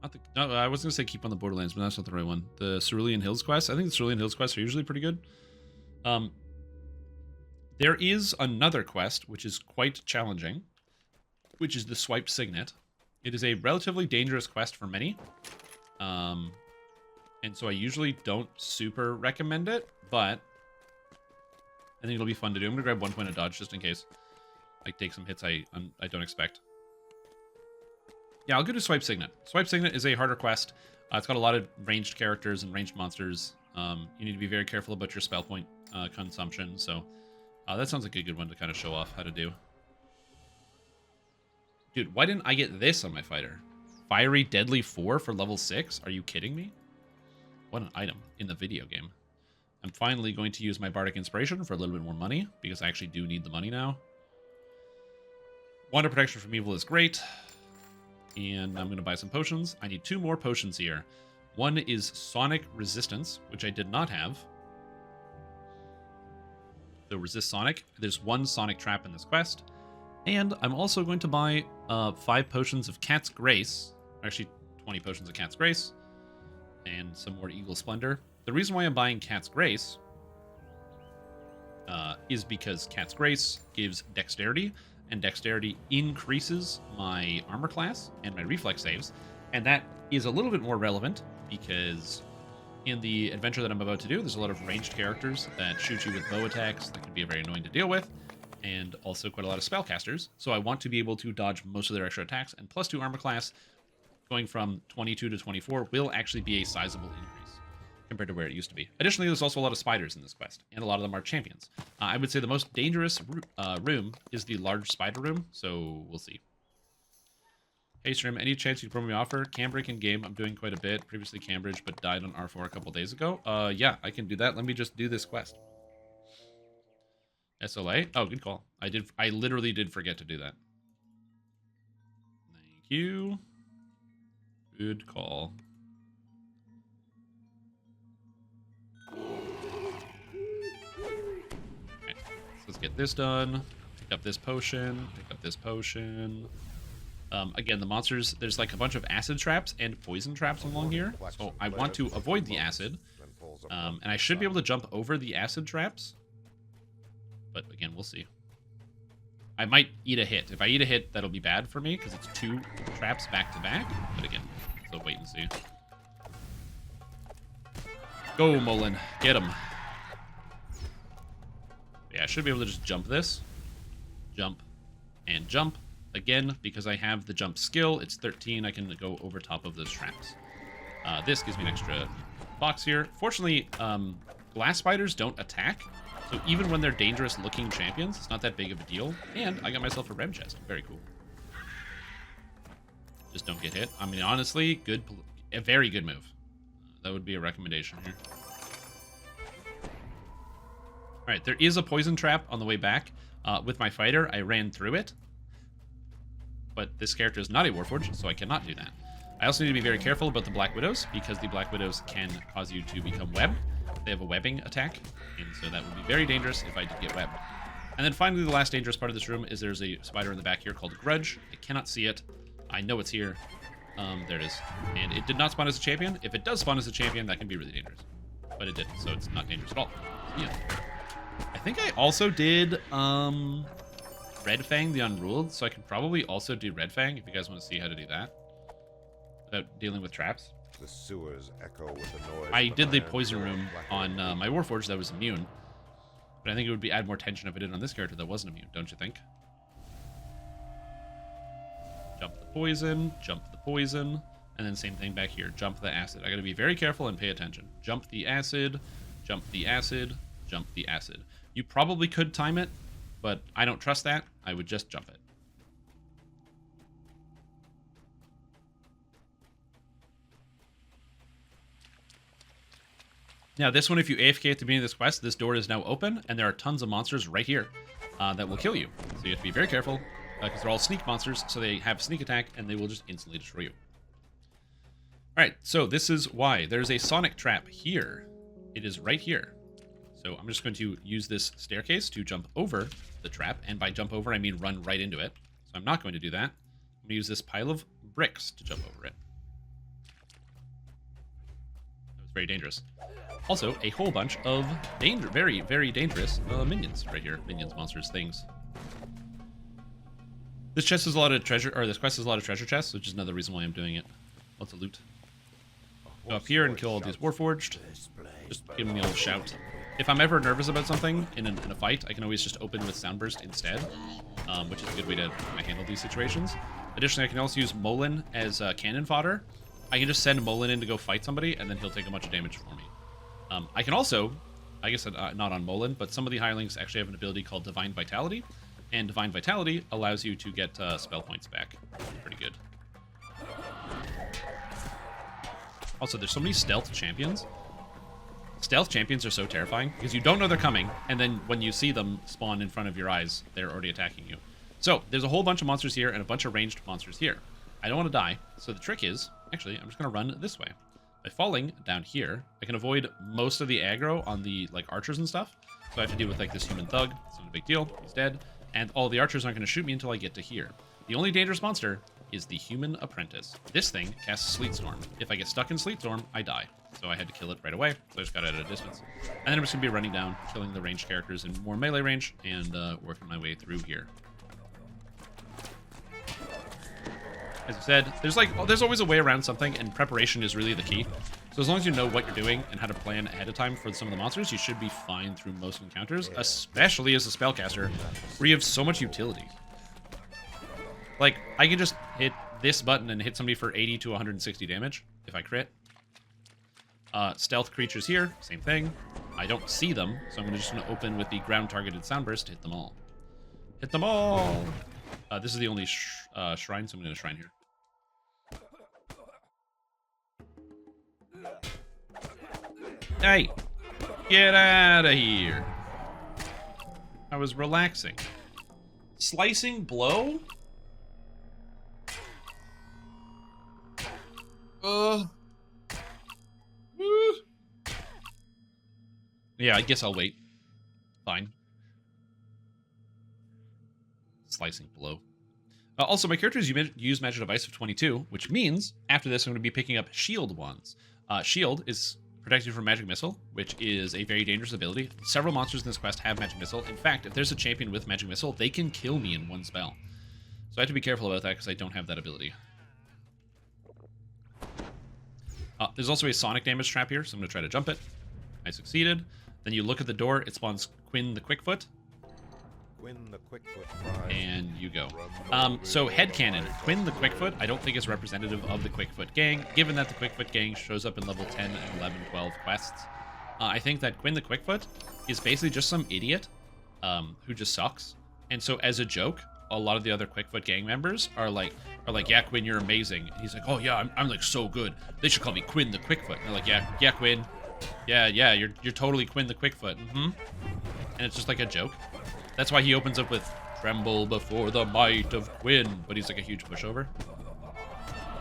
Not the, no, I was going to say keep on the Borderlands, but that's not the right one. The Cerulean Hills quest. I think the Cerulean Hills quests are usually pretty good. There is another quest, which is quite challenging, which is the Swiped Signet. It is a relatively dangerous quest for many. And so I usually don't super recommend it, but I think it'll be fun to do. I'm going to grab 1 point of dodge just in case I take some hits I don't expect. Yeah, I'll go to Swipe Signet. Swipe Signet is a harder quest. It's got a lot of ranged characters and ranged monsters. You need to be very careful about your spell point consumption, so that sounds like a good one to kind of show off how to do. Dude, why didn't I get this on my fighter? Fiery Deadly 4 for level 6? Are you kidding me? What an item in the video game. I'm finally going to use my Bardic Inspiration for a little bit more money, because I actually do need the money now. Wand of Protection from Evil is great. And I'm going to buy some potions. I need 2 more potions here. One is Sonic Resistance, which I did not have. So resist Sonic. There's 1 Sonic Trap in this quest. And I'm also going to buy 5 potions of Cat's Grace. Actually, 20 potions of Cat's Grace. And some more Eagle Splendor. The reason why I'm buying Cat's Grace is because Cat's Grace gives Dexterity. And Dexterity increases my armor class and my reflex saves. And that is a little bit more relevant because in the adventure that I'm about to do, there's a lot of ranged characters that shoot you with bow attacks that can be very annoying to deal with, and also quite a lot of spellcasters. So I want to be able to dodge most of their extra attacks, and +2 armor class going from 22 to 24 will actually be a sizable increase compared to where it used to be. Additionally, there's also a lot of spiders in this quest, and a lot of them are champions. I would say the most dangerous room is the large spider room, so we'll see. Hey, Strim, any chance you can promo me offer? Cambric in game, I'm doing quite a bit. Previously Cambridge, but died on R4 a couple days ago. Yeah, I can do that. Let me just do this quest. SLA? Oh, good call. I literally did forget to do that. Thank you. Good call. Let's get this done. Pick up this potion. Pick up this potion. Again, the monsters, there's like a bunch of acid traps and poison traps along here. So I want to avoid the acid. And I should be able to jump over the acid traps. But again, we'll see. I might eat a hit. If I eat a hit, that'll be bad for me because it's 2 traps back to back. But again, so wait and see. Go, Mullen. Get him. Yeah, I should be able to just jump this. Jump. And jump. Again, because I have the jump skill, it's 13. I can go over top of those traps. This gives me an extra box here. Fortunately, glass spiders don't attack. So even when they're dangerous-looking champions, it's not that big of a deal. And I got myself a rem chest. Very cool. Just don't get hit. I mean, honestly, a very good move. That would be a recommendation here. All right, there is a poison trap on the way back. With my fighter, I ran through it. But this character is not a Warforged, so I cannot do that. I also need to be very careful about the Black Widows, because the Black Widows can cause you to become webbed. They have a webbing attack, and so that would be very dangerous if I did get webbed. And then finally, the last dangerous part of this room is there's a spider in the back here called Grudge. I cannot see it. I know it's here. There it is. And it did not spawn as a champion. If it does spawn as a champion, that can be really dangerous. But it didn't, so it's not dangerous at all. Yeah. I think I also did Red Fang the Unruled, so I can probably also do Red Fang if you guys want to see how to do that without dealing with traps. The sewers echo with the noise. I did the poison room on my Warforged that was immune, but I think it would add more tension if I did it on this character that wasn't immune, don't you think? Jump the poison, and then same thing back here. Jump the acid. I gotta be very careful and pay attention. Jump the acid, jump the acid, jump the acid. You probably could time it, but I don't trust that. I would just jump it. Now, this one, if you AFK at the beginning of this quest, this door is now open, and there are tons of monsters right here that will kill you. So you have to be very careful, because they're all sneak monsters, so they have sneak attack, and they will just instantly destroy you. Alright, so this is why. There's a sonic trap here. It is right here. So I'm just going to use this staircase to jump over the trap, and by jump over, I mean run right into it. So I'm not going to do that. I'm going to use this pile of bricks to jump over it. very dangerous. Also, a whole bunch of very, very dangerous minions right here. Minions, monsters, things. This chest has a lot of treasure, or this quest has a lot of treasure chests, which is another reason why I'm doing it. Lots of loot. Go up here and kill all these Warforged. Just give them the old shout. If I'm ever nervous about something in a fight, I can always just open with Soundburst instead, which is a good way to handle these situations. Additionally, I can also use Molin as cannon fodder. I can just send Molin in to go fight somebody, and then he'll take a bunch of damage for me. I can also, I guess not on Molin, but some of the hirelings actually have an ability called Divine Vitality, and Divine Vitality allows you to get spell points back. Pretty good. Also, there's so many stealth champions. Stealth champions are so terrifying, because you don't know they're coming, and then when you see them spawn in front of your eyes, they're already attacking you. So, there's a whole bunch of monsters here, and a bunch of ranged monsters here. I don't want to die, so the trick is, actually, I'm just going to run this way. By falling down here, I can avoid most of the aggro on the like archers and stuff. So I have to deal with like this human thug. It's not a big deal. He's dead. And all the archers aren't going to shoot me until I get to here. The only dangerous monster is the human apprentice. This thing casts Sleet Storm. If I get stuck in Sleet Storm, I die. So I had to kill it right away. So I just got it at a distance. And then I'm just going to be running down, killing the ranged characters in more melee range, and working my way through here. As I said, there's always a way around something, and preparation is really the key. So as long as you know what you're doing and how to plan ahead of time for some of the monsters, you should be fine through most encounters, especially as a spellcaster, where you have so much utility. Like, I can just hit this button and hit somebody for 80 to 160 damage, if I crit. Stealth creatures here, same thing. I don't see them, so I'm just going to open with the ground-targeted Soundburst to hit them all. Hit them all! This is the only shrine, so I'm going to shrine here. Hey! Get out of here! I was relaxing. Slicing blow? Yeah, I guess I'll wait. Fine. Slicing blow. Also, my characters use Magic Device of 22, which means after this I'm going to be picking up Shield Wands. Shield is protected from Magic Missile, which is a very dangerous ability. Several monsters in this quest have Magic Missile. In fact, if there's a champion with Magic Missile, they can kill me in one spell. So I have to be careful about that because I don't have that ability. There's also a Sonic damage trap here, so I'm going to try to jump it. I succeeded. Then you look at the door, it spawns Quinn the Quickfoot. And you go. So headcanon, Quinn the Quickfoot, I don't think is representative of the Quickfoot gang, given that the Quickfoot gang shows up in level 10 and 11, 12 quests. I think that Quinn the Quickfoot is basically just some idiot who just sucks. And so as a joke, a lot of the other Quickfoot gang members are like, yeah, Quinn, you're amazing. And he's like, oh yeah, I'm like so good. They should call me Quinn the Quickfoot. And they're like, yeah, Quinn. Yeah, you're totally Quinn the Quickfoot. And it's just like a joke. That's why he opens up with "Tremble before the might of Quinn," but he's like a huge pushover.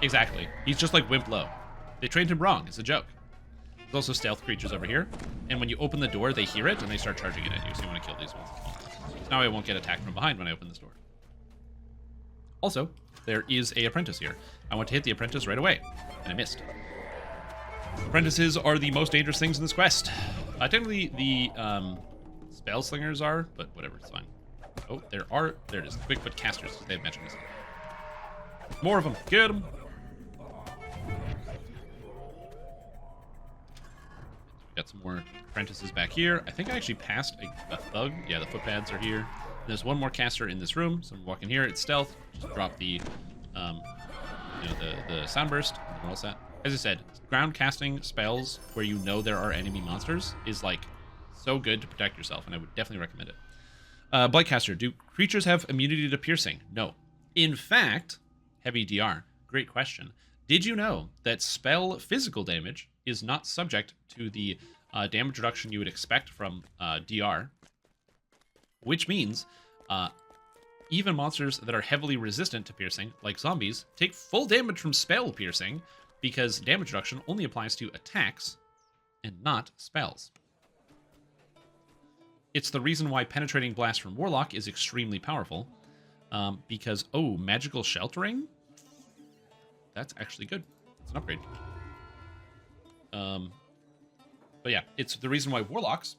Exactly. He's just like Wimp Low. They trained him wrong. It's a joke. There's also stealth creatures over here, and when you open the door, they hear it and they start charging it at you. So you want to kill these ones. So now I won't get attacked from behind when I open this door. Also, there is a apprentice here. I want to hit the apprentice right away, and I missed. Apprentices are the most dangerous things in this quest. Technically, the spell slingers are, but whatever, it's fine. Oh, there it is. Quickfoot casters. They have magic missile. More of them. Get them. Got some more apprentices back here. I think I actually passed a thug. Yeah, the footpads are here. There's one more caster in this room, so I'm walking here. It's stealth. Just drop the, the soundburst. And we're all set. As I said, ground casting spells where you know there are enemy monsters is like so good to protect yourself, and I would definitely recommend it. Blightcaster, do creatures have immunity to piercing? No. In fact, heavy DR, great question. Did you know that spell physical damage is not subject to the damage reduction you would expect from DR? Which means even monsters that are heavily resistant to piercing, like zombies, take full damage from spell piercing because damage reduction only applies to attacks and not spells. It's the reason why Penetrating Blast from Warlock is extremely powerful, because, oh, Magical Sheltering? That's actually good. It's an upgrade. But yeah, it's the reason why warlocks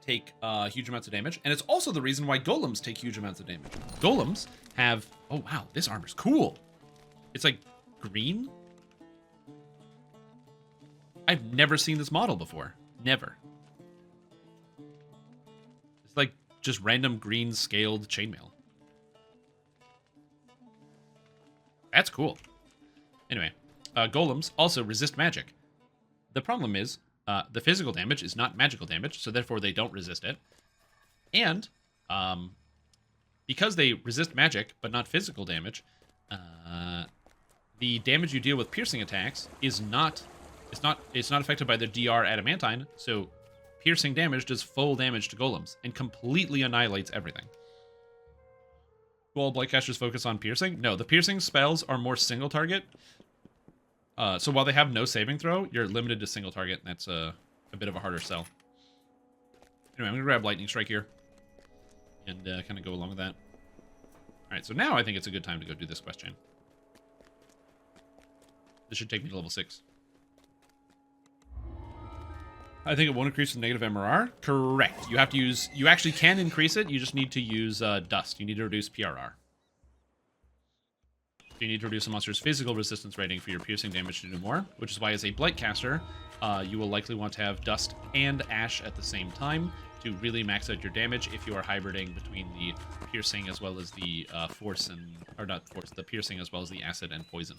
take huge amounts of damage, and it's also the reason why golems take huge amounts of damage. Golems have... Oh, wow, this armor's cool. It's like green. I've never seen this model before. Never. It's like just random green scaled chainmail. That's cool. Anyway, golems also resist magic. The problem is the physical damage is not magical damage, so therefore they don't resist it. And because they resist magic but not physical damage, the damage you deal with piercing attacks is not affected by the DR adamantine, so piercing damage does full damage to golems and completely annihilates everything. Do all Blightcasters focus on piercing? No, the piercing spells are more single target. So while they have no saving throw, you're limited to single target, and that's a bit of a harder sell. Anyway, I'm going to grab Lightning Strike here and kind of go along with that. Alright, so now I think it's a good time to go do this quest chain. This should take me to level 6. I think it won't increase with negative MRR. Correct. You have to use... You actually can increase it. You just need to use Dust. You need to reduce PRR. You need to reduce a monster's physical resistance rating for your piercing damage to do more, which is why as a Blightcaster, you will likely want to have Dust and Ash at the same time to really max out your damage if you are hybriding between the piercing as well as the force and... Or not force, the piercing as well as the acid and poison.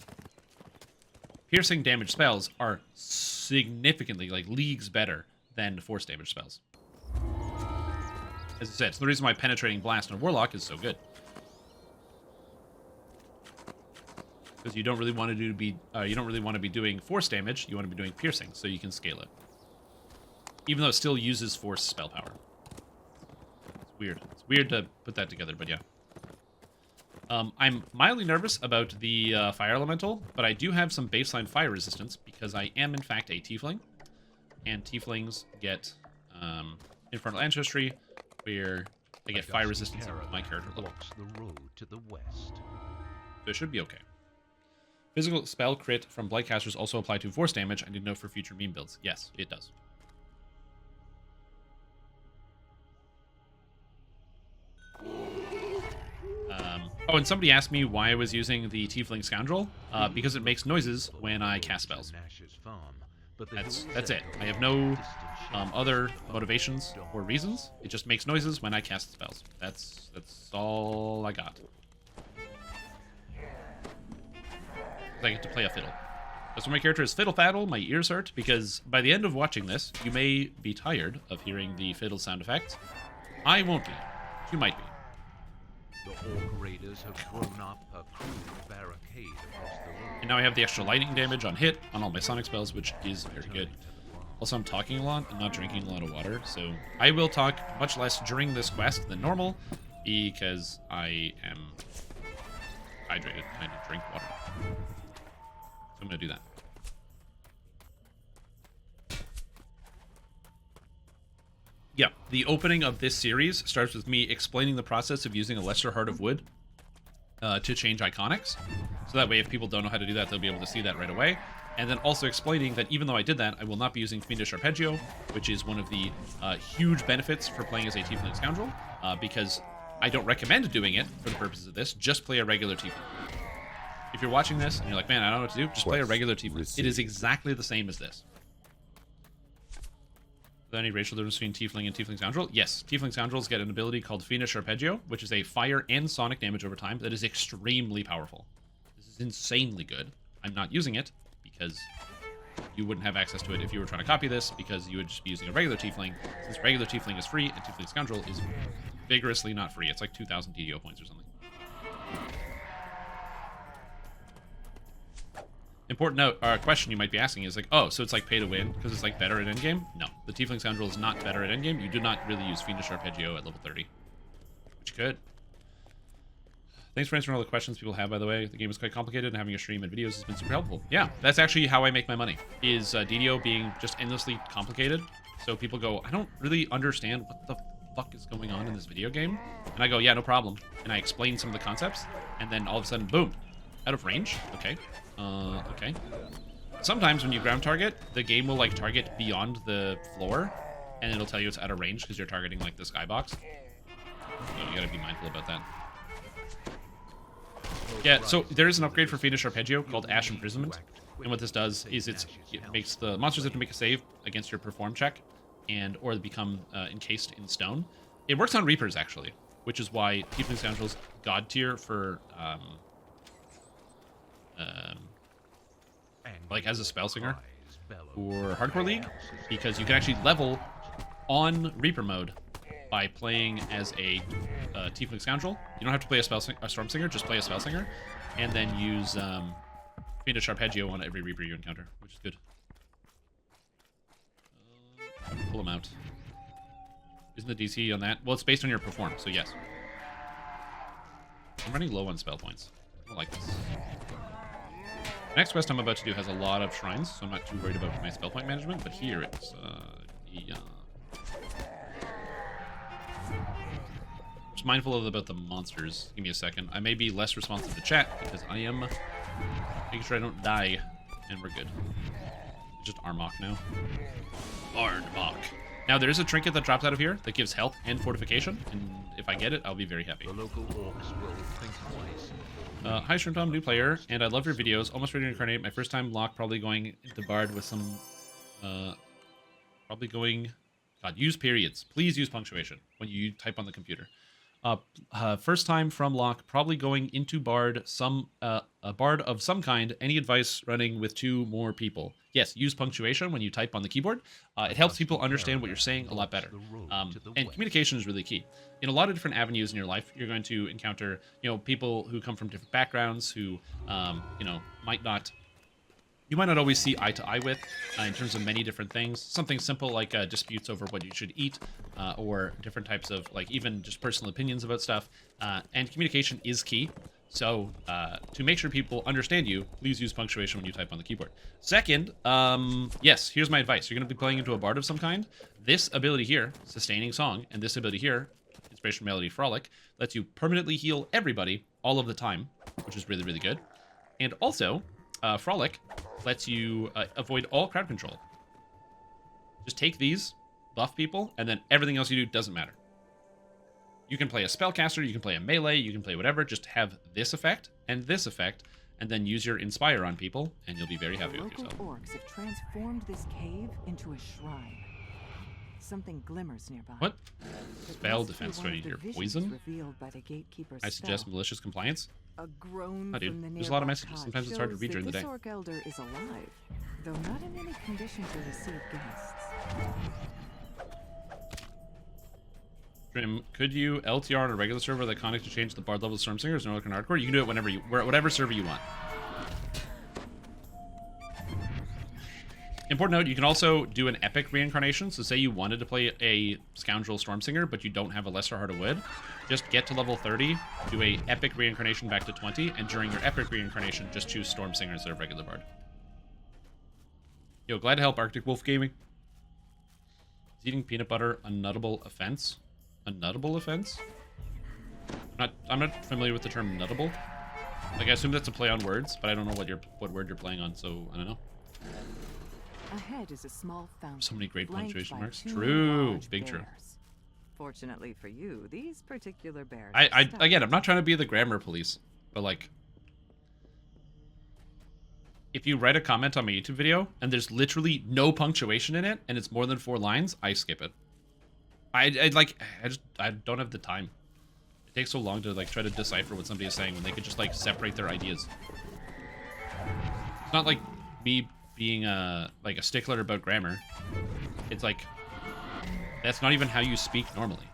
Piercing damage spells are significantly, like, leagues better than force damage spells. As I said, it's the reason why Penetrating Blast on Warlock is so good. Because you don't really want to be doing force damage, you want to be doing piercing, so you can scale it. Even though it still uses force spell power. It's weird. It's weird to put that together, but yeah. I'm mildly nervous about the fire elemental, but I do have some baseline fire resistance because I am in fact a tiefling, and tieflings get infernal ancestry, where they get fire resistance at my character level. The road to the west. So it should be okay. Physical spell crit from Blightcasters also apply to force damage. I didn't know for future meme builds. Yes, it does. Oh, and somebody asked me why I was using the Tiefling Scoundrel. Because it makes noises when I cast spells. That's it. I have no other motivations or reasons. It just makes noises when I cast spells. That's all I got. I get to play a fiddle. That's when my character is fiddle faddle, my ears hurt, because by the end of watching this, you may be tired of hearing the fiddle sound effects. I won't be. You might be. The Orc Raiders have thrown up a crude barricade across the road. And now I have the extra lightning damage on hit on all my sonic spells, which is very good. Also, I'm talking a lot and not drinking a lot of water, so I will talk much less during this quest than normal, because I am hydrated and I need to drink water. So I'm going to do that. Yeah, the opening of this series starts with me explaining the process of using a Lesser Heart of Wood to change iconics. So that way, if people don't know how to do that, they'll be able to see that right away. And then also explaining that even though I did that, I will not be using Fiendish Arpeggio, which is one of the huge benefits for playing as a Tiefling Scoundrel, because I don't recommend doing it for the purposes of this. Just play a regular Tiefling. If you're watching this and you're like, man, I don't know what to do, just play a regular Tiefling. It is exactly the same as this. Are there any racial difference between Tiefling and Tiefling Scoundrel? Yes, Tiefling Scoundrels get an ability called Fiendish Arpeggio, which is a fire and sonic damage over time that is extremely powerful. This is insanely good. I'm not using it because you wouldn't have access to it if you were trying to copy this, because you would just be using a regular Tiefling, since regular Tiefling is free and Tiefling Scoundrel is vigorously not free. It's like 2,000 DDO points or something. Important note, or a question you might be asking is like, oh, so it's like pay to win because it's like better at endgame? No, the Tiefling Scoundrel is not better at endgame. You do not really use Fiendish Arpeggio at level 30, which you could. Thanks for answering all the questions people have, by the way. The game is quite complicated, and having a stream and videos has been super helpful. Yeah, that's actually how I make my money, is DDO being just endlessly complicated. So people go, I don't really understand what the fuck is going on in this video game. And I go, yeah, no problem. And I explain some of the concepts, and then all of a sudden, boom, out of range. Okay. Okay. sometimes when you ground target, the game will like target beyond the floor, and it'll tell you it's out of range because you're targeting like the skybox. So you gotta be mindful about that. Yeah, so there is an upgrade for Fiendish Arpeggio called Ash Imprisonment, and what this does is it makes the monsters have to make a save against your perform check, or they become encased in stone. It works on Reapers actually, which is why Tiefling Scoundrel's God tier for like as a Spellsinger or Hardcore League, because you can actually level on Reaper mode by playing as a Tiefling Scoundrel. You don't have to play a Stormsinger, just play a Spellsinger, and then use Fiendish Arpeggio on every Reaper you encounter, which is good. Pull them out. Isn't the DC on that? Well, it's based on your perform, so yes. I'm running low on spell points. I don't like this. Next quest I'm about to do has a lot of shrines, so I'm not too worried about my spell point management, but here it's just mindful about the monsters. Give me a second. I may be less responsive to chat because I am making sure I don't die, and we're good. Just Armok now. Armok. Now there is a trinket that drops out of here that gives health and fortification, and if I get it, I'll be very happy. The local orcs will think twice. Hi Strimtom, new player, and I love your videos. Almost ready to incarnate. My first time lock, probably going into Bard with some, probably going. God, use periods. Please use punctuation when you type on the computer. First time from lock, probably going into Bard, a Bard of some kind. Any advice running with 2 more people? Yes, use punctuation when you type on the keyboard. It helps people understand what you're saying a lot better. And communication is really key. In a lot of different avenues in your life, you're going to encounter, people who come from different backgrounds who, you might not always see eye to eye with in terms of many different things. Something simple like disputes over what you should eat, or different types of even just personal opinions about stuff. And communication is key. So to make sure people understand you, please use punctuation when you type on the keyboard. Second, yes, here's my advice. You're going to be playing into a Bard of some kind. This ability here, Sustaining Song, and this ability here, Inspiration Melody Frolic, lets you permanently heal everybody all of the time, which is really, really good. And also, Frolic lets you avoid all crowd control. Just take these, buff people, and then everything else you do doesn't matter. You can play a spellcaster, you can play a melee, you can play whatever, just have this effect, and then use your Inspire on people, and you'll be very happy with yourself. Local orcs have transformed this cave into a shrine. Something glimmers nearby. What? Spell defense ready to your poison? I suggest malicious compliance. A groan dude, from the there's a lot of nearby messages. cot Sometimes it's hard to shows read that during the this day. orc elder is alive, though not in any condition to receive guests. Trim, could you LTR on a regular server with Iconic to change the Bard level of Stormsingers or Northern Hardcore? You can do it whatever server you want. Important note, you can also do an epic reincarnation. So say you wanted to play a Scoundrel Stormsinger, but you don't have a Lesser Heart of Wood. Just get to level 30, do a epic reincarnation back to 20, and during your epic reincarnation, just choose Stormsinger instead of regular Bard. Yo, glad to help Arctic Wolf Gaming. Is eating peanut butter a nuttable offense? A nuttable offense? I'm not familiar with the term nuttable. Like, I assume that's a play on words, but I don't know what word you're playing on, so I don't know. Ahead is a small fountain. So many great flanked punctuation by marks. 2 True. large Big true. bears. Fortunately for you, these particular bears. Again, I'm not trying to be the grammar police, but like, if you write a comment on my YouTube video and there's literally no punctuation in it and it's more than 4 lines, I skip it. I don't have the time. It takes so long to like try to decipher what somebody is saying when they could just like separate their ideas. It's not like me being a stickler about grammar. It's like, that's not even how you speak normally.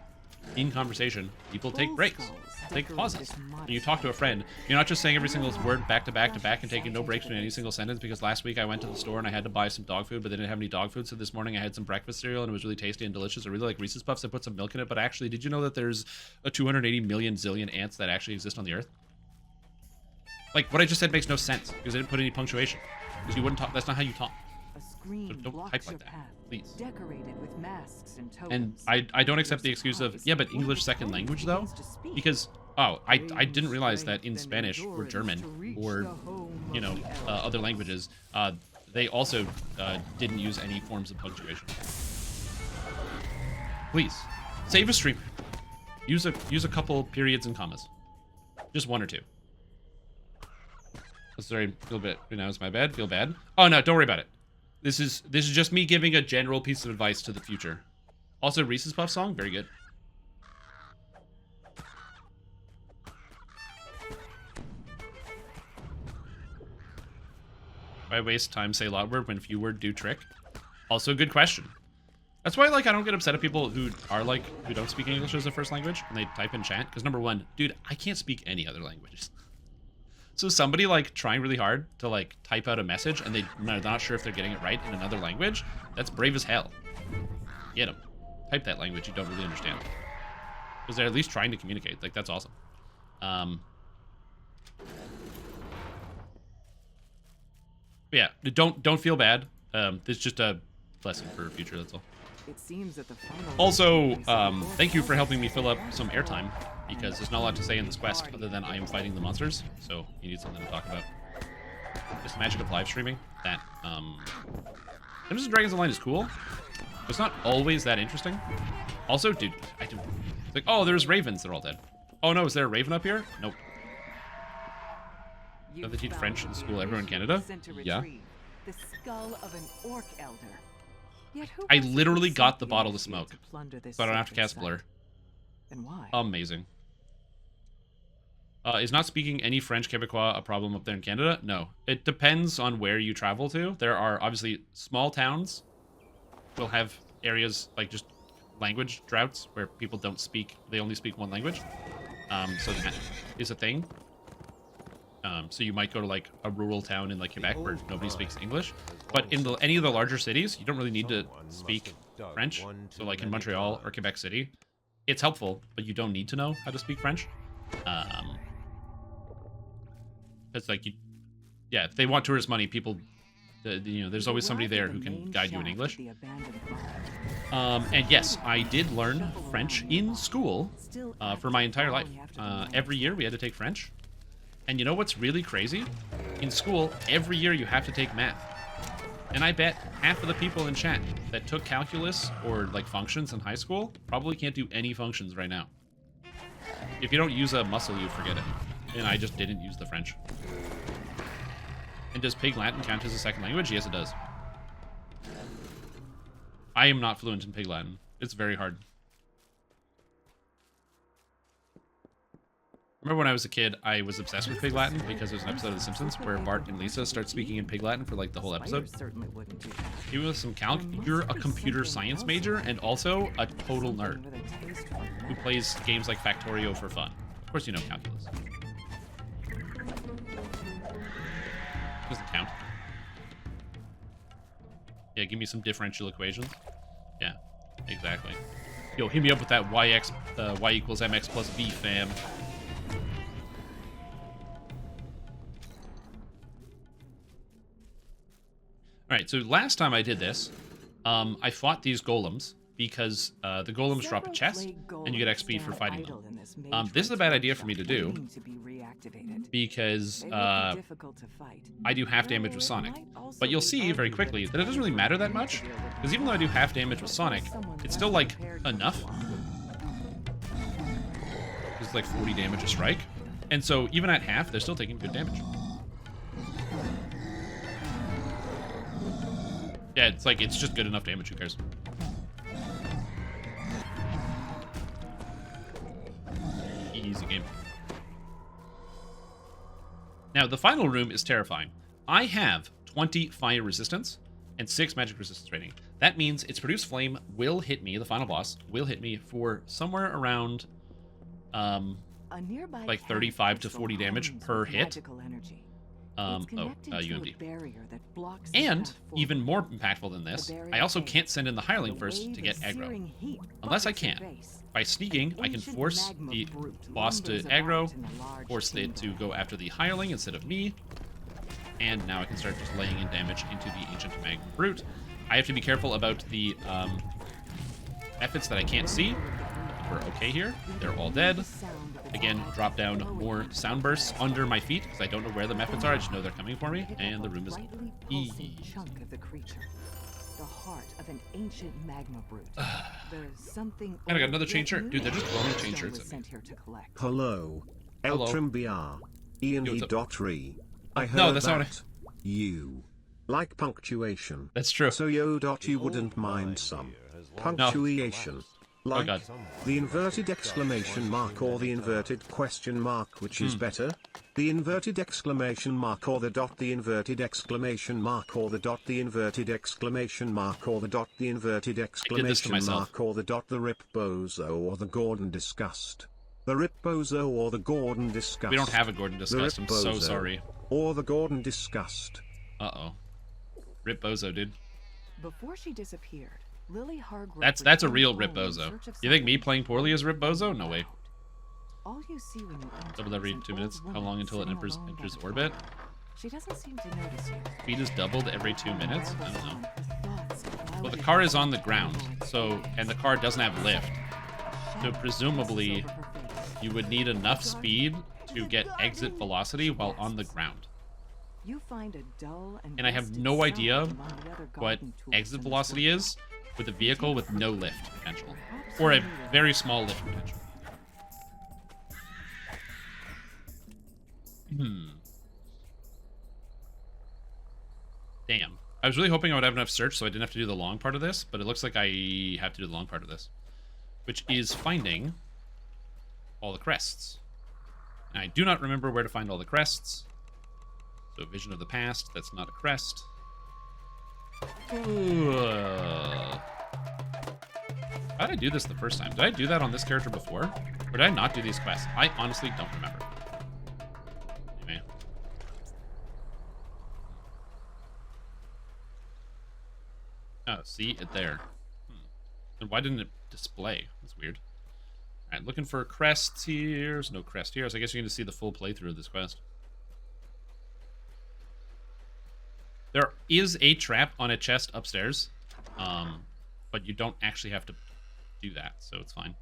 In conversation, people take breaks, take pauses. When you talk to a friend, you're not just saying every single word back to back to back and taking no breaks between any single sentence, because last week I went to the store and I had to buy some dog food, but they didn't have any dog food, so this morning I had some breakfast cereal and it was really tasty and delicious. I really like Reese's Puffs. I put some milk in it, but actually, did you know that there's a 280 million zillion ants that actually exist on the earth? Like, what I just said makes no sense, because I didn't put any punctuation. Because you wouldn't talk, that's not how you talk. A screen So don't blocks type your like that, path, please. decorated with masks and And tokens. I don't accept the excuse of, yeah, but English second language though? Because, I didn't realize that in Spanish or German or, other languages, They also didn't use any forms of punctuation. Please, save a stream. Use a couple periods and commas. Just one or two. Oh, sorry, feel bad. Now it's my bad. Feel bad. Oh no, don't worry about it. This is just me giving a general piece of advice to the future. Also, Reese's Puff song, very good. Why waste time, say loud word when few word do trick? Also, good question. That's why, like, I don't get upset at people who are, like, who don't speak English as a first language when they type in chat. Because, number one, dude, I can't speak any other languages. So somebody, like, trying really hard to, like, type out a message and they're not sure if they're getting it right in another language, that's brave as hell. Get them. Type that language you don't really understand. Because they're at least trying to communicate. Like, that's awesome. Yeah, don't feel bad. This is just a lesson for future, that's all. It seems that the final Also, thank you for helping me fill up some airtime, because there's not a lot to say in this quest other than I am fighting the monsters, so you need something to talk about. Just the magic of live streaming. That, Dungeons & Dragons Online is cool. It's not always that interesting. Also, dude, it's like, oh, there's ravens, they're all dead. Oh no, is there a raven up here? Nope. Don't they teach French in school everywhere in Canada? Yeah. The skull of an orc elder. Yet who I was literally sent got the here bottle to to smoke, plunder this so I don't have to sacred cast site? Blur. And why? Amazing. Is not speaking any French Quebecois a problem up there in Canada? No. It depends on where you travel to. There are obviously small towns will have areas like just language droughts where people don't speak, they only speak one language. So that is a thing. So you might go to like a rural town in like Quebec where nobody speaks English. But in any of the larger cities, you don't really need to speak French. So like in Montreal or Quebec City, it's helpful, but you don't need to know how to speak French. It's like, yeah, if they want tourist money, people, you know, there's always somebody there who can guide you in English. And yes, I did learn French in school for my entire life. Every year we had to take French. And you know what's really crazy? In school, every year you have to take math. And I bet half of the people in chat that took calculus or like functions in high school probably can't do any functions right now. If you don't use a muscle, you forget it. And I just didn't use the French. And does Pig Latin count as a second language? Yes, it does. I am not fluent in Pig Latin. It's very hard. Remember when I was a kid, I was obsessed with Pig Latin because there's an episode of The Simpsons where Bart and Lisa start speaking in Pig Latin for like the whole episode. Certainly wouldn't do that. Even with some calc, you're a computer science major and also a total nerd who plays games like Factorio for fun. Of course you know calculus. Doesn't count. Yeah, give me some differential equations. Yeah, exactly. Yo, hit me up with that y equals mx plus b, fam. Alright, so last time I did this, I fought these golems because the golems drop a chest and you get XP for fighting them. This is a bad idea for me to do because I do half damage with Sonic. But you'll see very quickly that it doesn't really matter that much, because even though I do half damage with Sonic, it's still like enough. It's like 40 damage a strike. And so even at half, they're still taking good damage. Yeah, it's like, it's just good enough damage, who cares? Easy game. Now, the final room is terrifying. I have 20 fire resistance and 6 magic resistance rating. That means its produce flame will hit me, the final boss, will hit me for somewhere around, like 35 to 40 damage per hit. UMD. And, even more impactful than this, I also can't send in the hireling first to get aggro. Unless I can. By sneaking, I can force the boss to aggro, force it to go after the hireling instead of me, and now I can start just laying in damage into the Ancient Mag Brute. I have to be careful about the methods that I can't see. we're okay here. They're all dead. Again, drop down more sound bursts under my feet because I don't know where the methods are. I just know they're coming for me, and the room is easy. Chunk of the creature. The heart of an ancient magma brute. There's something. And I got another chain shirt. Dude, they're just throwing chain shirts at me. Hello. Hello. Eltrim BR. Ian Yo, what's E. up? Dot Re. I heard No, that's not that you like punctuation. That's true. So yo dot you wouldn't mind some punctuation. Like God. the inverted exclamation mark or the inverted question mark, which is better? The inverted exclamation mark or the dot, the inverted exclamation mark or the dot, the inverted exclamation mark or the dot, the inverted exclamation mark or the dot, the Rip Bozo or the Gordon Disgust. The Rip Bozo or the Gordon Disgust. We don't have a Gordon Disgust. The I'm Rip so Bozo sorry. Or the Gordon Disgust. Uh-oh. Rip Bozo, dude. Before she disappeared, Lily Hargrove. That's a real Rip Bozo. You think me playing poorly is Rip Bozo? No way. All you see when you enter Doubled every is an 2 minutes. old How long woman until it sitting enters alone by the orbit? fire. She doesn't seem to notice you. Speed is doubled every 2 minutes? I don't know. Her thoughts Well, the clouded car is by on the ground, so, and the car doesn't have lift. So presumably, over her face. you would need enough speed to get exit velocity while on the ground. You find a dull and And I have rusted no sound idea among the other what garden tools exit in the velocity toolkit. is with a vehicle with no lift potential. Or a very small lift potential. Damn. I was really hoping I would have enough search so I didn't have to do the long part of this, but it looks like I have to do the long part of this. Which is finding all the crests. And I do not remember where to find all the crests. So Vision of the Past, that's not a crest. How did I do this the first time? Did I do that on this character before? Or did I not do these quests? I honestly don't remember. Anyway. Oh, see it there. And why didn't it display? That's weird. Alright, looking for crests here. There's no crest here, so I guess you're going to see the full playthrough of this quest. There is a trap on a chest upstairs, but you don't actually have to do that, so it's fine.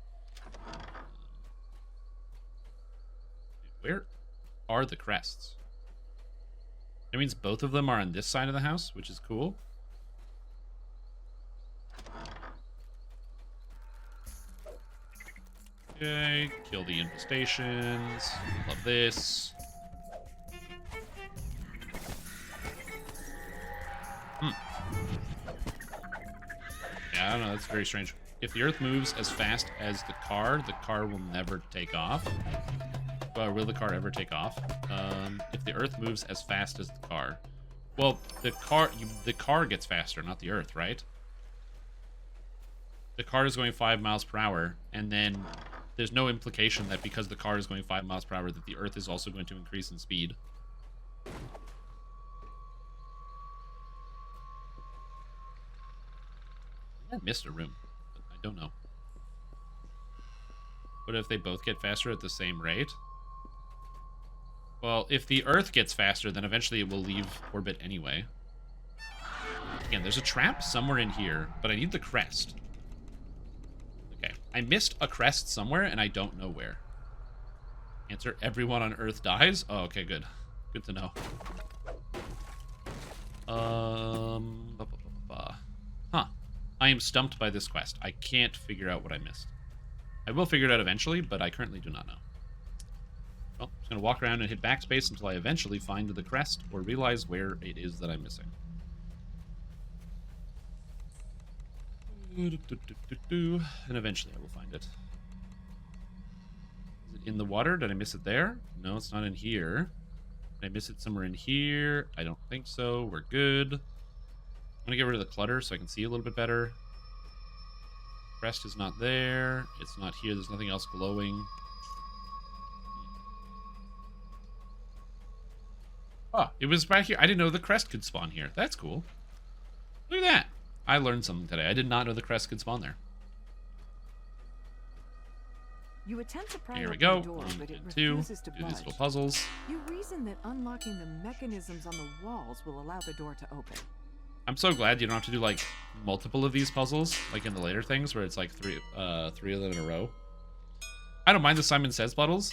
Where are the crests? That means both of them are on this side of the house, which is cool. Okay, kill the infestations. Love this. Yeah, I don't know, that's very strange. If the Earth moves as fast as the car will never take off. Well, will the car ever take off? If the Earth moves as fast as the car. Well, the car gets faster, not the Earth, right? The car is going 5 miles per hour, and then there's no implication that because the car is going 5 miles per hour that the Earth is also going to increase in speed. I missed a room, but I don't know. What if they both get faster at the same rate? Well, if the Earth gets faster, then eventually it will leave orbit anyway. Again, there's a trap somewhere in here, but I need the crest. Okay, I missed a crest somewhere, and I don't know where. Answer, everyone on Earth dies? Oh, okay, good. Good to know. Huh. I am stumped by this quest. I can't figure out what I missed. I will figure it out eventually, but I currently do not know. Well, I'm just going to walk around and hit backspace until I eventually find the crest or realize where it is that I'm missing. And eventually I will find it. Is it in the water? Did I miss it there? No, it's not in here. Did I miss it somewhere in here? I don't think so. We're good. I'm going to get rid of the clutter so I can see a little bit better. Crest is not there. It's not here. There's nothing else glowing. Oh, it was back here. I didn't know the crest could spawn here. That's cool. Look at that. I learned something today. I did not know the crest could spawn there. You attempt to pry Here we open go. the door, 1 but it and 2. refuses to Do these little budge. puzzles. You reason that unlocking the mechanisms on the walls will allow the door to open. I'm so glad you don't have to do like multiple of these puzzles, like in the later things where it's like three of them in a row. I don't mind the Simon Says puzzles,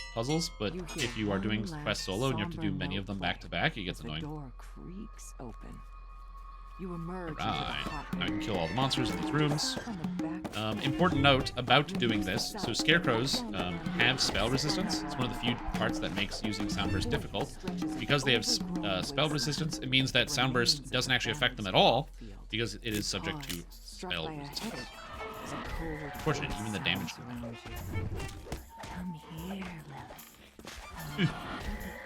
but You hear if you are doing one quests last solo and you have to do somber many of them note back to back, it gets as the annoying. door creaks open. You emerge into the Right. hot Now I can air. kill all the monsters in these rooms. On the back Important note about doing this. So scarecrows have spell resistance. It's one of the few parts that makes using Soundburst difficult. Because they have spell resistance, it means that Soundburst doesn't actually affect them at all because it is subject to struck spell by a resistance. headache as a cold Unfortunate, wind even the damage sounds around you. Come here, Lily.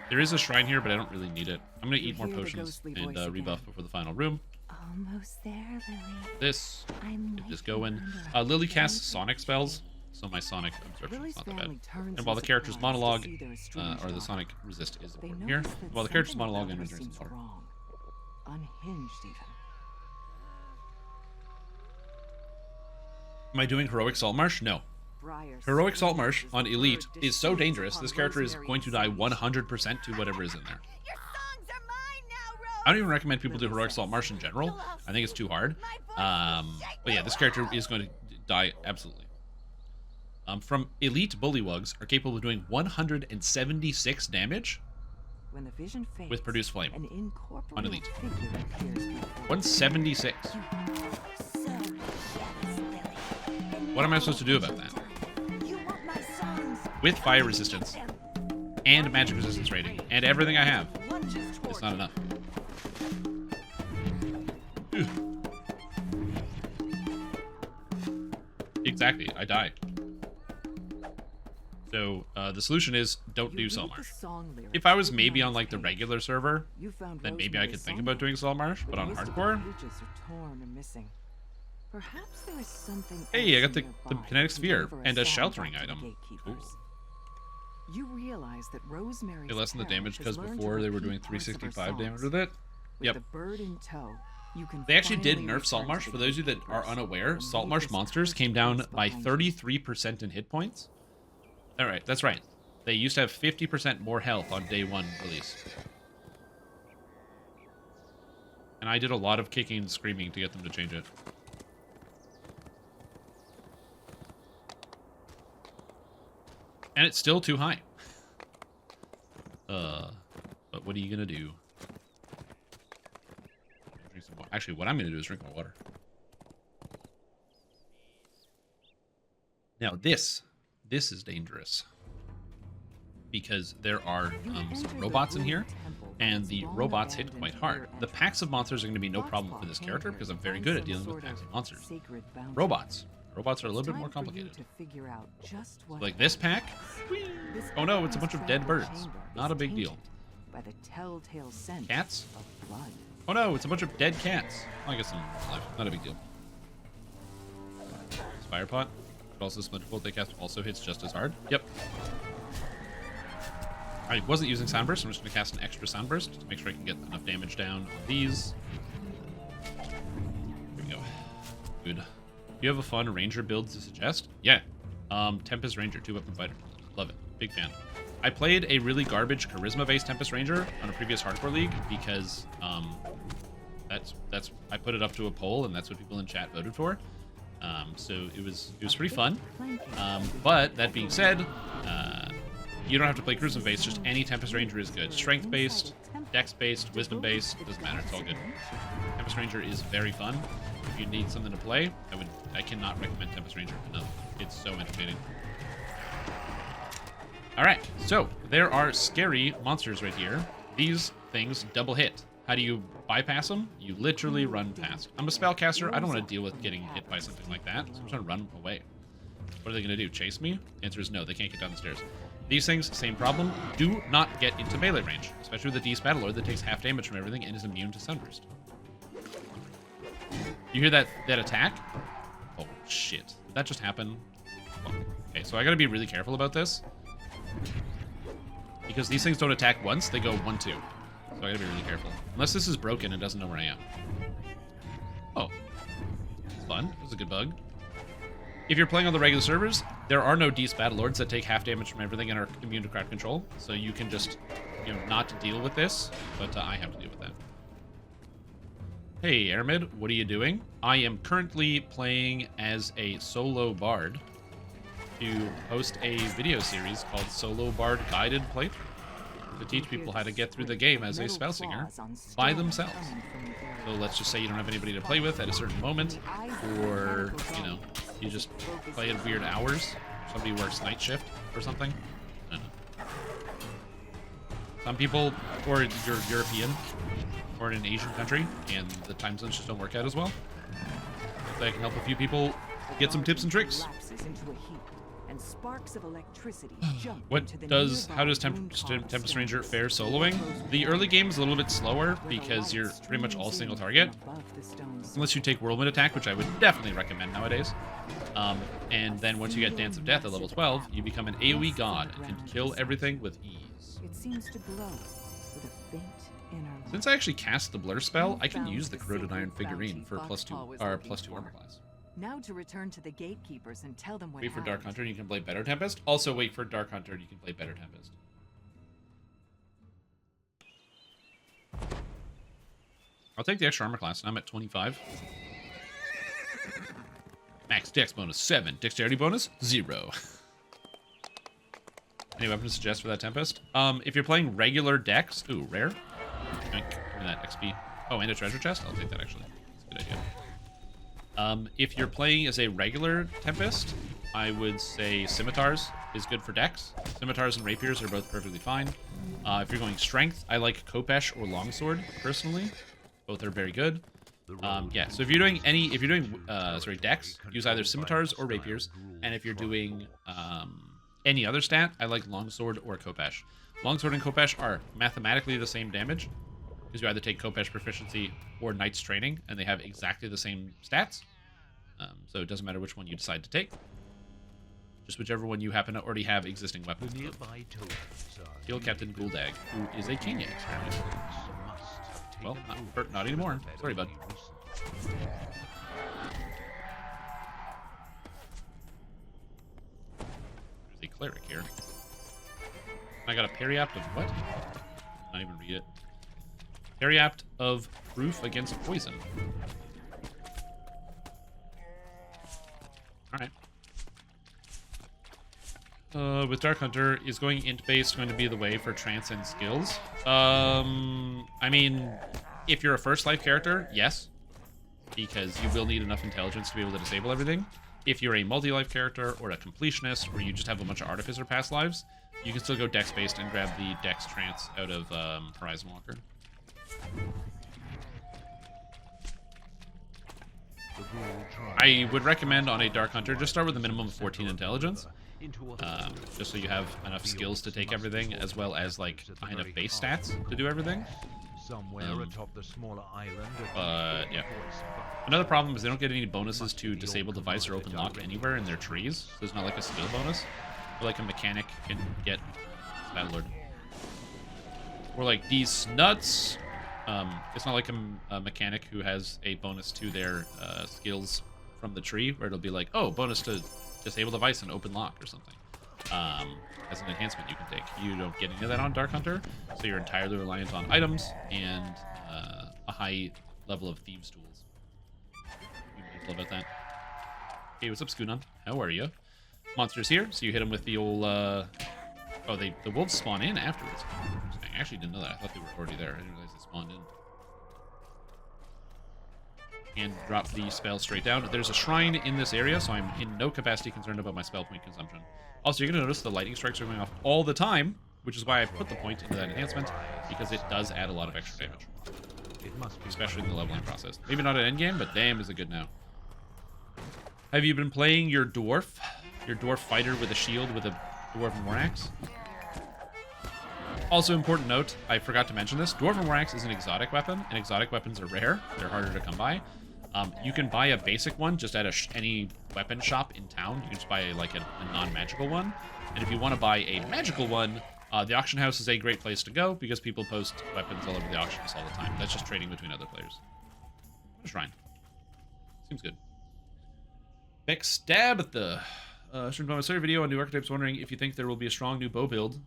There is a shrine here, but I don't really need it. I'm going to You eat more hear the potions ghostly and voice rebuff again. before the final room. Almost there, Lily. This, I'm get this waking going. under a Lily casts gentle Sonic spells, so my Sonic absorption Lily's is not that family bad. turns And while in the character's surprise to monologue, see their estranged or the daughter. Sonic resist is They important here. notice that While the character's something monologue, about I'm her drinking seems some water. wrong. Unhinged, even. Am I doing Heroic Saltmarsh? No. Briar Heroic screams Saltmarsh as on the Elite bird is so descends dangerous, upon this character is Rosemary going to and die Sage. 100% to whatever is in there. Your songs are mine now, Rose. I don't even recommend people do Heroic Saltmarsh in general. I think it's too hard. But yeah, this character is going to die absolutely. From Elite Bullywugs are capable of doing 176 damage When the vision fades, with Produce Flame. an incorporeal on Elite. figure appears before 176. So jealous, Lily. What am I supposed to do about that? You want my songs? With fire resistance and magic resistance rating and everything I have, Lunges toward it's not enough. Exactly, I die. So the solution is don't You do read the Saltmarsh. song lyrics If I was written maybe on on the like the page. regular server, You found then maybe I Rosemary's could think song about doing Saltmarsh, but on most of the hardcore, pages are torn and missing. Perhaps there is something hey, I else got the nearby kinetic that can sphere deliver and a sound sheltering back to the item. gatekeepers. You realize that Rosemary's they lessen the parent damage has because learned to before they were repeat doing parts of her 365 damage songs. with it. With Yep. the bird in tow, you can They actually did finally nerf return to Saltmarsh. the For those of you that are gatekeepers. unaware, Remove Saltmarsh this monsters cursed came down beast by behind you. 33% in hit points. Alright, that's right. They used to have 50% more health on day one release. And I did a lot of kicking and screaming to get them to change it. And it's still too high. But what are you gonna do? Drink some water. Actually, what I'm gonna do is drink more water. Now this is dangerous because there are some robots in here, and the robots hit quite hard. The packs of monsters are going to be no problem for this character because I'm very good at dealing with packs of monsters. Robots are a little bit more complicated. Like this pack? Oh no, it's a bunch of dead birds. Not a big deal. By the telltale scent Cats? of blood. Oh no, it's a bunch of dead cats. Well, I guess I'm alive. Not a big deal. Fire pot. But also Splinter Bolt they cast also hits just as hard. Yep. I wasn't using Soundburst. I'm just going to cast an extra Soundburst to make sure I can get enough damage down on these. There we go. Good. Do you have a fun Ranger build to suggest? Yeah. Tempest Ranger, 2-weapon fighter. Love it. Big fan. I played a really garbage charisma-based Tempest Ranger on a previous hardcore league because that's I put it up to a poll and that's what people in chat voted for. So it was pretty fun. But that being said, you don't have to play charisma based. Just any Tempest Ranger is good. Strength based, Dex based, Wisdom based, doesn't matter. It's all good. Tempest Ranger is very fun. If you need something to play, I cannot recommend Tempest Ranger enough. It's so entertaining. Alright, so there are scary monsters right here. These things double hit. How do you bypass them? You literally run past. I'm a spellcaster. I don't want to deal with getting hit by something like that, so I'm just going to run away. What are they going to do? Chase me? The answer is no. They can't get down the stairs. These things, same problem. Do not get into melee range, especially with the Beast Battlelord that takes half damage from everything and is immune to Sunburst. You hear that attack? Oh, shit. Did that just happen? Well, okay, so I got to be really careful about this. Because these things don't attack once, they go 1-2. So I gotta be really careful. Unless this is broken and doesn't know where I am. Oh. It's fun. It was a good bug. If you're playing on the regular servers, there are no Beast Battlelords that take half damage from everything and are immune to crowd control. So you can just, not deal with this, but I have to deal with that. Hey, Aramid, what are you doing? I am currently playing as a solo bard. to host a video series called Solo Bard Guided Playthrough to teach people how to get through the game as a Spellsinger by themselves. So let's just say you don't have anybody to play with at a certain moment, or, you know, you just play at weird hours. Somebody works night shift or something. I don't know. Some people, or you're European, or in an Asian country, and the time zones just don't work out as well. So I can help a few people get some tips and tricks. Collapses into a heap, and sparks of electricity jump How into the does nearby Tempest moon-carved Ranger stones. fare soloing? The early game is a little bit slower because you're pretty much all single target, unless you take Whirlwind Attack, which I would definitely recommend nowadays. And then once you get Dance of Death at level 12, you become an AoE god and can kill everything with ease. It seems to glow with a faint inner light. Since I actually cast the Blur spell, I can use the Corroded Iron figurine for +2 armor class. Now to return to the gatekeepers and tell them what Wait for Dark happened. Hunter and you can play Better Tempest. Also wait for Dark Hunter and you can play Better Tempest. I'll take the extra armor class, and I'm at 25. Max dex bonus 7. Dexterity bonus 0. Any weapon to suggest for that Tempest? If you're playing regular dex... Ooh, rare? Give me that XP. Oh, and a treasure chest? I'll take that, actually. That's a good idea. If you're playing as a regular Tempest, I would say Scimitars is good for dex. Scimitars and Rapiers are both perfectly fine. If you're going Strength, I like Khopesh or Longsword, personally. Both are very good. Yeah, so if you're doing dex, use either Scimitars or Rapiers. And if you're doing any other stat, I like Longsword or Khopesh. Longsword and Khopesh are mathematically the same damage, because you either take Khopesh Proficiency or Knight's Training, and they have exactly the same stats. So it doesn't matter which one you decide to take. Just whichever one you happen to already have existing weapons. The nearby tokens are Kill Captain Guldag, who is a Kenya. Well, not anymore. Sorry, bud. There's a cleric here. I got a Periapt of what? Not even read it. Periapt of proof against poison. Alright. With Dark Hunter, is going int based going to be the way for trance and skills? I mean, if you're a first life character, yes, because you will need enough intelligence to be able to disable everything. If you're a multi-life character or a completionist, or you just have a bunch of Artificer past lives, you can still go dex based and grab the dex trance out of Horizon Walker. I would recommend on a Dark Hunter, just start with a minimum of 14 intelligence. Just so you have enough skills to take everything, as well as like enough base stats to do everything. Somewhere atop the smaller island. Yeah. Another problem is they don't get any bonuses to disable device or open lock anywhere in their trees. So there's not like a skill bonus. Or like a mechanic can get Battlelord. Or like these nuts. It's not like a mechanic who has a bonus to their skills from the tree, where it'll be like, oh, bonus to disable device and open lock or something. As an enhancement you can take. You don't get any of that on Dark Hunter, so you're entirely reliant on items and a high level of Thieves' Tools. You mindful about that. Hey, what's up, Skoonan? How are you? Monsters here, so you hit them with the old... Oh, the wolves spawn in afterwards. I actually didn't know that. I thought they were already there. I didn't realize they spawned in. And drop the spell straight down. There's a shrine in this area, so I'm in no capacity concerned about my spell point consumption. Also, you're going to notice the lightning strikes are going off all the time, which is why I put the point into that enhancement, because it does add a lot of extra damage. Especially in the leveling process. Maybe not at endgame, but damn is it good now. Have you been playing your dwarf? Your dwarf fighter with a shield with a dwarven war axe? Also, important note, I forgot to mention this. Dwarven war axe is an exotic weapon, and exotic weapons are rare. They're harder to come by. You can buy a basic one just at any weapon shop in town. You can just buy like a non-magical one. And if you want to buy a magical one, the auction house is a great place to go because people post weapons all over the auction house all the time. That's just trading between other players. What a shrine. Seems good. Beck stab at the Strimtom. I saw your video on new archetypes, wondering if you think there will be a strong new bow build.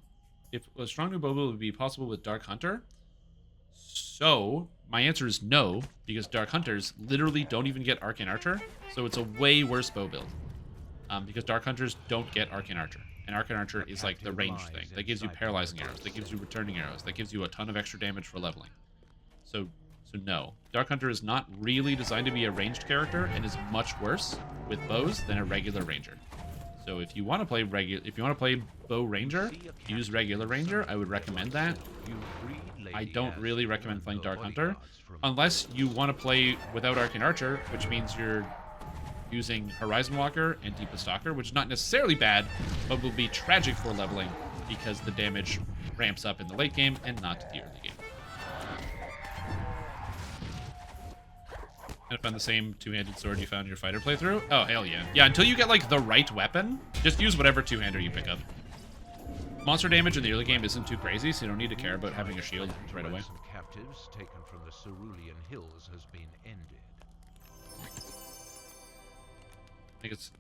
If a strong new bow build would be possible with Dark Hunter. So, my answer is no, because Dark Hunters literally don't even get Arcane Archer, so it's a way worse bow build. because Dark Hunters don't get Arcane Archer. And Arcane Archer is like the range thing. That gives you paralyzing arrows. That gives you returning arrows. That gives you a ton of extra damage for leveling. So no. Dark Hunter is not really designed to be a ranged character and is much worse with bows than a regular ranger. So if you want to play bow ranger, use regular ranger. I would recommend that. I don't really recommend playing Dark Hunter unless you want to play without Arcane Archer, which means you're using Horizon Walker and Deepest Stalker, which is not necessarily bad, but will be tragic for leveling because the damage ramps up in the late game and not the early game. And found the same two-handed sword you found in your fighter playthrough? Oh, hell yeah. Yeah, until you get, like, the right weapon, just use whatever two-hander you pick up. Monster damage in the early game isn't too crazy, so you don't need to care about having a shield right away. Captives taken from the Cerulean Hills has been ended. I think it's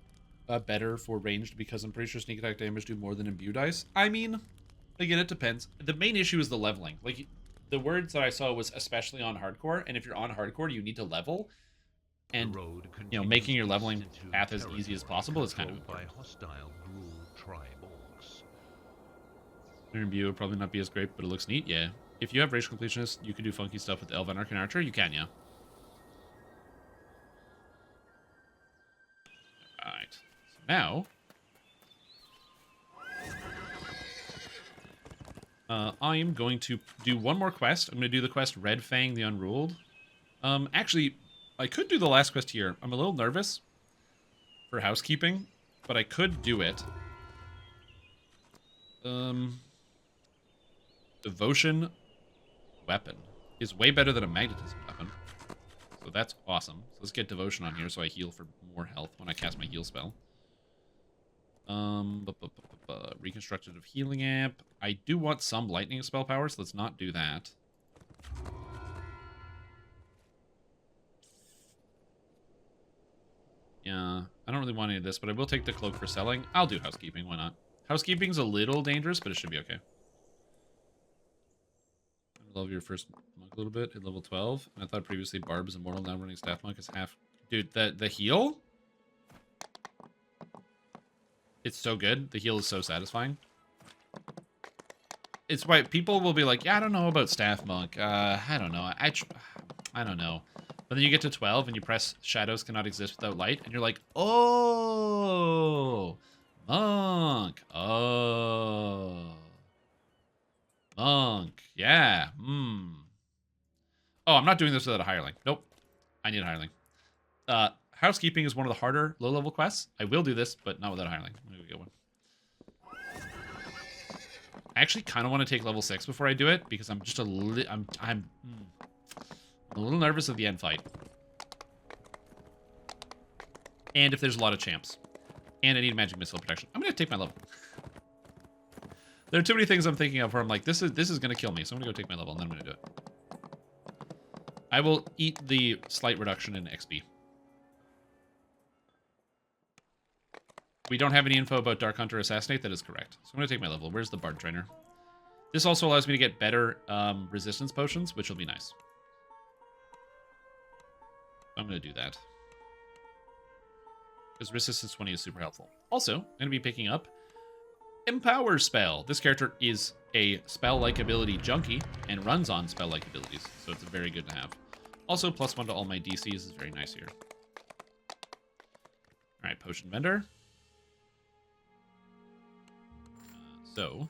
better for ranged because I'm pretty sure sneak attack damage do more than imbue dice. I mean, again, it depends. The main issue is the leveling. Like, the words that I saw was especially on hardcore, and if you're on hardcore, you need to level. And, you know, making your leveling path as easy as possible is kind of important. By hostile Gruul tribe orcs. Imbue would probably not be as great, but it looks neat, yeah. If you have Rage Completionist, you can do funky stuff with Elven Arcane Archer. You can, yeah. Alright. So now... I am going to do one more quest. I'm going to do the quest Red Fang the Unruled. Actually, I could do the last quest here. I'm a little nervous for housekeeping, but I could do it. Devotion weapon is way better than a magnetism weapon. So that's awesome. So let's get Devotion on here so I heal for more health when I cast my heal spell. Reconstructed of Healing Amp. I do want some lightning spell power, so let's not do that. Yeah, I don't really want any of this, but I will take the cloak for selling. I'll do housekeeping, why not? Housekeeping's a little dangerous, but it should be okay. I love your first monk a little bit at level 12. And I thought previously Barb is immortal, now running staff monk is half. Dude, the heal? It's so good. The heal is so satisfying. It's why people will be like, yeah, I don't know about staff monk. I don't know. I don't know. But then you get to 12 and you press shadows cannot exist without light. And you're like, oh, monk. Oh, monk. Yeah. Oh, I'm not doing this without a hireling. Nope. I need a hireling. Housekeeping is one of the harder low-level quests. I will do this, but not without a hireling. Let me get one. I actually kind of want to take level 6 before I do it because I'm just I'm a little nervous of the end fight. And if there's a lot of champs. And I need magic missile protection. I'm going to take my level. There are too many things I'm thinking of where I'm like, this is going to kill me, so I'm going to go take my level, and then I'm going to do it. I will eat the slight reduction in XP. We don't have any info about Dark Hunter Assassinate. That is correct. So I'm going to take my level. Where's the Bard Trainer? This also allows me to get better resistance potions, which will be nice. I'm going to do that. Because resistance 20 is super helpful. Also, I'm going to be picking up Empower Spell. This character is a spell-like ability junkie and runs on spell-like abilities, so it's very good to have. Also, +1 to all my DCs is very nice here. Alright, Potion Vendor. So,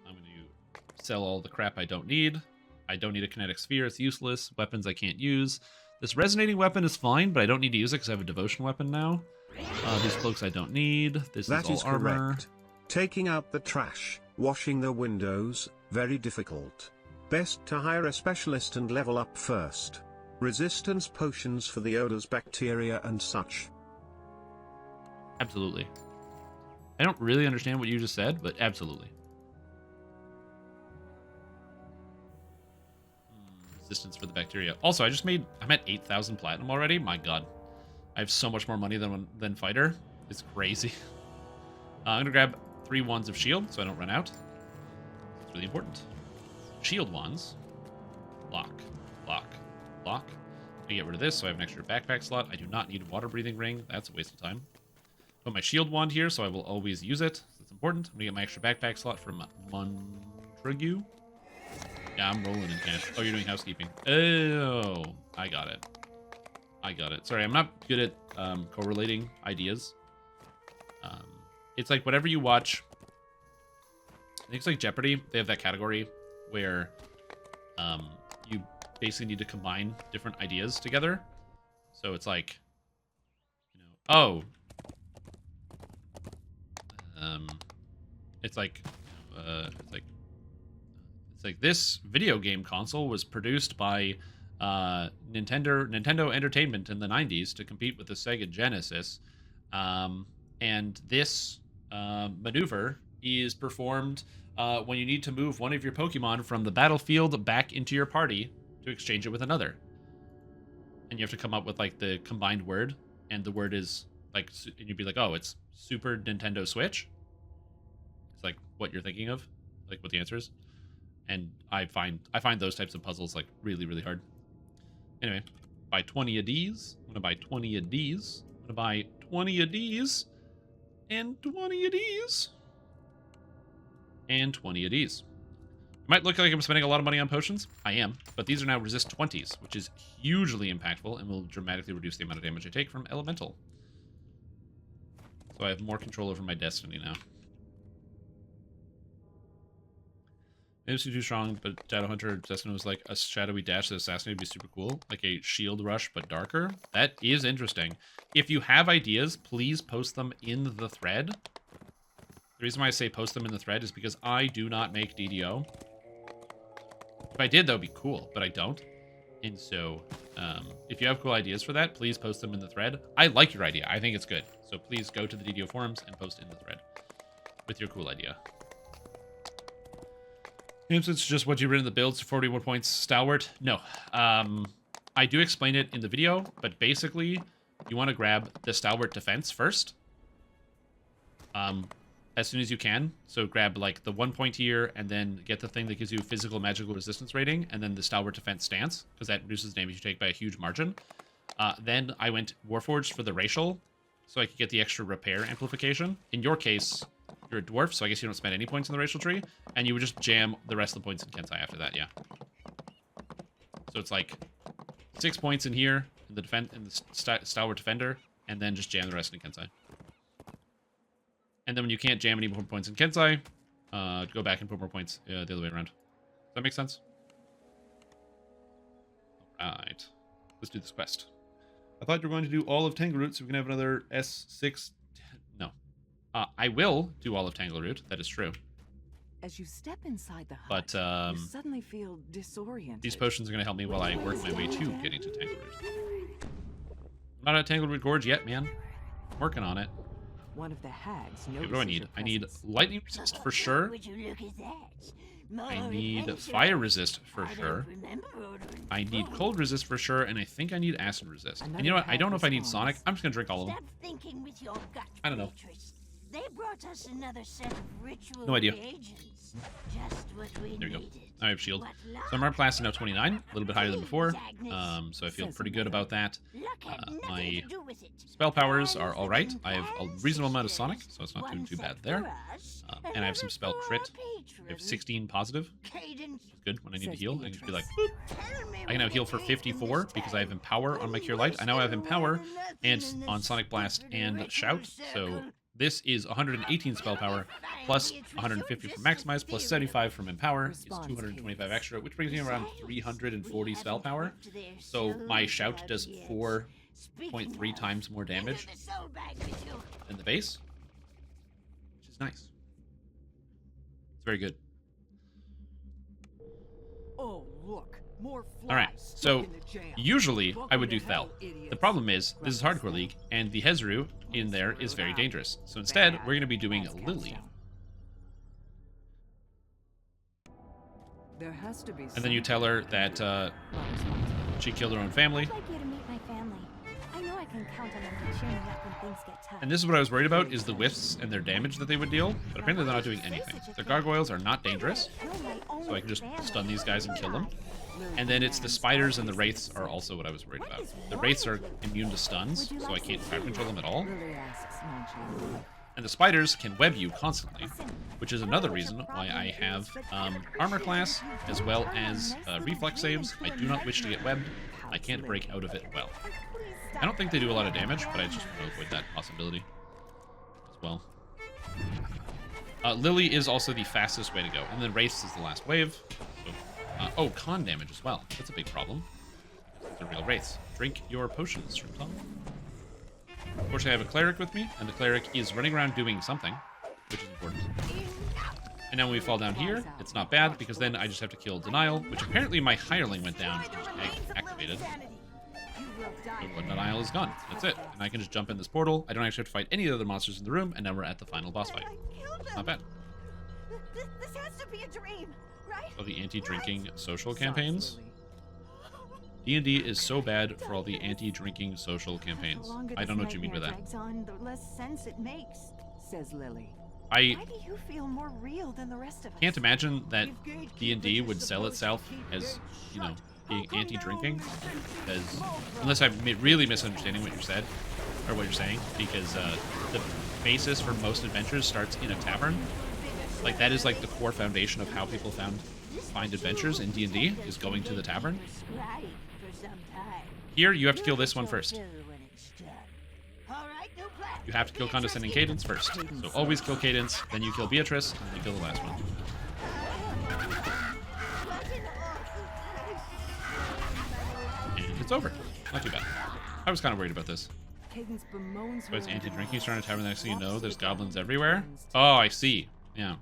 I'm going to sell all the crap I don't need. I don't need a kinetic sphere, it's useless. Weapons I can't use. This resonating weapon is fine, but I don't need to use it because I have a devotion weapon now. These cloaks I don't need. This is all armor. Correct. Taking out the trash, washing the windows, very difficult. Best to hire a specialist and level up first. Resistance potions for the odors, bacteria and such. Absolutely. I don't really understand what you just said, but absolutely. Resistance for the bacteria. Also, I'm at 8,000 platinum already. My god. I have so much more money than fighter. It's crazy. I'm going to grab 3 wands of shield so I don't run out. It's really important. Shield wands. Lock. Lock. Lock. I get rid of this so I have an extra backpack slot. I do not need a water breathing ring. That's a waste of time. put my shield wand here, so I will always use it. It's important. I'm gonna get my extra backpack slot from Montague. Yeah, I'm rolling in cash. Oh, you're doing housekeeping. Oh, I got it. I got it. Sorry, I'm not good at correlating ideas. It's like whatever you watch. I think it's like Jeopardy. They have that category where you basically need to combine different ideas together. So it's like, you know, it's like this video game console was produced by Nintendo Entertainment in the 90s to compete with the Sega Genesis, and this maneuver is performed when you need to move one of your Pokemon from the battlefield back into your party to exchange it with another. And you have to come up with like the combined word, and the word is like, and you'd be like, oh, it's Super Nintendo Switch. It's like what you're thinking of, like what the answer is. And I find those types of puzzles like really, really hard. Anyway, buy 20 of these. I'm gonna buy 20 of these. I'm gonna buy 20 of these, and 20 of these, and 20 of these. It might look like I'm spending a lot of money on potions. I am, but these are now resist 20s, which is hugely impactful and will dramatically reduce the amount of damage I take from elemental. So I have more control over my destiny now. Maybe it's too strong, but Shadowhunter Destiny was like a shadowy dash that assassinate would be super cool. Like a shield rush, but darker. That is interesting. If you have ideas, please post them in the thread. The reason why I say post them in the thread is because I do not make DDO. If I did, that would be cool, but I don't. And so, if you have cool ideas for that, please post them in the thread. I like your idea. I think it's good. So please go to the DDO forums and post in the thread with your cool idea. It's just what you read in the builds, 41 points stalwart. No. I do explain it in the video, but basically, you want to grab the stalwart defense first. As soon as you can. So grab like the 1 point here, and then get the thing that gives you physical magical resistance rating, and then the stalwart defense stance, because that reduces damage you take by a huge margin. Then I went Warforged for the racial, so I could get the extra repair amplification. In your case, you're a dwarf, so I guess you don't spend any points in the racial tree, and you would just jam the rest of the points in Kensai after that, yeah. So it's like 6 points in here, in the stalwart defender, and then just jam the rest in Kensai. And then when you can't jam any more points in Kensai, go back and put more points the other way around. Does that make sense? Alright. Let's do this quest. I thought you were going to do all of Tangleroot so we can have another S6... No. I will do all of Tangleroot. That is true. As you step inside the hut, But, you suddenly feel disoriented. these potions are going to help me while I work my way to getting to Tangleroot. I'm not at Tangleroot Gorge yet, man. I'm working on it. One of the hags Okay, what do I need? notices I your need presence. lightning resist for sure. Would you look at that? I More need adventure. fire resist for I don't sure. remember ordering I need food. cold resist for sure, and I think I need acid resist. And Another you know what? I hag don't know if I need responds. Sonic. I'm just gonna drink all of them. Stop thinking with your gut, I don't know. Beatrice. They brought us another set of ritual No idea. reagents. Just what we There you go. needed. I have shield. What So my armor class is now 29, a little bit higher than before. So I feel Says pretty good about that. luck had nothing My to do with it. spell powers are Plans all right. and I have a plans reasonable amount of suggest Sonic, so it's not one too bad set there. for us, And I have some another spell for crit. our I have patron. 16 positive, Cadence, which is good when I need to Says heal. I can just be like, Beatrice. boop. tell me I can now what heal you for think 54 this because I have time. Empower on my Cure Light. I know I have Empower and on Sonic Blast and Shout, so this is 118 spell power, plus 150 from Maximize, plus 75 from Empower, is 225 extra, which brings me around 340 spell power. So my Shout does 4.3 times more damage than the base, which is nice. It's very good. Oh, look, more flies. All right, so stuck in the jam. usually I Welcome would do to hell, Thel. idiots. The problem is, this is Hardcore League, and the Hezru in there is very dangerous. So instead, we're going to be doing Lily. There has to be And then you tell her that she killed her own family. I'd like you to meet my family. I know I can count on them to cheer me up when things get tough. And this is what I was worried about, is the whiffs and their damage that they would deal. But apparently they're not doing anything. Their gargoyles are not dangerous, so I can just stun these guys and kill them. And then it's the spiders and the wraiths are also what I was worried about. The wraiths are immune to stuns, so I can't crowd control them at all. Lily asks nonchalantly. And the spiders can web you constantly, which is another reason why I have armor class as well as reflex saves. I do not wish to get webbed. I can't break out of it well. I don't think they do a lot of damage, but I just want to avoid that possibility as well. Lily is also the fastest way to go, and then Wraiths is the last wave. So, oh, con damage as well. That's a big problem. The real Wraiths. Drink your potions, Strimtom. Unfortunately, I have a cleric with me, and the cleric is running around doing something, which is important. And now when we fall down here, it's not bad, because then I just have to kill Denial, which apparently my hireling went down and just activated. So Denial is gone. That's it. And I can just jump in this portal. I don't actually have to fight any of the other monsters in the room, and now we're at the final boss fight. Not bad. This has to be a dream, right? So the anti-drinking social campaigns. D&D is so bad for all the anti-drinking social campaigns. I don't know what you mean by that. The less sense it makes, says Lily. I Why do you feel more real than the rest of us? can't imagine that D&D would sell itself as, you know, being anti-drinking, because unless I'm really misunderstanding what you said or what you're saying, because the basis for most adventures starts in a tavern. Like that is like the core foundation of how people find adventures in D&D is going to the tavern. Here you have to kill this one first. You have to kill Condescending Cadence first. So always kill Cadence, then you kill Beatrice, and then you kill the last one. And it's over. Not too bad. I was kind of worried about this. So it's anti-drinking, starting to tavern, the next thing you know, there's goblins everywhere. Oh, I see. Yeah.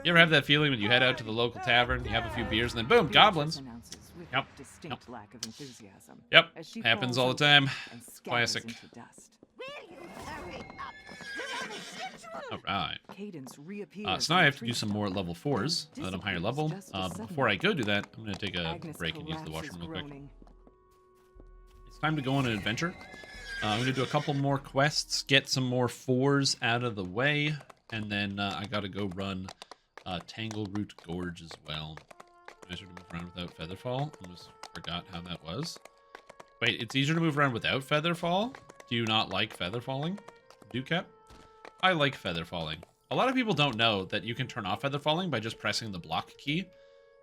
You ever have that feeling when you head out to the local tavern, you have a few beers, and then boom, goblins? Yep. Yep. Happens all the time. Classic. Alright. So now I have to do some more level 4s now that I'm higher level. Before I go do that, I'm going to take a break and use the washroom real quick. It's time to go on an adventure. I'm going to do a couple more quests, get some more 4s out of the way, and then I got to go run Tangleroot Gorge as well. I should move around without Featherfall. I just forgot how that was. Wait, it's easier to move around without Featherfall? Do you not like Featherfalling? Ducap? I like Featherfalling. A lot of people don't know that you can turn off Featherfalling by just pressing the block key.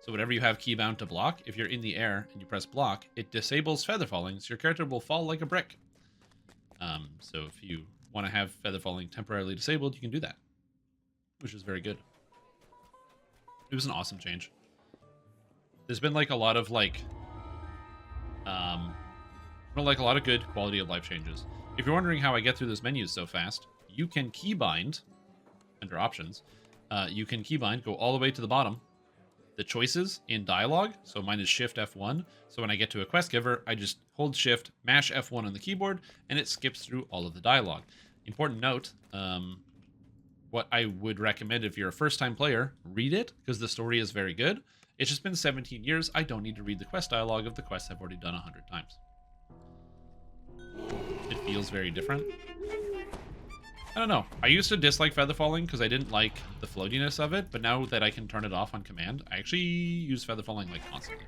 So whatever you have keybound to block, if you're in the air and you press block, it disables Featherfalling, so your character will fall like a brick. So if you want to have Featherfalling temporarily disabled, you can do that, which is very good. It was an awesome change. There's been like a lot of like a lot of good quality of life changes. If you're wondering how I get through those menus so fast, you can keybind under options. You can keybind, go all the way to the bottom. The choices in dialogue, so mine is Shift F1. So when I get to a quest giver, I just hold Shift, mash F1 on the keyboard, and it skips through all of the dialogue. Important note, what I would recommend if you're a first-time player, read it, because the story is very good. It's just been 17 years. I don't need to read the quest dialogue of the quests I've already done 100 times. It feels very different. I don't know. I used to dislike Featherfalling because I didn't like the floatiness of it, but now that I can turn it off on command, I actually use Featherfalling like constantly.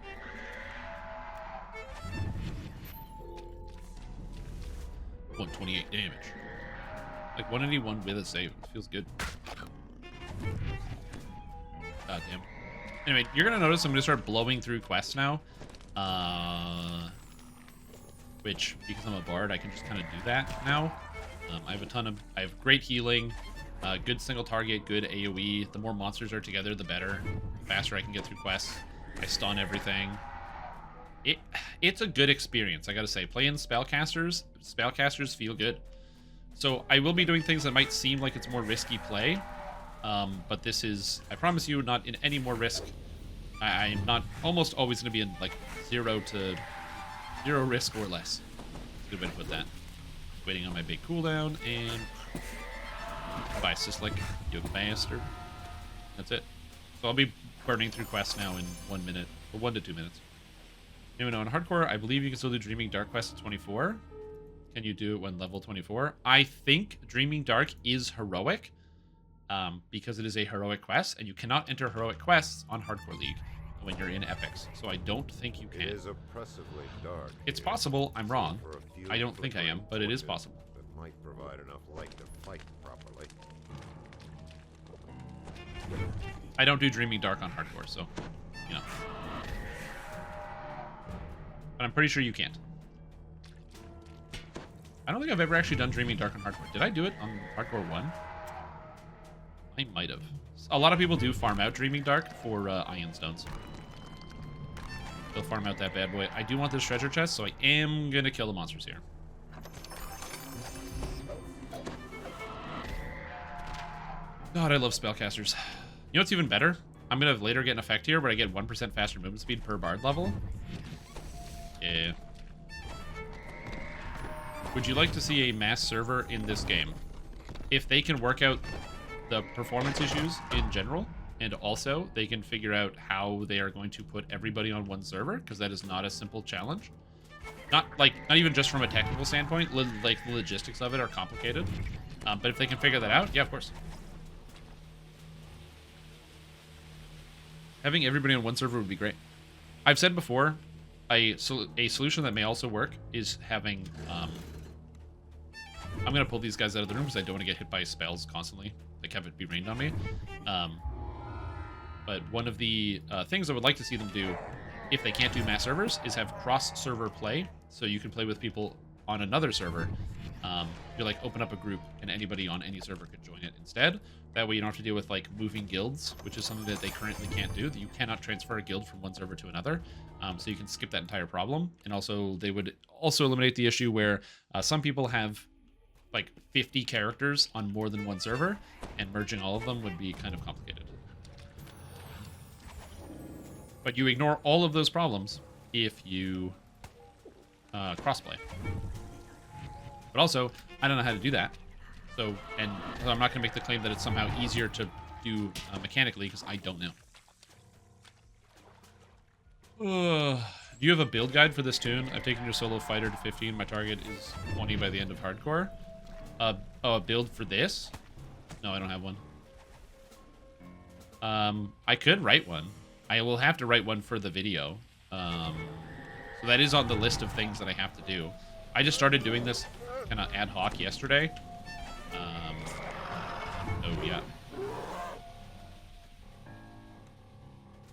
$128 damage. Like 181 with a save. It feels good. God damn. Anyway, you're gonna notice I'm gonna start blowing through quests now. Which, because I'm a bard, I can just kind of do that now. I have great healing, good single target, good AoE. The more monsters are together, the better. The faster I can get through quests. I stun everything. It's a good experience, I gotta say. Playing spellcasters feel good. So I will be doing things that might seem like it's more risky play, but this is, I promise you, not in any more risk. I'm not almost always going to be in like zero risk or less. Good way to put that. Waiting on my big cooldown, and bye, Sislick, you bastard. That's it. So I'll be burning through quests now in 1 minute, or 1 to 2 minutes. Anyway, no, in hardcore, I believe you can still do Dreaming Dark Quest at 24. Can you do it when level 24? I think Dreaming Dark is heroic, because it is a heroic quest, and you cannot enter heroic quests on Hardcore League. when you're in epics, so I don't think you It can. is oppressively dark. It's here. possible. I'm wrong. For a few I don't think I am, but it is torches possible. That might provide enough light to fight properly. I don't do Dreaming Dark on hardcore, so, you know. But I'm pretty sure you can't. I don't think I've ever actually done Dreaming Dark on hardcore. Did I do it on hardcore 1? I might have. A lot of people do farm out Dreaming Dark for Iron Stones. They'll farm out that bad boy. I do want this treasure chest, so I am going to kill the monsters here. God, I love spellcasters. You know what's even better? I'm going to later get an effect here, but I get 1% faster movement speed per bard level. Yeah. Would you like to see a mass server in this game? If they can work out the performance issues in general, and also they can figure out how they are going to put everybody on one server, because that is not a simple challenge. Not even just from a technical standpoint, like the logistics of it are complicated. But if they can figure that out, yeah, of course. Having everybody on one server would be great. I've said before, a solution that may also work is having... I'm going to pull these guys out of the room because I don't want to get hit by spells constantly. Like, have it be rained on me. But one of the things I would like to see them do, if they can't do mass servers, is have cross-server play. So you can play with people on another server. You like open up a group and anybody on any server could join it instead. That way you don't have to deal with like moving guilds, which is something that they currently can't do. You cannot transfer a guild from one server to another. So you can skip that entire problem. And also they would also eliminate the issue where some people have like 50 characters on more than one server, and merging all of them would be kind of complicated. But you ignore all of those problems if you crossplay. But also, I don't know how to do that. So I'm not going to make the claim that it's somehow easier to do mechanically, because I don't know. Do you have a build guide for this tune? I've taken your solo fighter to 15. My target is 20 by the end of hardcore. A build for this? No, I don't have one. I could write one. I will have to write one for the video. So that is on the list of things that I have to do. I just started doing this kind of ad hoc yesterday. Oh, yeah.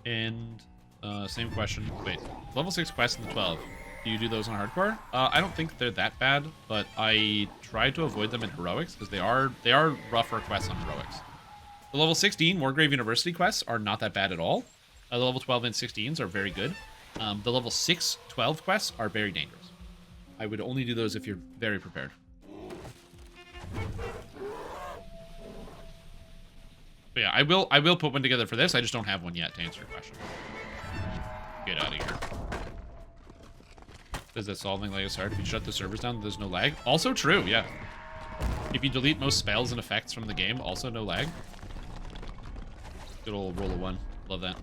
And same question. Wait, level 6 quests in the 12. Do you do those on hardcore? I don't think they're that bad, but I try to avoid them in heroics because they are rougher quests on heroics. The level 16 Wargrave University quests are not that bad at all. The level 12 and 16s are very good. The level 6, 12 quests are very dangerous. I would only do those if you're very prepared. But yeah, I will put one together for this. I just don't have one yet to answer your question. Get out of here. Does that solving lag is hard? If you shut the servers down, there's no lag. Also true, yeah. If you delete most spells and effects from the game, also no lag. Good old roll of 1. Love that.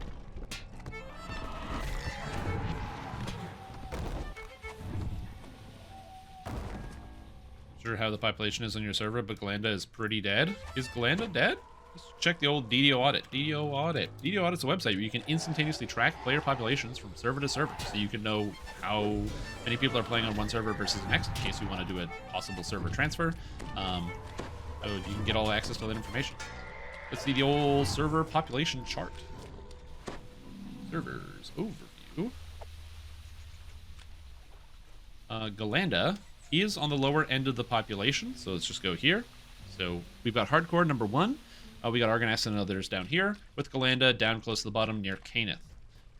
Sure how the population is on your server, but Glanda is pretty dead. Is Glanda dead? Just check the old DDO audit. DDO audit. DDO audit's a website where you can instantaneously track player populations from server to server, so you can know how many people are playing on one server versus the next, in case you want to do a possible server transfer. So you can get all access to that information. Let's see the old server population chart. Servers overview. Galanda is on the lower end of the population, so let's just go here. So we've got hardcore number 1. We got Argoness and others down here, with Galanda down close to the bottom near Caneth.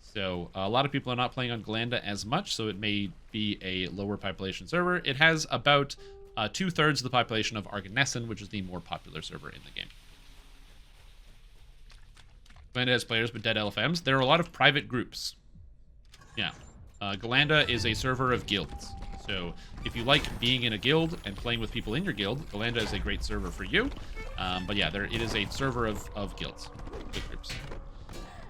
So a lot of people are not playing on Galanda as much, so it may be a lower population server. It has about 2/3 of the population of Argonessen, which is the more popular server in the game. Galanda has players with dead LFMs. There are a lot of private groups. Yeah. Galanda is a server of guilds. So if you like being in a guild and playing with people in your guild, Galanda is a great server for you. But yeah, it is a server of guilds, with groups.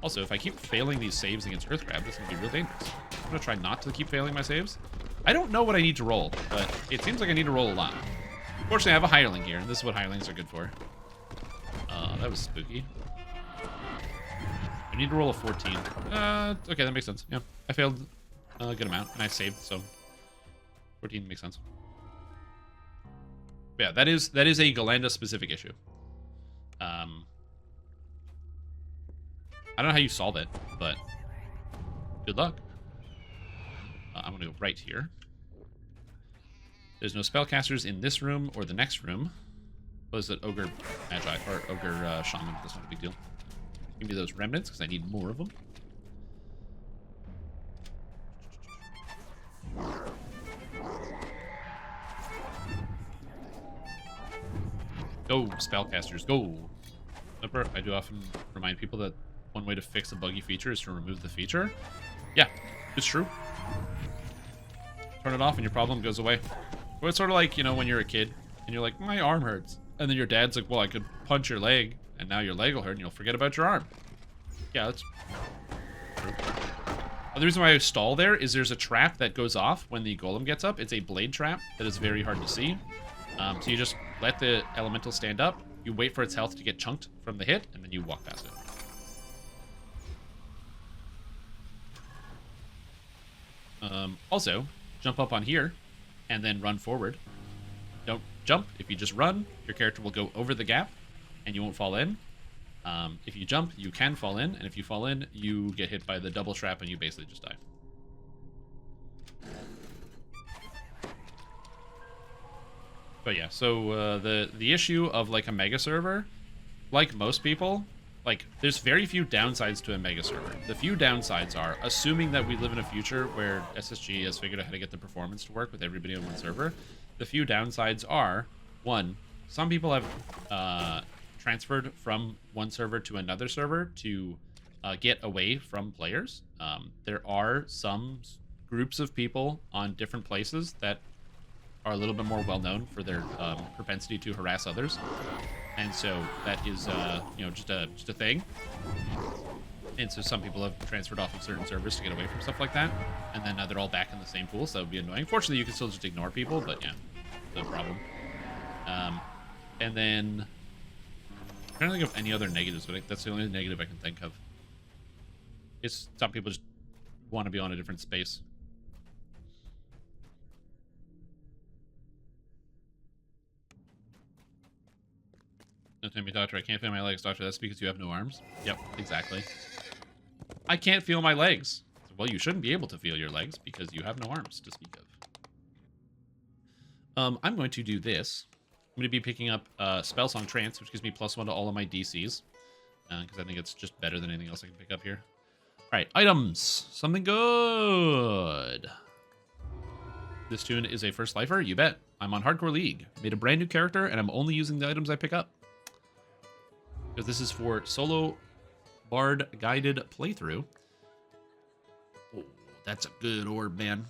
Also, if I keep failing these saves against Earthgrab, this is going to be real dangerous. I'm going to try not to keep failing my saves. I don't know what I need to roll, but it seems like I need to roll a lot. Fortunately, I have a hireling here, and this is what hirelings are good for. That was spooky. I need to roll a 14. Okay, that makes sense. Yeah, I failed a good amount, and I saved, so 14 makes sense. But yeah, that is a Galanda specific issue. I don't know how you solve it, but good luck. I'm gonna go right here. There's no spellcasters in this room or the next room. What is it? Ogre Magi or Ogre Shaman? That's not a big deal. Give me those remnants because I need more of them. Go, spellcasters, go! Remember, I do often remind people that one way to fix a buggy feature is to remove the feature. Yeah, it's true. Turn it off and your problem goes away. Well, it's sort of like, you know, when you're a kid and you're like, my arm hurts. And then your dad's like, well, I could punch your leg and now your leg will hurt and you'll forget about your arm. Yeah, that's true. The reason why I stall there is there's a trap that goes off when the golem gets up. It's a blade trap that is very hard to see. So you just let the elemental stand up, you wait for its health to get chunked from the hit, and then you walk past it. Also, jump up on here, and then run forward. Don't jump. If you just run, your character will go over the gap, and you won't fall in. If you jump, you can fall in, and if you fall in, you get hit by the double trap, and you basically just die. But yeah, so the issue of like a mega server, like most people, like there's very few downsides to a mega server. The few downsides are, assuming that we live in a future where SSG has figured out how to get the performance to work with everybody on one server, the few downsides are, one, some people have transferred from one server to another server to get away from players. There are some groups of people on different places that are a little bit more well-known for their propensity to harass others. And so that is, you know, just a thing. And so some people have transferred off of certain servers to get away from stuff like that. And then now they're all back in the same pool, so that would be annoying. Fortunately, you can still just ignore people, but yeah, no problem. And then, I'm trying to think of any other negatives, but that's the only negative I can think of. It's some people just want to be on a different space. Don't tell me, doctor, I can't feel my legs. Doctor, that's because you have no arms? Yep, exactly. I can't feel my legs. Well, you shouldn't be able to feel your legs because you have no arms to speak of. I'm going to do this. I'm going to be picking up Spellsong Trance, which gives me +1 to all of my DCs. Because I think it's just better than anything else I can pick up here. Alright, items. Something good. This tune is a first lifer? You bet. I'm on Hardcore League. Made a brand new character, and I'm only using the items I pick up. Because this is for solo bard guided playthrough. Oh, that's a good orb, man.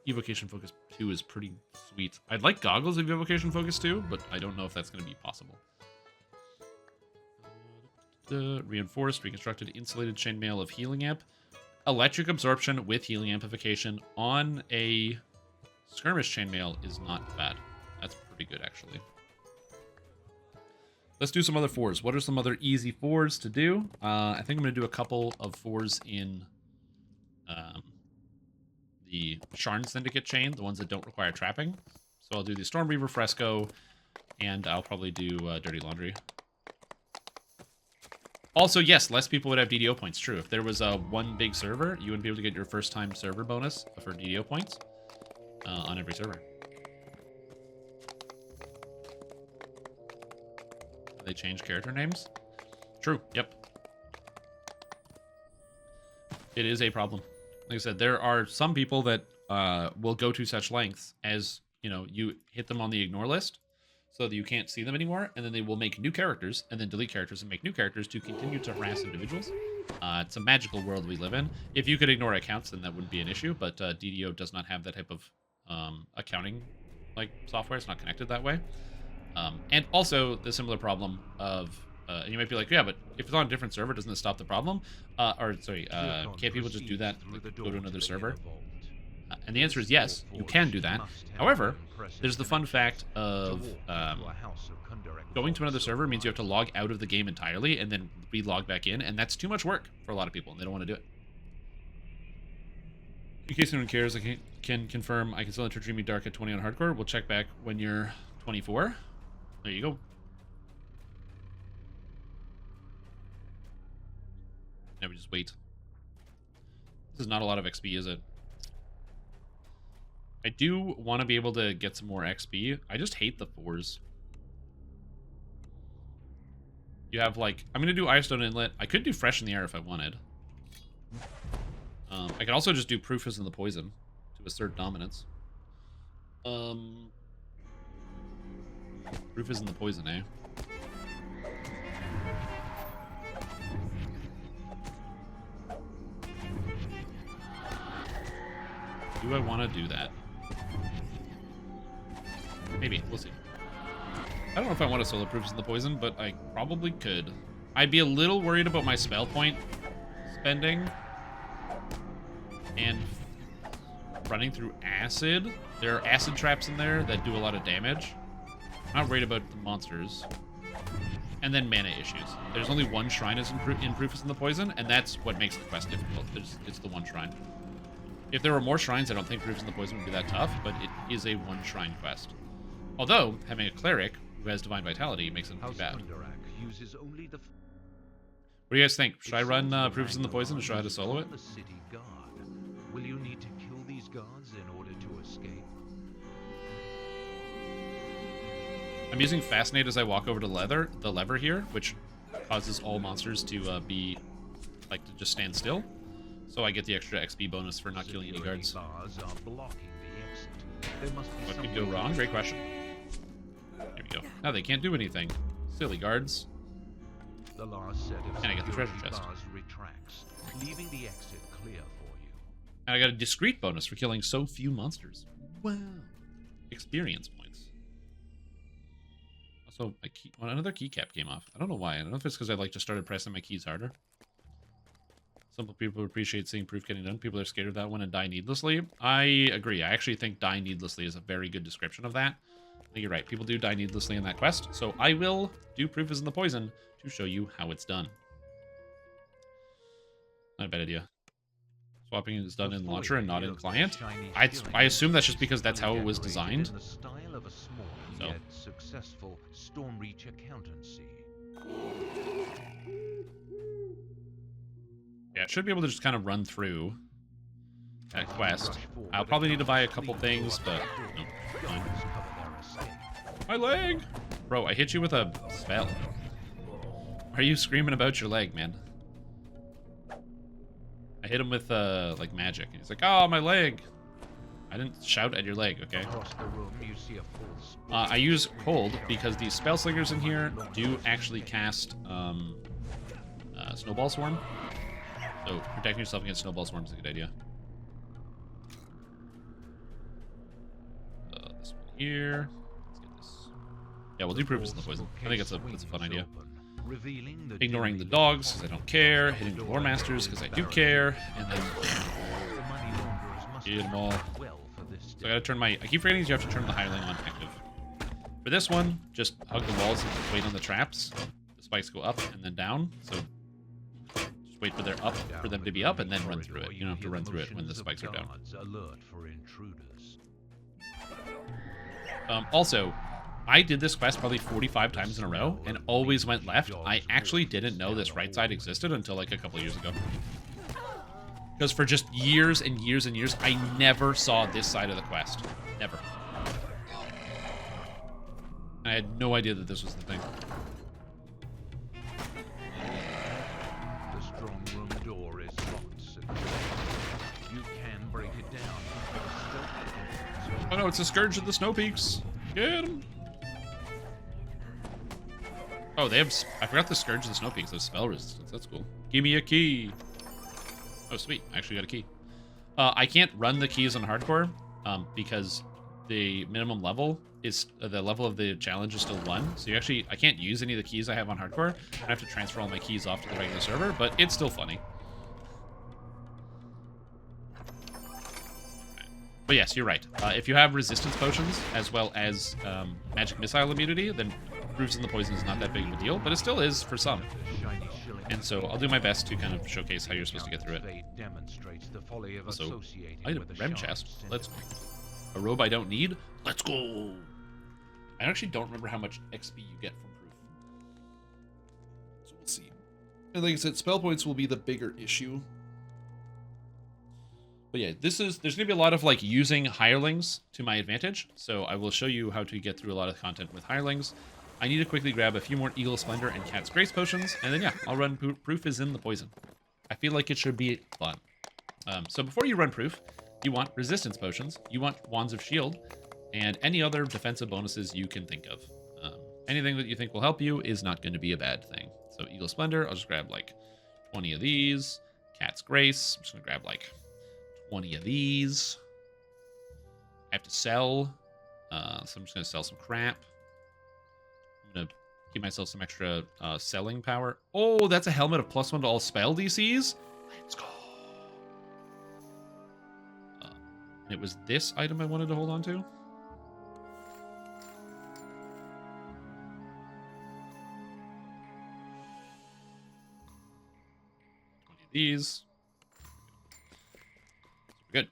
Evocation Focus 2 is pretty sweet. I'd like goggles of Evocation Focus 2, but I don't know if that's going to be possible. Reinforced, reconstructed, insulated chainmail of healing amp. Electric absorption with healing amplification on a skirmish chainmail is not bad. That's pretty good, actually. Let's do some other 4s. What are some other easy 4s to do? I think I'm going to do a couple of 4s in the Sharn Syndicate chain, the ones that don't require trapping. So I'll do the Stormreaver Fresco, and I'll probably do Dirty Laundry. Also, yes, less people would have DDO points, true. If there was one big server, you wouldn't be able to get your first-time server bonus for DDO points on every server. They change character names? True, yep. It is a problem. Like I said, there are some people that will go to such lengths as, you know, you hit them on the ignore list so that you can't see them anymore, and then they will make new characters, and then delete characters and make new characters to continue to harass individuals. It's a magical world we live in. If you could ignore accounts, then that wouldn't be an issue, but DDO does not have that type of accounting like software. It's not connected that way. And also the similar problem of, and you might be like, yeah, but if it's on a different server, doesn't it stop the problem? Can't people just do that, like, go to another server? And the answer is yes, you can do that. However, there's the fun fact of going to another server means you have to log out of the game entirely and then re-log back in, and that's too much work for a lot of people, and they don't want to do it. In case anyone cares, I can confirm I can still enter Dreamy Dark at 20 on hardcore. We'll check back when you're 24. There you go. Now we just wait. This is not a lot of XP, is it? I do want to be able to get some more XP. I just hate the 4s. You have, like... I'm going to do Irestone Inlet. I could do Fresh in the Air if I wanted. I could also just do Proof is in the Poison to assert dominance. Proof is in the Poison, eh? Do I want to do that? Maybe. We'll see. I don't know if I want to solo Proofs in the Poison, but I probably could. I'd be a little worried about my spell point spending. And running through acid. There are acid traps in there that do a lot of damage. I'm not worried about the monsters. And then mana issues. There's only one shrine is in Proof is in the Poison, and that's what makes the quest difficult. It's the one shrine. If there were more shrines, I don't think Proof is in the Poison would be that tough, but it is a one shrine quest. Although, having a cleric who has Divine Vitality makes it not too bad. What do you guys think? Should I run Proof is in the Poison or should I have to solo it? Will you need to kill these guards in order to escape? I'm using Fascinate as I walk over to the lever here, which causes all monsters to to just stand still. So I get the extra XP bonus for not killing any guards. What could go wrong? Great question. There we go. Now they can't do anything. Silly guards. The last set of and I get the treasure chest. Retracts, leaving the exit clear for you. And I got a discrete bonus for killing so few monsters. Wow. Experience points. Also, another keycap came off. I don't know why. I don't know if it's because I just started pressing my keys harder. Some people appreciate seeing Proof getting done. People are scared of that one and die needlessly. I agree. I actually think die needlessly is a very good description of that. I think you're right. People do die needlessly in that quest. So I will do Proof is in the Poison to show you how it's done. Not a bad idea. Swapping is done in launcher and not in client. I assume that's just because that's how it was designed. So. Successful Stormreach accountancy. Yeah, it should be able to just kind of run through that quest. I'll probably need to buy a couple things, but no, fine. My leg! Bro, I hit you with a spell. Why are you screaming about your leg, man? I hit him with, magic. And he's like, oh, my leg! I didn't shout at your leg, okay? I use Cold because these spell slingers in here do actually cast, Snowball Swarm. So protecting yourself against Snowball Swarm is a good idea. This one here. Let's get this. Yeah, we'll do Proof is in the Poison. I think it's a fun idea. Ignoring the dogs because I don't care. Hitting the Lore Masters because I do care. And then get them all. So I gotta turn I keep forgetting you have to turn the highlight on active. For this one, just hug the walls and wait on the traps. The spikes go up and then down. So just wait for them to be up and then run through it. You don't have to run through it when the spikes are down. Also, I did this quest probably 45 times in a row and always went left. I actually didn't know this right side existed until like a couple years ago. Because for just years and years and years, I never saw this side of the quest. Never. I had no idea that this was the thing. The strong room door is locked. You can break it down. Oh no, it's a Scourge of the Snow Peaks. Get him. Oh, they have... I forgot the Scourge of the Snow Peaks. Those spell resistance. That's cool. Give me a key. Oh, sweet. I actually got a key. I can't run the keys on hardcore because the minimum level is... the level of the challenge is still 1. So I can't use any of the keys I have on hardcore. I have to transfer all my keys off to the regular server, but it's still funny. But yes, you're right. If you have resistance potions as well as magic missile immunity, then proofs in the poison is not that big of a deal, but it still is for some. Shiny shilling. And so I'll do my best to kind of showcase how you're supposed to get through it. Fate demonstrates the folly of Also, associating item with a rem sharp chest. scent. Let's go. A robe I don't need. Let's go. I actually don't remember how much XP you get from proof. So we'll see. And like I said, spell points will be the bigger issue. But yeah, there's going to be a lot of like using hirelings to my advantage. So I will show you how to get through a lot of content with hirelings. I need to quickly grab a few more Eagle Splendor and Cat's Grace potions. And then yeah, I'll run proof is in the poison. I feel like it should be fun. So before you run proof, you want resistance potions. You want Wands of Shield. And any other defensive bonuses you can think of. Anything that you think will help you is not going to be a bad thing. So Eagle Splendor, I'll just grab like 20 of these. Cat's Grace, I'm just going to grab like 20 of these. I have to sell, so I'm just going to sell some crap. I'm going to give myself some extra selling power. Oh, that's a helmet of +1 to all spell DCs. Let's go. It was this item I wanted to hold on to. These. Good.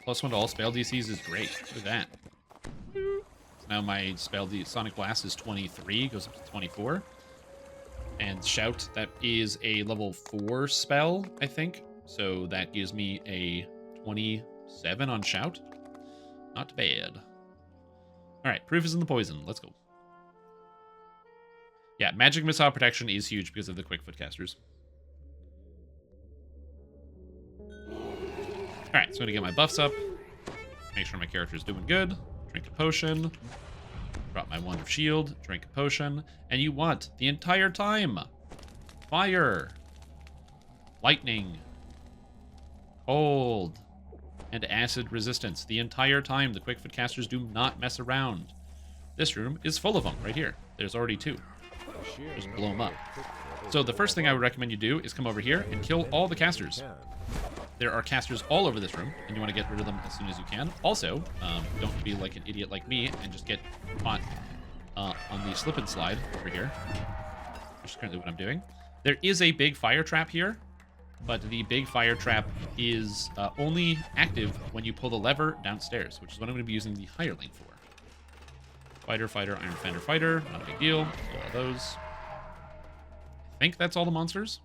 +1 to all spell DCs is great. Look at that. So now my Sonic Blast is 23, goes up to 24. And Shout, that is a level 4 spell, I think. So that gives me a 27 on Shout. Not bad. Alright, proof is in the poison. Let's go. Yeah, magic missile protection is huge because of the quick foot casters. Alright, so I'm going to get my buffs up. Make sure my character's doing good. Drink a potion. Drop my Wand of Shield. Drink a potion. And you want, the entire time, fire, lightning, cold, and acid resistance. The entire time, the quick foot casters do not mess around. This room is full of them, right here. There's already 2. Just blow them up. So the first thing I would recommend you do is come over here and kill all the casters. There are casters all over this room, and you want to get rid of them as soon as you can. Also, don't be like an idiot like me and just get caught on the slip and slide over here, which is currently what I'm doing. There is a big fire trap here, but the big fire trap is only active when you pull the lever downstairs, which is what I'm going to be using the hireling for. Fighter, fighter, Iron Fender, fighter. Not a big deal. Kill all those. I think that's all the monsters.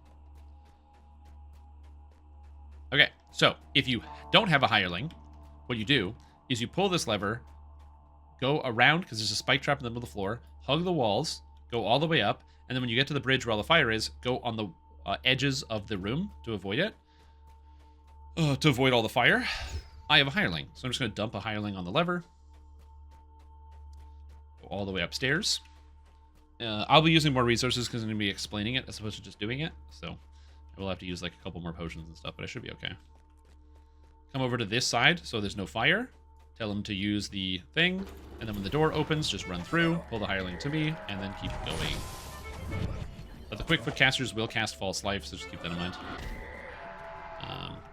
Okay, so if you don't have a hireling, what you do is you pull this lever, go around, because there's a spike trap in the middle of the floor, hug the walls, go all the way up, and then when you get to the bridge where all the fire is, go on the edges of the room to avoid it. To avoid all the fire. I have a hireling, so I'm just going to dump a hireling on the lever. All the way upstairs. I'll be using more resources because I'm going to be explaining it as opposed to just doing it. So I will have to use like a couple more potions and stuff, but I should be okay. Come over to this side so there's no fire. Tell him to use the thing. And then when the door opens, just run through, pull the hireling to me, and then keep going. But the quick foot casters will cast False Life, so just keep that in mind.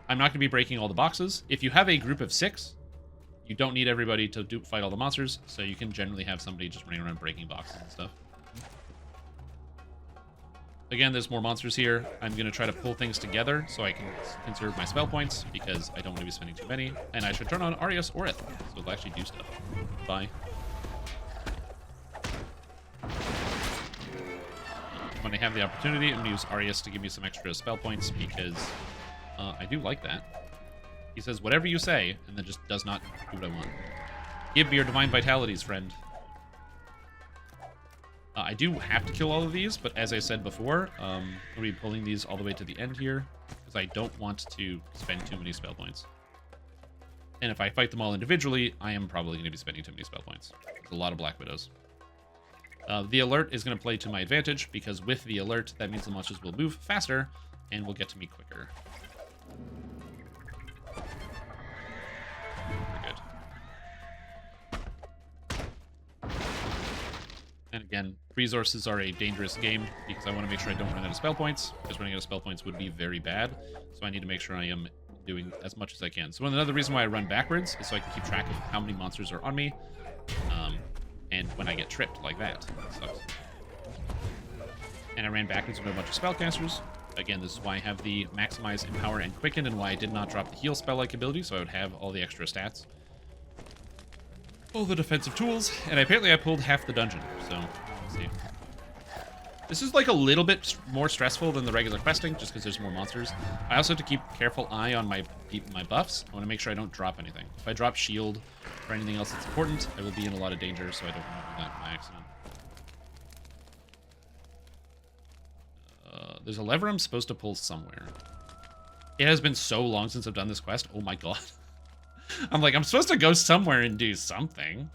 I'm not going to be breaking all the boxes. If you have a group of 6, you don't need everybody to fight all the monsters, so you can generally have somebody just running around breaking boxes and stuff. Again, there's more monsters here. I'm going to try to pull things together so I can conserve my spell points, because I don't want to be spending too many. And I should turn on Arius Orith, so it'll actually do stuff. Bye. When I have the opportunity, I'm going to use Arius to give me some extra spell points, because I do like that. He says, whatever you say, and then just does not do what I want. Give me your divine vitalities, friend. I do have to kill all of these, but as I said before, I'm going to be pulling these all the way to the end here, because I don't want to spend too many spell points. And if I fight them all individually, I am probably going to be spending too many spell points. There's a lot of Black Widows. The alert is going to play to my advantage, because with the alert, that means the monsters will move faster, and will get to me quicker. And again, resources are a dangerous game because I want to make sure I don't run out of spell points, because running out of spell points would be very bad. So I need to make sure I am doing as much as I can. So another reason why I run backwards is so I can keep track of how many monsters are on me. And when I get tripped like that. It sucks. And I ran backwards with a bunch of spellcasters. Again, this is why I have the Maximize, Empower, and Quicken, and why I did not drop the Heal spell-like ability, so I would have all the extra stats. All the defensive tools, and apparently I pulled half the dungeon, so let's see. This is like a little bit more stressful than the regular questing, just because there's more monsters. I also have to keep careful eye on my buffs. I want to make sure I don't drop anything. If I drop shield or anything else that's important, I will be in a lot of danger, so I don't want to do that by accident. There's a lever I'm supposed to pull somewhere. It has been so long since I've done this quest. Oh my god. I'm like, I'm supposed to go somewhere and do something.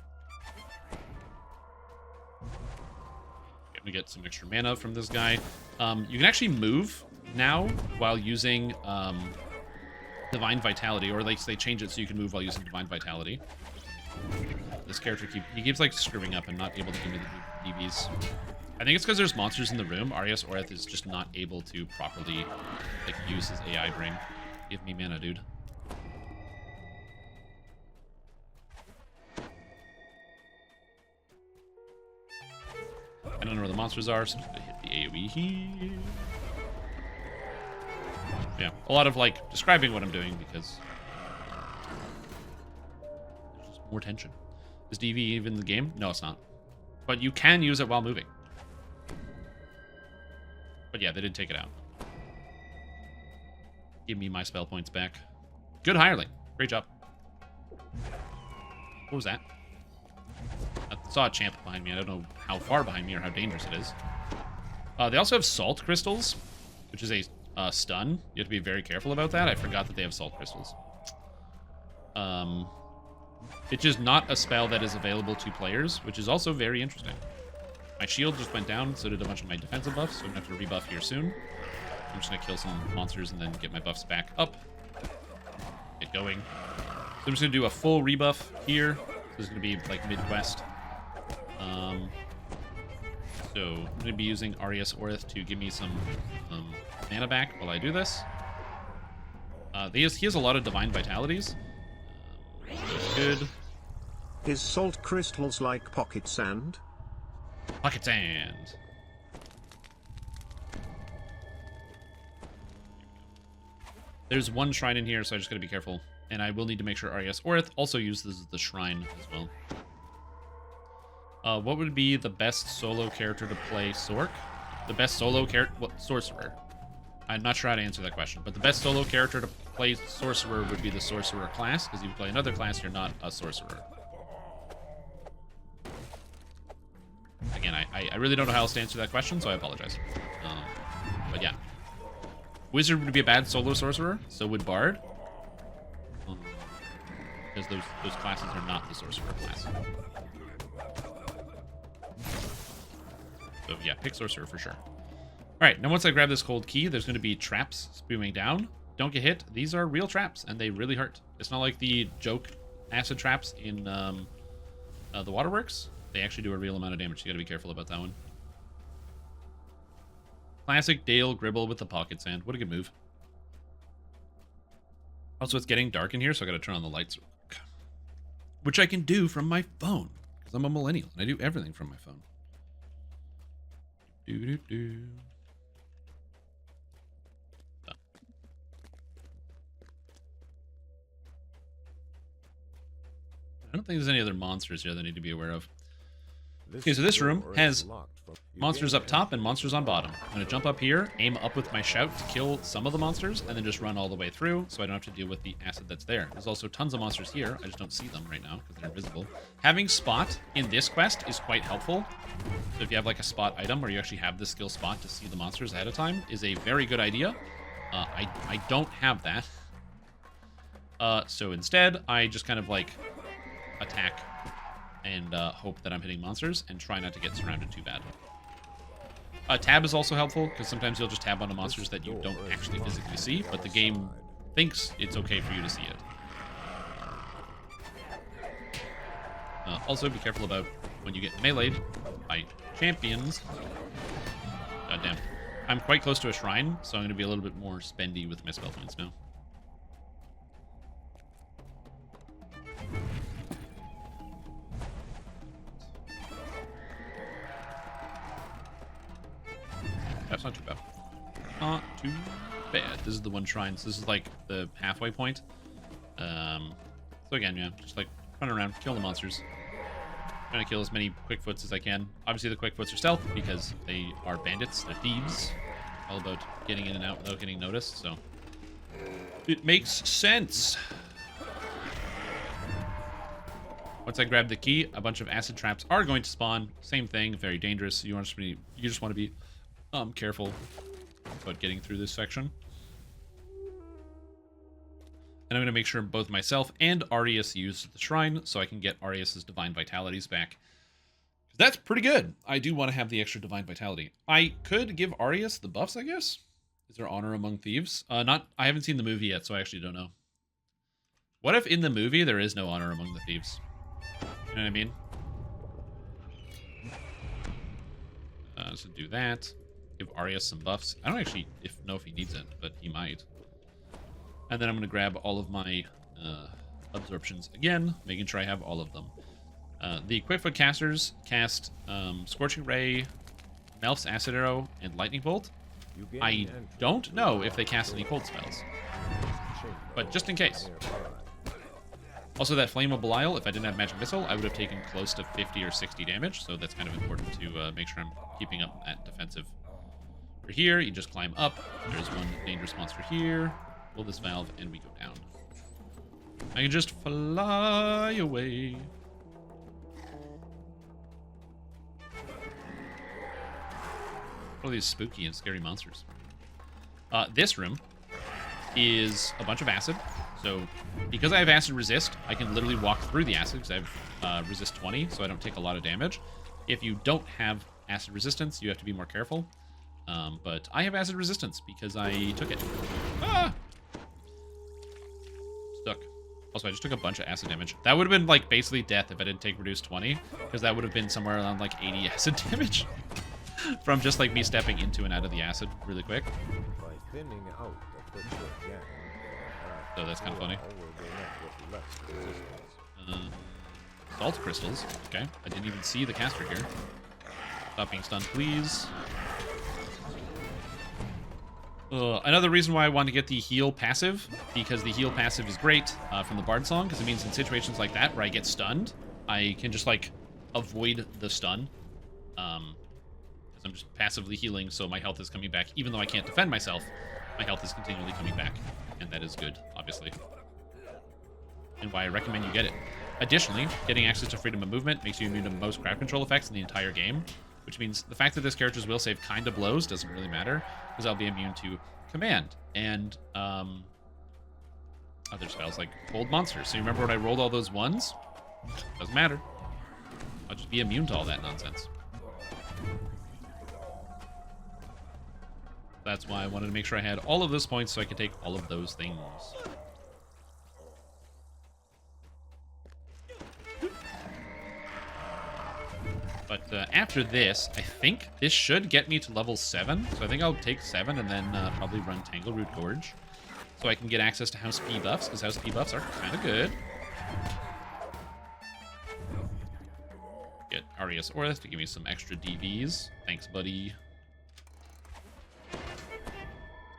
I'm gonna get some extra mana from this guy. You can actually move now while using Divine Vitality, or like they change it so you can move while using Divine Vitality. This character keeps like screwing up and not able to give me the DBs. I think it's because there's monsters in the room. Arias Oreth is just not able to properly like use his AI brain. Give me mana, dude. I don't know where the monsters are, so I'm just gonna hit the AoE here. Yeah, a lot of like describing what I'm doing because there's just more tension. Is DV even in the game? No, it's not. But you can use it while moving. But yeah, they did take it out. Give me my spell points back. Good hireling. Great job. What was that? I saw a champ behind me. I don't know how far behind me or how dangerous it is. They also have salt crystals, which is a stun. You have to be very careful about that. I forgot that they have salt crystals. It's just not a spell that is available to players, which is also very interesting. My shield just went down, so did a bunch of my defensive buffs, so I'm going to have to rebuff here soon. I'm just going to kill some monsters and then get my buffs back up. Get going. So I'm just going to do a full rebuff here. So this is going to be like mid-quest. So I'm going to be using Arias Oreth to give me some mana back while I do this. He has a lot of Divine Vitalities. That's good. Is salt crystals like pocket sand? Pocket sand. There's one shrine in here, so I just gotta be careful. And I will need to make sure Arias Oreth also uses the shrine as well. What would be the best solo character to play Sork? The best solo character... What? Sorcerer. I'm not sure how to answer that question, but the best solo character to play Sorcerer would be the Sorcerer class, because if you play another class, you're not a Sorcerer. Again, I really don't know how else to answer that question, so I apologize. But yeah. Wizard would be a bad solo sorcerer, so would Bard. Because those classes are not the sorcerer class. So yeah, pick sorcerer for sure. Alright, now once I grab this cold key, there's going to be traps spewing down. Don't get hit. These are real traps, and they really hurt. It's not like the joke acid traps in the Waterworks. They actually do a real amount of damage. You gotta be careful about that one. Classic Dale Gribble with the pocket sand. What a good move. Also, it's getting dark in here, so I gotta turn on the lights. Which I can do from my phone. Because I'm a millennial, and I do everything from my phone. Doo-doo-doo. I don't think there's any other monsters here that I need to be aware of. Okay, so this room has monsters up top and monsters on bottom. I'm going to jump up here, aim up with my shout to kill some of the monsters, and then just run all the way through so I don't have to deal with the acid that's there. There's also tons of monsters here. I just don't see them right now because they're invisible. Having spot in this quest is quite helpful. So if you have like a spot item where you actually have the skill spot to see the monsters ahead of time is a very good idea. I don't have that. So instead, I just kind of like attack and hope that I'm hitting monsters and try not to get surrounded too bad. Tab is also helpful because sometimes you'll just tab onto monsters that you don't actually physically see, but the game thinks it's okay for you to see it. Also, be careful about when you get meleeed by champions. God damn. I'm quite close to a shrine, so I'm going to be a little bit more spendy with my spell points now. That's not too bad. Not too bad. This is the one shrine. So this is like the halfway point. So again, yeah, just like run around, kill the monsters. Trying to kill as many Quickfoots as I can. Obviously, the Quickfoots are stealth because they are bandits. They're thieves. All about getting in and out without getting noticed, so it makes sense. Once I grab the key, a bunch of acid traps are going to spawn. Same thing, very dangerous. You just want to be careful about getting through this section. And I'm going to make sure both myself and Arius use the shrine so I can get Arius's divine vitalities back. That's pretty good. I do want to have the extra divine vitality. I could give Arius the buffs, I guess. Is there honor among thieves? I haven't seen the movie yet, so I actually don't know. What if in the movie there is no honor among the thieves? You know what I mean? So do that. Give Arius some buffs. I don't actually know if he needs it, but he might. And then I'm going to grab all of my absorptions again, making sure I have all of them. The Quickfoot casters cast Scorching Ray, Melf's Acid Arrow, and Lightning Bolt. I don't know if they cast any cold spells, but just in case. Also, that Flame of Belial, if I didn't have Magic Missile, I would have taken close to 50 or 60 damage, so that's kind of important to make sure I'm keeping up that defensive. For here, you just climb up. There's one dangerous monster here. Pull this valve, and we go down. I can just fly away. What are these spooky and scary monsters? This room is a bunch of acid. So because I have acid resist, I can literally walk through the acid because I have resist 20, so I don't take a lot of damage. If you don't have acid resistance, you have to be more careful. But I have acid resistance because I took it. Ah! Stuck. Also, I just took a bunch of acid damage. That would have been like basically death if I didn't take reduced 20, because that would have been somewhere around like 80 acid damage from just like me stepping into and out of the acid really quick. By thinning out the Quickfoot gang, So that's kind of funny. will be met with less resistance. Salt crystals. Okay, I didn't even see the caster here. Stop being stunned, please. Another reason why I want to get the heal passive, because the heal passive is great from the Bard Song, because it means in situations like that where I get stunned, I can just like avoid the stun. Because I'm just passively healing, so my health is coming back. Even though I can't defend myself, my health is continually coming back. And that is good, obviously. And why I recommend you get it. Additionally, getting access to freedom of movement makes you immune to most crowd control effects in the entire game, which means the fact that this character's will save kind of blows doesn't really matter, because I'll be immune to command and other spells like hold monsters. So you remember when I rolled all those ones? Doesn't matter. I'll just be immune to all that nonsense. That's why I wanted to make sure I had all of those points so I could take all of those things. But after this, I think this should get me to level 7. So I think I'll take 7 and then probably run Tangleroot Gorge. So I can get access to House P buffs, because House P buffs are kind of good. Get Arius Orth to give me some extra DVs. Thanks, buddy.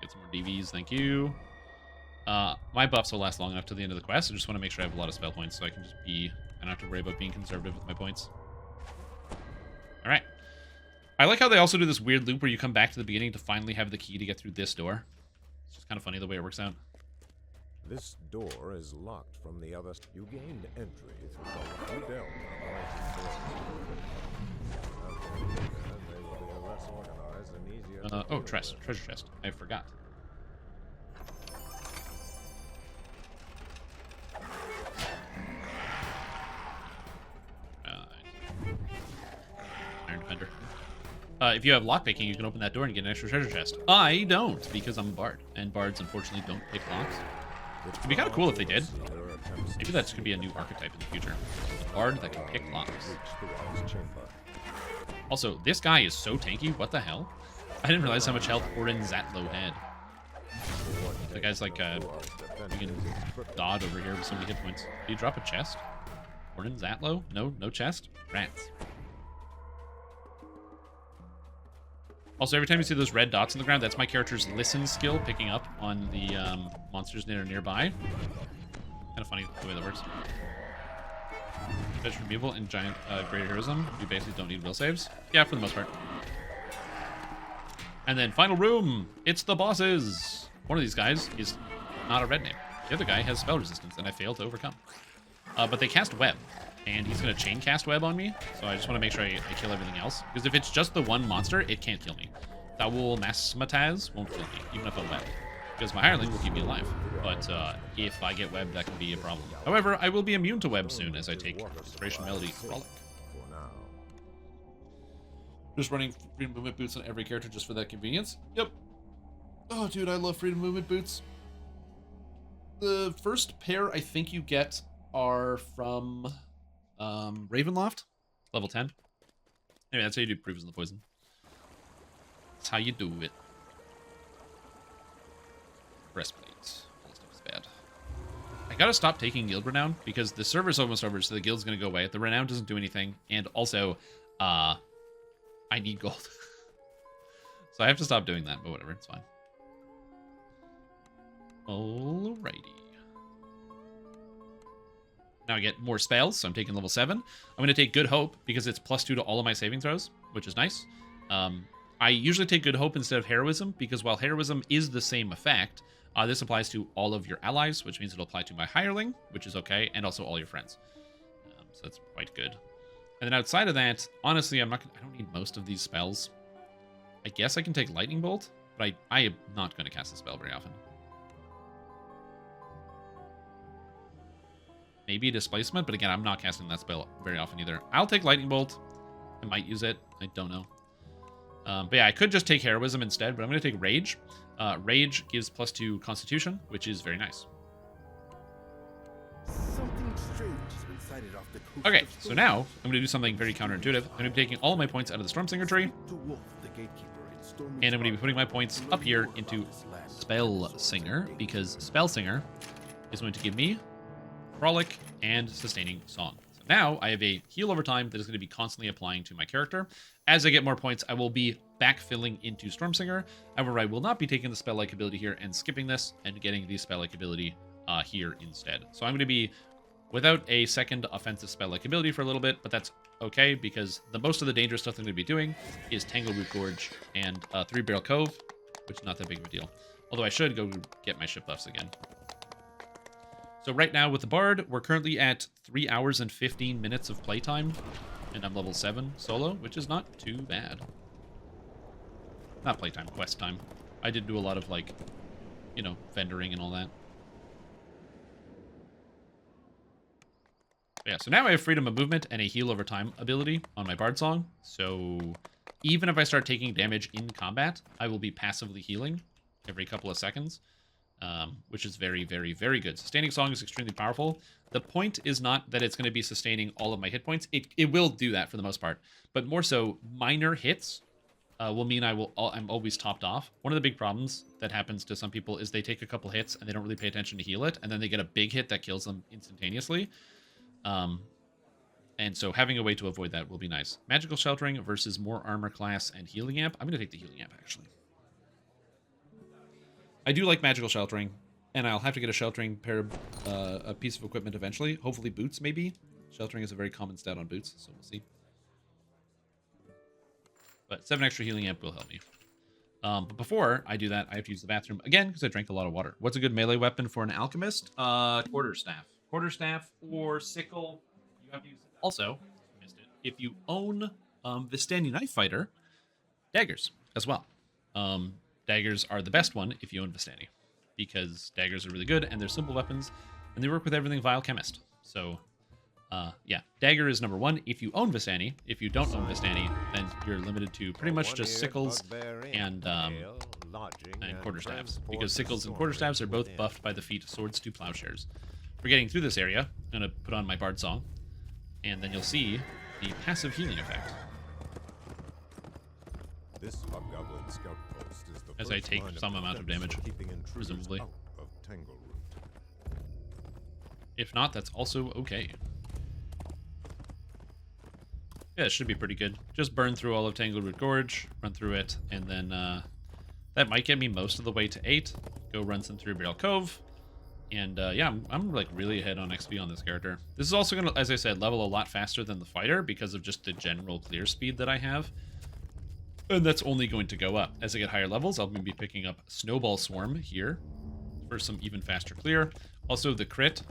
Get some more DVs, thank you. My buffs will last long enough to the end of the quest. I just want to make sure I have a lot of spell points so I can just be... I don't have to worry about being conservative with my points. Alright. I like how they also do this weird loop where you come back to the beginning to finally have the key to get through this door. It's just kind of funny the way it works out. This door is locked from the other. You gained entry through the locked down. They will be less organized and easier to Oh, deal treasure with. chest. I forgot. Iron Defender. If you have lockpicking, you can open that door and get an extra treasure chest. I don't, because I'm a bard, and bards unfortunately don't pick locks. It'd be kind of cool if they did. Maybe that could be a new archetype in the future. A bard that can pick locks. Also, this guy is so tanky. What the hell? I didn't realize how much health Orin Zatlow had. The guy's like freaking Dodd over here with so many hit points. Did he drop a chest? Orin Zatlow? No chest? Rats. Also, every time you see those red dots on the ground, that's my character's listen skill picking up on the monsters that are nearby. Kind of funny the way that works. Veteran removal and giant greater heroism. You basically don't need will saves. Yeah, for the most part. And then final room. It's the bosses. One of these guys is not a red name. The other guy has spell resistance, and I failed to overcome. But they cast web, and he's going to chain cast web on me. So I just want to make sure I kill everything else. Because if it's just the one monster, it can't kill me. Thaul Masmataz won't kill me, even if I'm webbed. Because my hireling will keep me alive. But if I get webbed, that can be a problem. However, I will be immune to web soon as I take Restoration Melody Frolic. For now. Just running freedom movement boots on every character just for that convenience. Yep. Oh, dude, I love freedom movement boots. The first pair I think you get are from Ravenloft, level 10. Anyway, that's how you do Proofs in the Poison. That's how you do it. Breastplate. All this stuff is bad. I gotta stop taking guild renown because the server's almost over, so the guild's gonna go away. The renown doesn't do anything, and also, I need gold. So I have to stop doing that, but whatever, it's fine. Alrighty. Now I get more spells, so I'm taking level 7. I'm going to take Good Hope because it's +2 to all of my saving throws, which is nice. I usually take Good Hope instead of Heroism because while Heroism is the same effect, this applies to all of your allies, which means it'll apply to my hireling, which is okay, and also all your friends. So that's quite good. And then outside of that, honestly, I don't need most of these spells. I guess I can take Lightning Bolt, but I am not going to cast a spell very often. Maybe a Displacement, but again, I'm not casting that spell very often either. I'll take Lightning Bolt. I might use it. I don't know. But yeah, I could just take Heroism instead, but I'm going to take Rage. Rage gives +2 Constitution, which is very nice. Something strange has been sighted off the coast. Okay, so now I'm going to do something very counterintuitive. I'm going to be taking all of my points out of the Stormsinger tree, and I'm going to be putting my points up here into Spellsinger, because Spellsinger is going to give me Frolic and Sustaining Song. So now I have a heal over time that is going to be constantly applying to my character. As I get more points, I will be backfilling into Stormsinger. However, I will not be taking the spell-like ability here and skipping this and getting the spell-like ability here instead. So I'm going to be without a second offensive spell-like ability for a little bit, but that's okay because the most of the dangerous stuff I'm going to be doing is Tangleroot Gorge and 3-Barrel Cove, which is not that big of a deal. Although I should go get my ship buffs again. So right now with the Bard, we're currently at 3 hours and 15 minutes of playtime, and I'm level 7 solo, which is not too bad. Not playtime, quest time. I did do a lot of, like, you know, vendoring and all that. But yeah, so now I have freedom of movement and a heal over time ability on my Bard Song. So even if I start taking damage in combat, I will be passively healing every couple of seconds, which is very, very, very good. Sustaining Song is extremely powerful. The point is not that it's going to be sustaining all of my hit points. It will do that for the most part, but more so minor hits will mean I'm always topped off. One of the big problems that happens to some people is they take a couple hits and they don't really pay attention to heal it, and then they get a big hit that kills them instantaneously. And so having a way to avoid that will be nice. Magical Sheltering versus more armor class and healing amp. I'm going to take the healing amp, actually. I do like Magical Sheltering, and I'll have to get a Sheltering a piece of equipment eventually. Hopefully boots, maybe. Sheltering is a very common stat on boots, so we'll see. But 7 extra healing amp will help me. But before I do that, I have to use the bathroom again because I drank a lot of water. What's a good melee weapon for an alchemist? Quarterstaff. Quarterstaff or sickle. You have to use it. Also, missed it. If you own Vistani Knife Fighter, daggers as well. Daggers are the best one if you own Vistani, because daggers are really good and they're simple weapons and they work with everything Vile Chemist. So yeah, dagger is number 1 if you own Vistani. If you don't own Vistani, then you're limited to pretty much just sickles and quarterstaffs, because sickles and quarterstaffs are both buffed by the feat Swords to Plowshares. For getting through this area, I'm going to put on my Bard Song, and then you'll see the passive healing effect. This Hobgoblin scout post is the As I first take line of some amount of defense damage, keeping intruders presumably. out of Tangleroot. If not, that's also okay. Yeah, it should be pretty good. Just burn through all of Tangleroot Gorge, run through it, and then that might get me most of the way to 8. Go run some through Barrel Cove. And yeah, I'm like really ahead on XP on this character. This is also gonna, as I said, level a lot faster than the fighter because of just the general clear speed that I have. And that's only going to go up. As I get higher levels, I'll be picking up Snowball Swarm here for some even faster clear. Also the crit,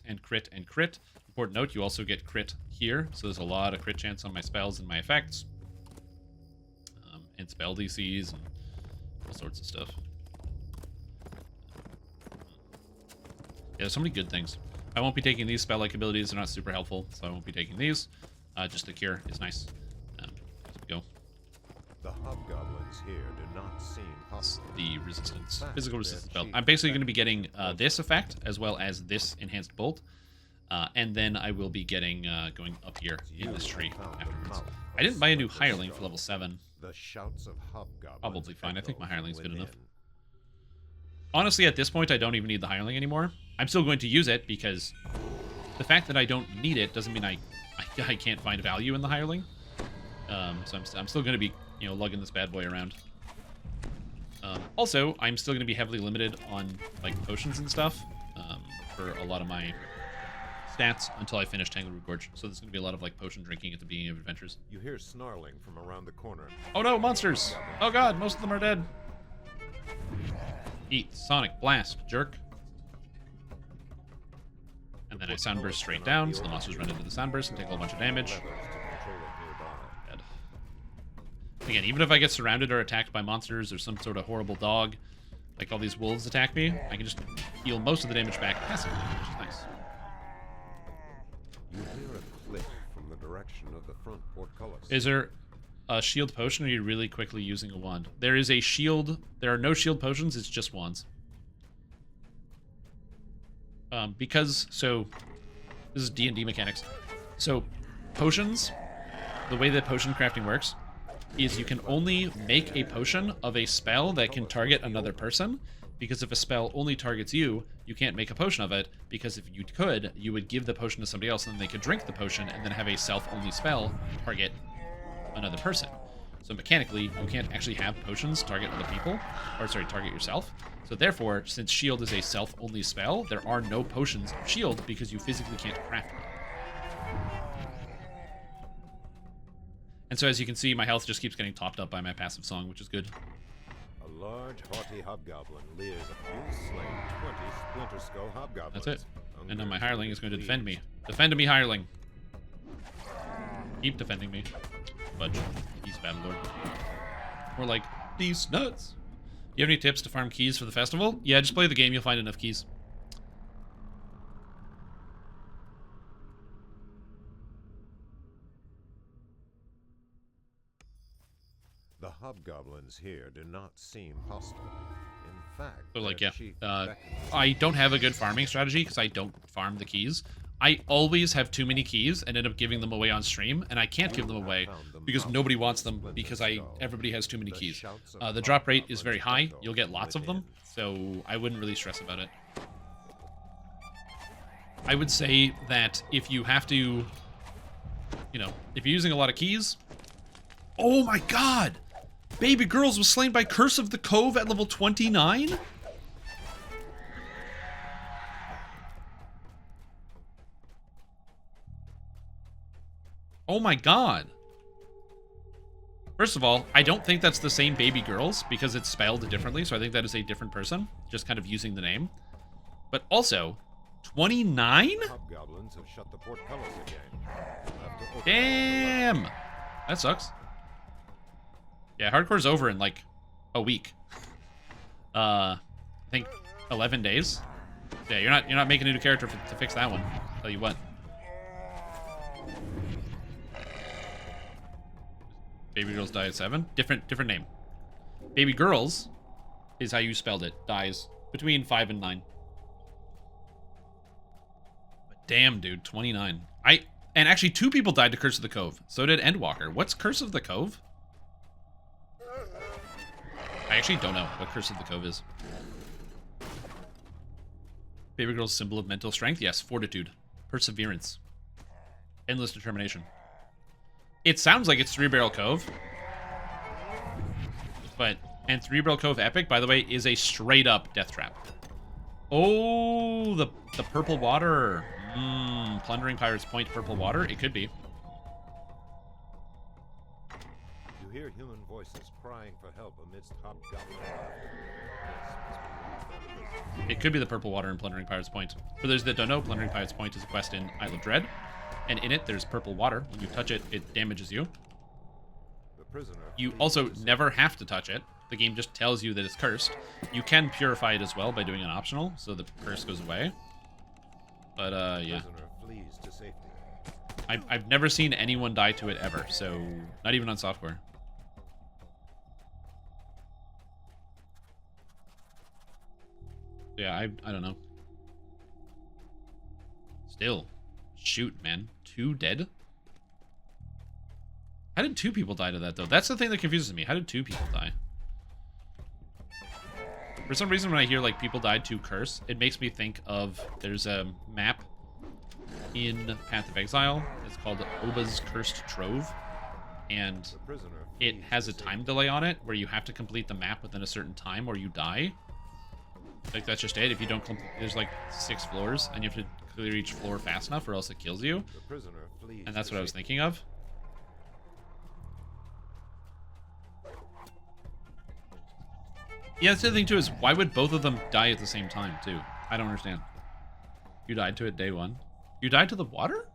and crit, and crit. Important note, you also get crit here, so there's a lot of crit chance on my spells and my effects. And spell DCs and all sorts of stuff. Yeah, so many good things. I won't be taking these spell-like abilities. They're not super helpful, so I won't be taking these. Just the cure is nice. As we go. The hobgoblins here do not seem hostile. The resistance, In fact, physical resistance they're belt. cheap I'm basically going to be effective. getting this effect as well as this enhanced bolt. And then I will be getting going up here in this tree afterwards. I didn't buy a new hireling for level 7. The shouts of hobgoblins Probably fine. I think my echo hireling's good within. enough. Honestly, at this point, I don't even need the hireling anymore. I'm still going to use it because the fact that I don't need it doesn't mean I can't find value in the hireling. So I'm still going to be, you know, lugging this bad boy around. Also, I'm still going to be heavily limited on like potions and stuff for a lot of my stats until I finish Tangleroot Gorge. So there's going to be a lot of like potion drinking at the beginning of adventures. You hear snarling from around the corner. Oh no, monsters! Oh god, most of them are dead. Eat Sonic Blast, jerk. And then I soundburst straight down, so the monsters run into the soundburst and take a whole bunch of damage. Levers to control it nearby. Dead. Again, even if I get surrounded or attacked by monsters or some sort of horrible dog, like all these wolves attack me, I can just heal most of the damage back passively, which is nice. You hear a click from the direction of the front portcullis. Is there a shield potion, or are you really quickly using a wand? There is a shield. There are no shield potions, it's just wands. So this is D&D mechanics. So potions, the way that potion crafting works is you can only make a potion of a spell that can target another person, because if a spell only targets you, you can't make a potion of it, because if you could, you would give the potion to somebody else and then they could drink the potion and then have a self-only spell target another person. So mechanically, you can't actually have potions target other people, or sorry, target yourself. So therefore, since shield is a self-only spell, there are no potions of shield because you physically can't craft them. And so as you can see, my health just keeps getting topped up by my passive song, which is good. A large, haughty hobgoblin leers at you, slaying 20 splinter skull hobgoblins. That's it. And now my hireling is going to defend me. Defend me, hireling. Keep defending me. Fudge. He's Battlelord. More like, these nuts. Do you have any tips to farm keys for the festival? Yeah, just play the game, you'll find enough keys. The hobgoblins here do not seem hostile. In fact, So like, their yeah, chief beckons I don't have a good farming strategy because I don't farm the keys. I always have too many keys and end up giving them away on stream, and I can't give them away because nobody wants them because everybody has too many keys. The drop rate is very high. You'll get lots of them, so I wouldn't really stress about it. I would say that if you have to, you know, if you're using a lot of keys... Oh my god! Baby Girls was slain by Curse of the Cove at level 29? Oh my god. First of all, I don't think that's the same Baby Girls because it's spelled differently, so I think that is a different person, just kind of using the name. But also, 29? hobgoblins have shut the portcullis again. Have to open Damn! That sucks. Yeah, hardcore's over in like a week. I think 11 days. Yeah, you're not making a new character to fix that one. Tell you what. Baby Girls die at 7. Different name. Baby Girls is how you spelled it. Dies between 5 and 9. But damn, dude, 29. And actually 2 people died to Curse of the Cove. So did Endwalker. What's Curse of the Cove? I actually don't know what Curse of the Cove is. Baby Girl's symbol of mental strength? Yes, fortitude. Perseverance. Endless determination. It sounds like it's Three Barrel Cove. And Three Barrel Cove Epic, by the way, is a straight up death trap. Oh, the purple water. Plundering Pirates Point purple water. It could be. You hear human voices crying for help amidst hobgoblin laughter. It could be the purple water in Plundering Pirates Point. For those that don't know, Plundering Pirates Point is a quest in Isle of Dread. And in it, there's purple water. When you touch it, it damages you. The prisoner You also never have to touch it. The game just tells you that it's cursed. You can purify it as well by doing an optional, so the curse goes away. But, yeah. prisoner flees to safety. I've never seen anyone die to it ever, so not even on software. Yeah, I don't know. Still. Shoot, man. 2 dead? How did 2 people die to that, though? That's the thing that confuses me. How did 2 people die? For some reason, when I hear, like, people died to curse, it makes me think of... There's a map in Path of Exile. It's called Oba's Cursed Trove. And The prisoner it flees has to a time safety. delay on it where you have to complete the map within a certain time or you die. Like, that's just it. If you don't complete... There's, like, 6 floors, and you have to clear each floor fast enough or else it kills you. The prisoner flees And that's to what I was safety. thinking of. Yeah, that's the other thing, too, is why would both of them die at the same time, too? I don't understand. You died to it day 1. You died to the water?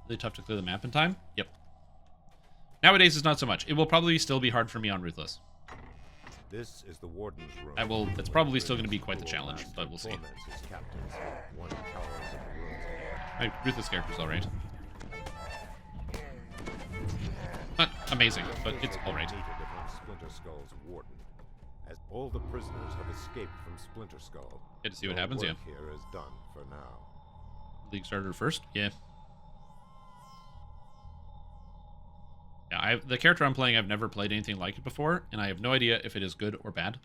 Really tough to clear the map in time? Yep. Nowadays, it's not so much. It will probably still be hard for me on Ruthless. This is the warden's room. That's probably still going to be quite the challenge, but we'll see. Torments his captives. One cowers in the room's ahead. My Ruthless character's alright. Not amazing, but it's alright. Needed upon Splinter Skull's warden, as all the prisoners have escaped from Splinter Skull. Get to see what Your happens, yeah. work here is done for now. League starter first? Yeah. Yeah, the character I'm playing, I've never played anything like it before, and I have no idea if it is good or bad.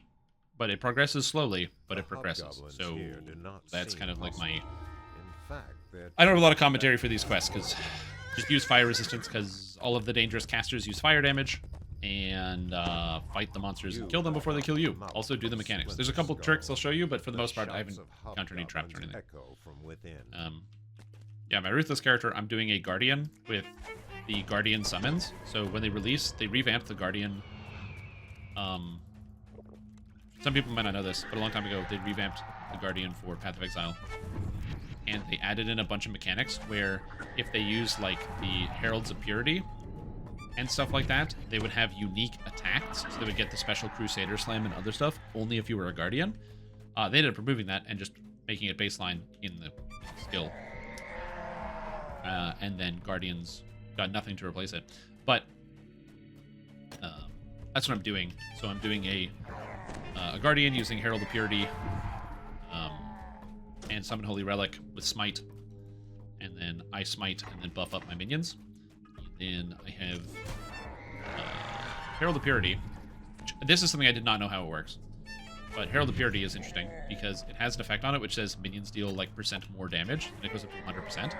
But it progresses slowly, but it progresses. Hobgoblins So here do not that's seem kind of like my... hostile. In fact, they're I don't have a lot of commentary for these quests, because just use fire resistance, because all of the dangerous casters use fire damage, and fight the monsters and kill them before they kill you. Also do the mechanics. There's a couple tricks I'll show you, but for the most part, I haven't encountered any traps or anything. Echo from within. Yeah, my Ruthless character, I'm doing a Guardian with the Guardian summons. So when they release, they revamped the Guardian. Some people might not know this, but a long time ago, they revamped the Guardian for Path of Exile. And they added in a bunch of mechanics where if they use, like, the Heralds of Purity and stuff like that, they would have unique attacks. So they would get the special Crusader Slam and other stuff, only if you were a Guardian. They ended up removing that and just making it baseline in the skill. And then Guardians got nothing to replace it. But that's what I'm doing. So I'm doing a Guardian using Herald of Purity and Summon Holy Relic with Smite. And then I Smite and then buff up my minions. And then I have Herald of Purity. This is something I did not know how it works. But Herald of Purity is interesting because it has an effect on it which says minions deal like % more damage, and it goes up to 100%.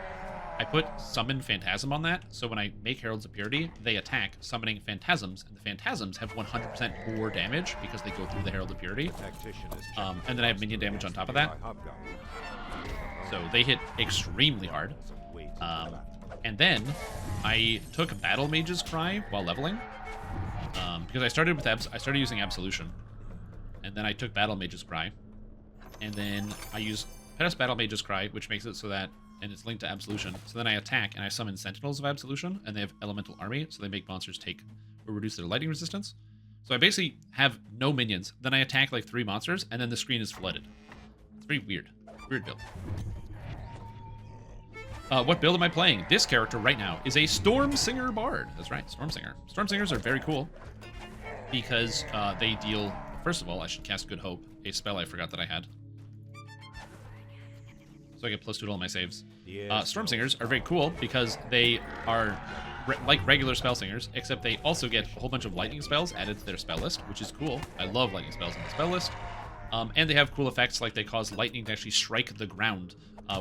I put Summon Phantasm on that, so when I make Heralds of Purity, they attack summoning Phantasms, and the Phantasms have 100% more damage because they go through the Herald of Purity. Tactician is And then I have minion damage on top of that, by Hobgoblin. so they hit extremely hard. Some weight in battle. And then I took Battle Mage's Cry while leveling, because I started using Absolution, and then I took Battle Mage's Cry, and then I used Battle Mage's Cry, which makes it so that, and it's linked to Absolution. So then I attack and I summon Sentinels of Absolution, and they have Elemental Army, so they make monsters take or reduce their lightning resistance. So I basically have no minions. Then I attack like 3 monsters, and then the screen is flooded. It's very weird. Weird build. What build am I playing? This character right now is a Stormsinger Bard. That's right, Stormsinger. Stormsingers are very cool because they deal... First of all, I should cast Good Hope, a spell I forgot that I had. So I get +2 to all my saves. Stormsingers are very cool because they are like regular spell singers, except they also get a whole bunch of lightning spells added to their spell list, which is cool. I love lightning spells on the spell list. And they have cool effects like they cause lightning to actually strike the ground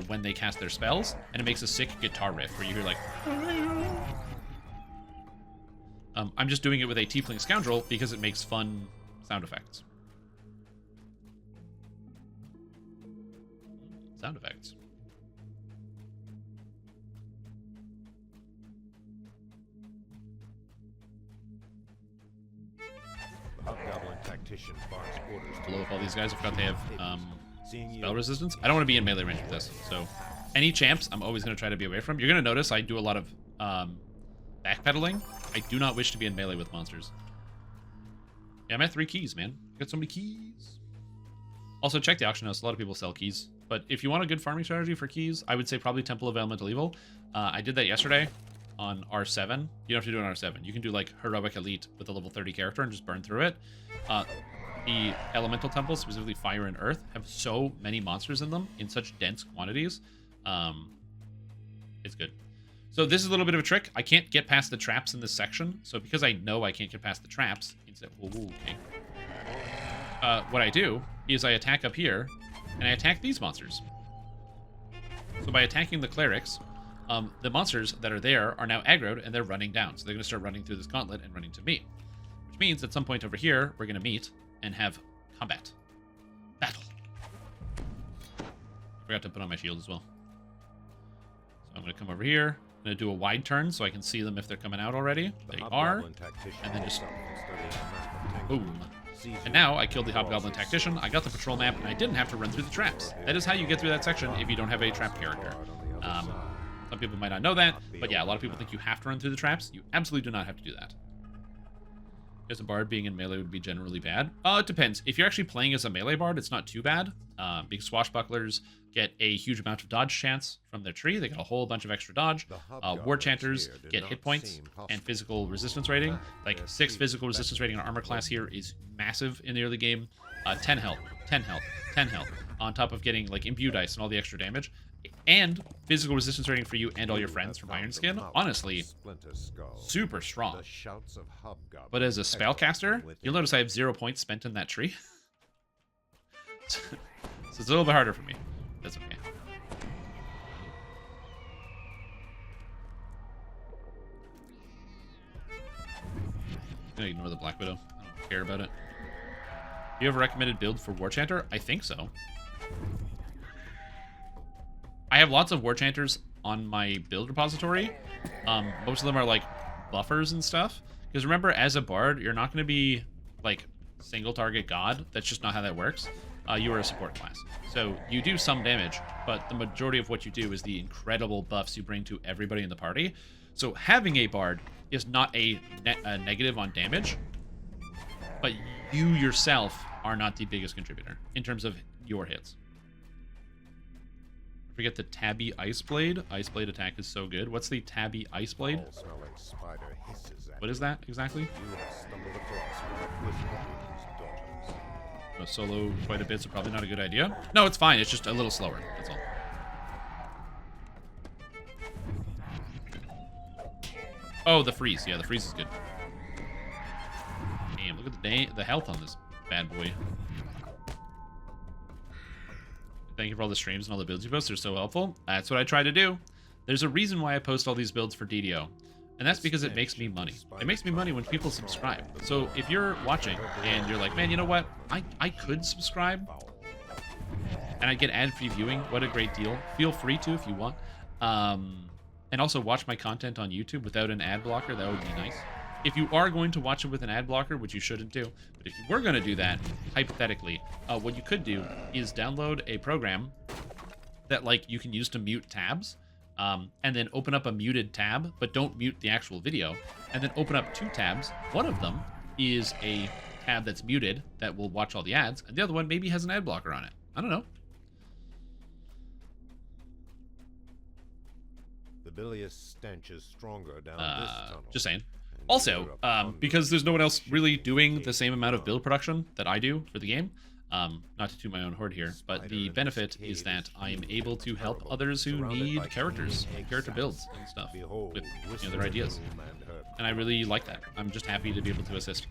when they cast their spells, and it makes a sick guitar riff where you hear like... I'm just doing it with a Tiefling Scoundrel because it makes fun sound effects. Sound effects. Hobgoblin tactician barks orders to Blow up all these guys. I forgot they have seeing you. spell resistance. I don't want to be in melee range with this, so any champs I'm always going to try to be away from. You're going to notice I do a lot of backpedaling. I do not wish to be in melee with monsters. Yeah, I'm at 3 keys, man. I got so many keys. Also, check the auction house. A lot of people sell keys. But if you want a good farming strategy for keys, I would say probably Temple of Elemental Evil. I did that yesterday on R7. You don't have to do it on R7. You can do like Heroic Elite with a level 30 character and just burn through it. The Elemental Temples, specifically Fire and Earth, have so many monsters in them in such dense quantities. It's good. So this is a little bit of a trick. I can't get past the traps in this section. So because I know I can't get past the traps, instead, okay. What I do is I attack up here, and I attack these monsters. So by attacking the clerics, the monsters that are there are now aggroed, and they're running down. So they're going to start running through this gauntlet and running to me. Which means at some point over here, we're going to meet and have combat. Battle. Forgot to put on my shield as well. So I'm going to come over here. I'm going to do a wide turn so I can see them if they're coming out already. They are. And then just... boom. And now I killed the Hobgoblin Tactician, I got the patrol map, and I didn't have to run through the traps. That is how you get through that section if you don't have a trap character. Some people might not know that, but yeah, a lot of people think you have to run through the traps. You absolutely do not have to do that. As a bard, being in melee would be generally bad. It depends. If you're actually playing as a melee bard, it's not too bad. Because swashbucklers get a huge amount of dodge chance from their tree. They get a whole bunch of extra dodge. War chanters get hit points and physical resistance rating. Like 6 physical resistance rating on armor class here is massive in the early game. 10 health, 10 health, 10 health. On top of getting like imbue dice and all the extra damage. And physical resistance rating for you and all your friends from Iron Skin. Honestly, super strong. But as a spellcaster, you'll notice I have 0 points spent in that tree. So it's a little bit harder for me. That's okay. I'm gonna ignore the Black Widow. I don't care about it. Do you have a recommended build for War Chanter? I think so. I have lots of War Chanters on my build repository. Most of them are like buffers and stuff. Because remember, as a bard, you're not going to be like single target god. That's just not how that works. You are a support class. So you do some damage, but the majority of what you do is the incredible buffs you bring to everybody in the party. So having a bard is not a negative on damage, but you yourself are not the biggest contributor in terms of your hits. Forget the Tabby Ice Blade. Ice Blade attack is so good. What's the Tabby Ice Blade? What is that exactly? Solo quite a bit, so probably not a good idea. No, it's fine. It's just a little slower. That's all. Oh, the freeze. Yeah, the freeze is good. Damn, look at the health on this bad boy. Thank you for all the streams and all the builds you post. They're so helpful. That's what I try to do. There's a reason why I post all these builds for DDO. And that's because it makes me money. It makes me money when people subscribe. So if you're watching and you're like, man, you know what? I could subscribe. And I get ad-free viewing. What a great deal. Feel free to if you want. And also watch my content on YouTube without an ad blocker. That would be nice. If you are going to watch it with an ad blocker, which you shouldn't do, but if you were going to do that, hypothetically, what you could do is download a program that like you can use to mute tabs, and then open up a muted tab, but don't mute the actual video, and then open up 2 tabs. One of them is a tab that's muted that will watch all the ads, and the other one maybe has an ad blocker on it. I don't know. The bilious stench is stronger down this tunnel. Just saying. Also, because there's no one else really doing the same amount of build production that I do for the game, not to toot my own horn here, but the benefit is that I am able to help others who need characters, character builds and stuff with their ideas. And I really like that. I'm just happy to be able to assist.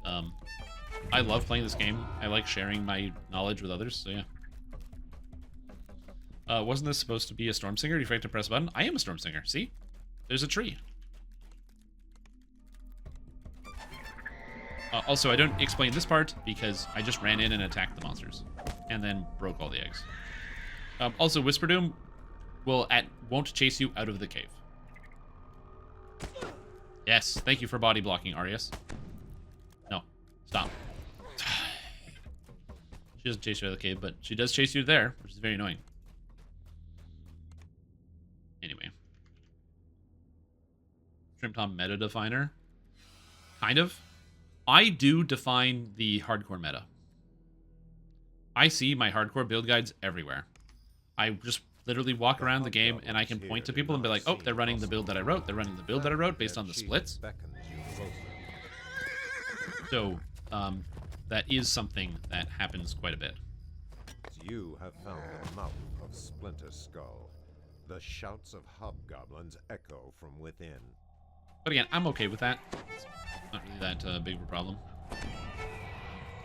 I love playing this game. I like sharing my knowledge with others, so yeah. Wasn't this supposed to be a Stormsinger? Do you forget to press a button? I am a Stormsinger. See? There's a tree. Also, I don't explain this part because I just ran in and attacked the monsters. And then broke all the eggs. Also, Whisper Doom won't chase you out of the cave. Yes, thank you for body blocking, Arius. No, stop. She doesn't chase you out of the cave, but she does chase you there, which is very annoying. Anyway. Strimtom meta definer. Kind of. I do define the hardcore meta. I see my hardcore build guides everywhere. I just literally walk around the game and I can point to people and be like, oh, they're running the build that I wrote. They're running the build that I wrote based on the splits. So, that is something that happens quite a bit. You have found the mouth of Splinter Skull. The shouts of hobgoblins echo from within. But again, I'm okay with that. It's not really that big of a problem.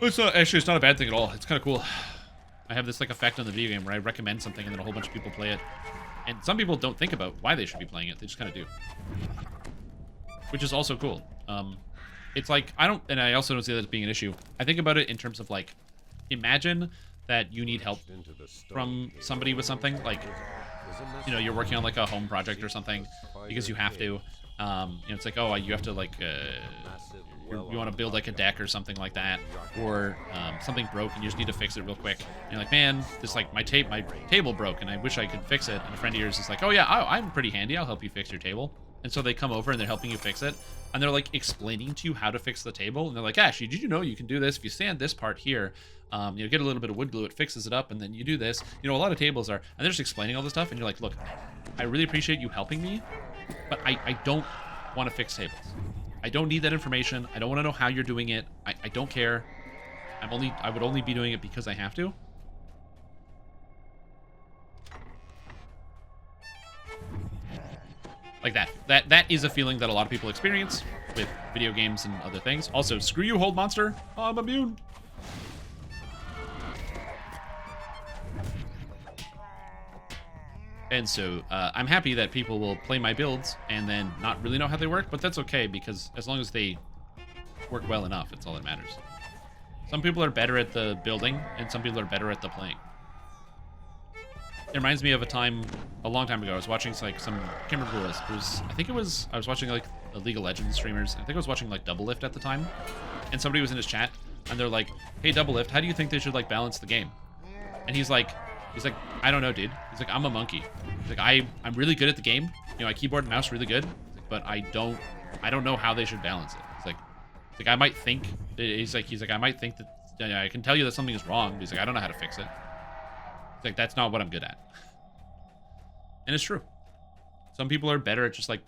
It's not, actually, it's not a bad thing at all. It's kind of cool. I have this like effect on the video game where I recommend something and then a whole bunch of people play it. And some people don't think about why they should be playing it. They just kind of do. Which is also cool. It's like, and I also don't see that as being an issue. I think about it in terms of like, imagine that you need help from somebody with something. Like, you know, you're working on like a home project or something because you have to. You know, it's like, oh, you have to like, you want to build like a deck or something like that, or something broke and you just need to fix it real quick. And you're like, man, this like my table broke and I wish I could fix it. And a friend of yours is like, oh yeah, I'm pretty handy. I'll help you fix your table. And so they come over and they're helping you fix it, and they're like explaining to you how to fix the table. And they're like, actually, did you know you can do this if you sand this part here? You know, get a little bit of wood glue, it fixes it up, and then you do this. You know, a lot of tables are, and they're just explaining all this stuff, and you're like, look, I really appreciate you helping me, but I don't want to fix tables. I don't need that information. I don't want to know how you're doing it. I don't care. I would only be doing it because I have to. Like that. That is a feeling that a lot of people experience with video games and other things. Also, screw you, hold monster. I'm immune. And so I'm happy that people will play my builds and then not really know how they work, but that's okay because as long as they work well enough, it's all that matters. Some people are better at the building and some people are better at the playing. It reminds me of a long time ago, I was watching like some, I can't remember who it was. I was watching like the League of Legends streamers. I think I was watching like Double Lift at the time. And somebody was in his chat and they're like, hey, Double Lift, how do you think they should like balance the game? And he's like, I don't know, dude. He's like, I'm a monkey. He's like, I'm really good at the game. You know, I keyboard and mouse really good, but I don't know how they should balance it. He's like, I might think. He's like, I might think that I can tell you that something is wrong. But he's like, I don't know how to fix it. He's like, that's not what I'm good at. And it's true. Some people are better at just like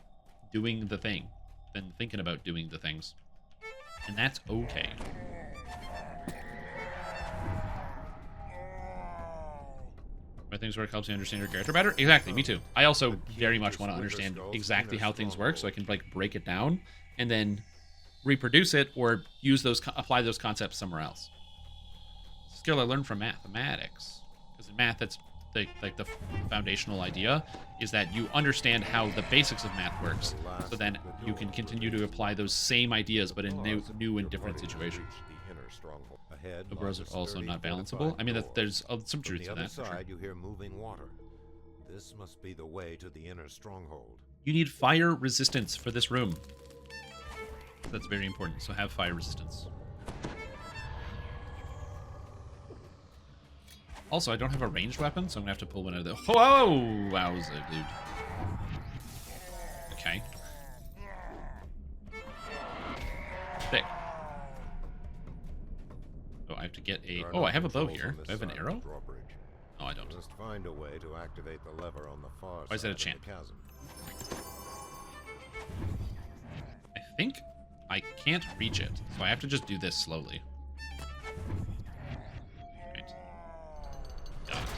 doing the thing than thinking about doing the things, and that's okay. Why things work helps you understand your character better. Exactly, me too. I also very much want to understand exactly how things work so I can like break it down and then reproduce it or apply those concepts somewhere else. Skill I learned from mathematics. Because in math, that's the foundational idea is that you understand how the basics of math works, so then you can continue to apply those same ideas but in new and different situations. The bros are also not balanceable. I mean, there's some truth to that. On the other side, you hear moving water. This must be the way to the inner stronghold. You need fire resistance for this room. That's very important. So have fire resistance. Also, I don't have a ranged weapon, so I'm gonna have to pull one out of the. Whoa! Wowza, dude. Okay. Thick. Oh, I have to get a. Oh, I have a bow here. Do I have an arrow? No, I don't. Must find a way to activate the lever on the far Why is that a chant? I think I can't reach it, so I have to just do this slowly. Right. Got it.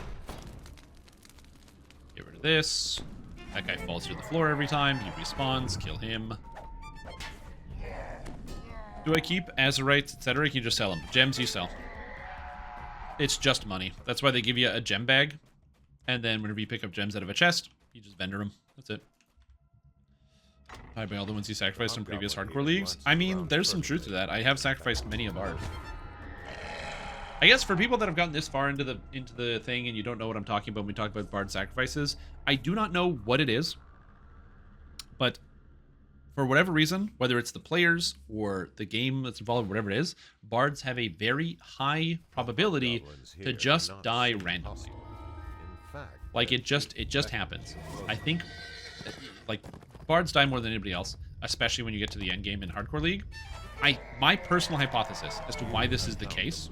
Get rid of this. That guy falls through the floor every time. He respawns. Kill him. Do I keep Azurites, etc.? Can you just sell them? Gems you sell. It's just money. That's why they give you a gem bag. And then whenever you pick up gems out of a chest, you just vendor them. That's it. I buy all the ones you sacrificed in previous hardcore leagues. I mean, there's some truth to that. I have sacrificed many a bard. I guess for people that have gotten this far into the thing and you don't know what I'm talking about when we talk about bard sacrifices, I do not know what it is. But for whatever reason, whether it's the players or the game that's involved, whatever it is, bards have a very high probability to just die randomly. Like it just happens. I think like bards die more than anybody else, especially when you get to the end game in hardcore league. My personal hypothesis as to why this is the case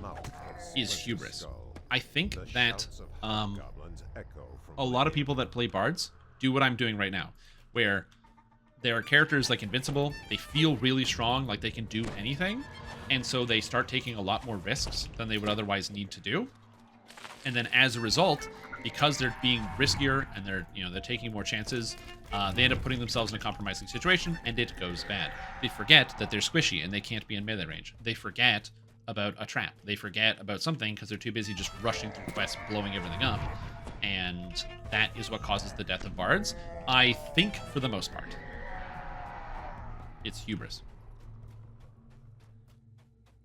is hubris. I think that a lot of people that play bards do what I'm doing right now, where there are characters like invincible, they feel really strong, like they can do anything, and so they start taking a lot more risks than they would otherwise need to do. And then as a result, because they're being riskier and they're taking more chances, they end up putting themselves in a compromising situation, and it goes bad. They forget that they're squishy and they can't be in melee range. They forget about a trap. They forget about something because they're too busy just rushing through quests, blowing everything up, and that is what causes the death of bards. I think for the most part, it's hubris.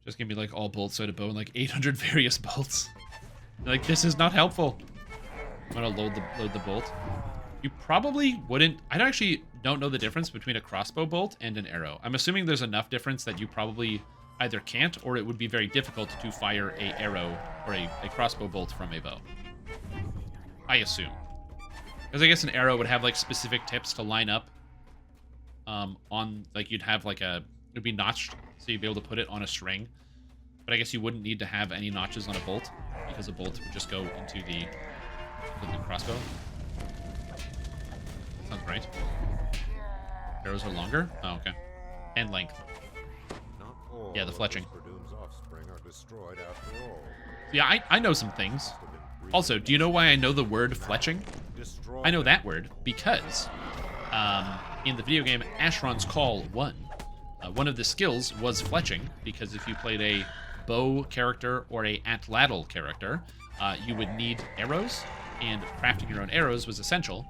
Just give me like all bolts out of bow and like 800 various bolts. Like, this is not helpful. I'm gonna load the bolt. You probably wouldn't. I actually don't know the difference between a crossbow bolt and an arrow. I'm assuming there's enough difference that you probably either can't, or it would be very difficult to fire a arrow or a crossbow bolt from a bow. I assume. Because I guess an arrow would have like specific tips to line up on, like you'd have like it'd be notched, so you'd be able to put it on a string. But I guess you wouldn't need to have any notches on a bolt, because a bolt would just go into the crossbow. Sounds right. Arrows are longer? Oh, okay. And length. Yeah, the fletching. Yeah, I know some things. Also, do you know why I know the word fletching? I know that word because in the video game Asheron's Call 1, one of the skills was fletching, because if you played a bow character or a atlatl character, you would need arrows, and crafting your own arrows was essential,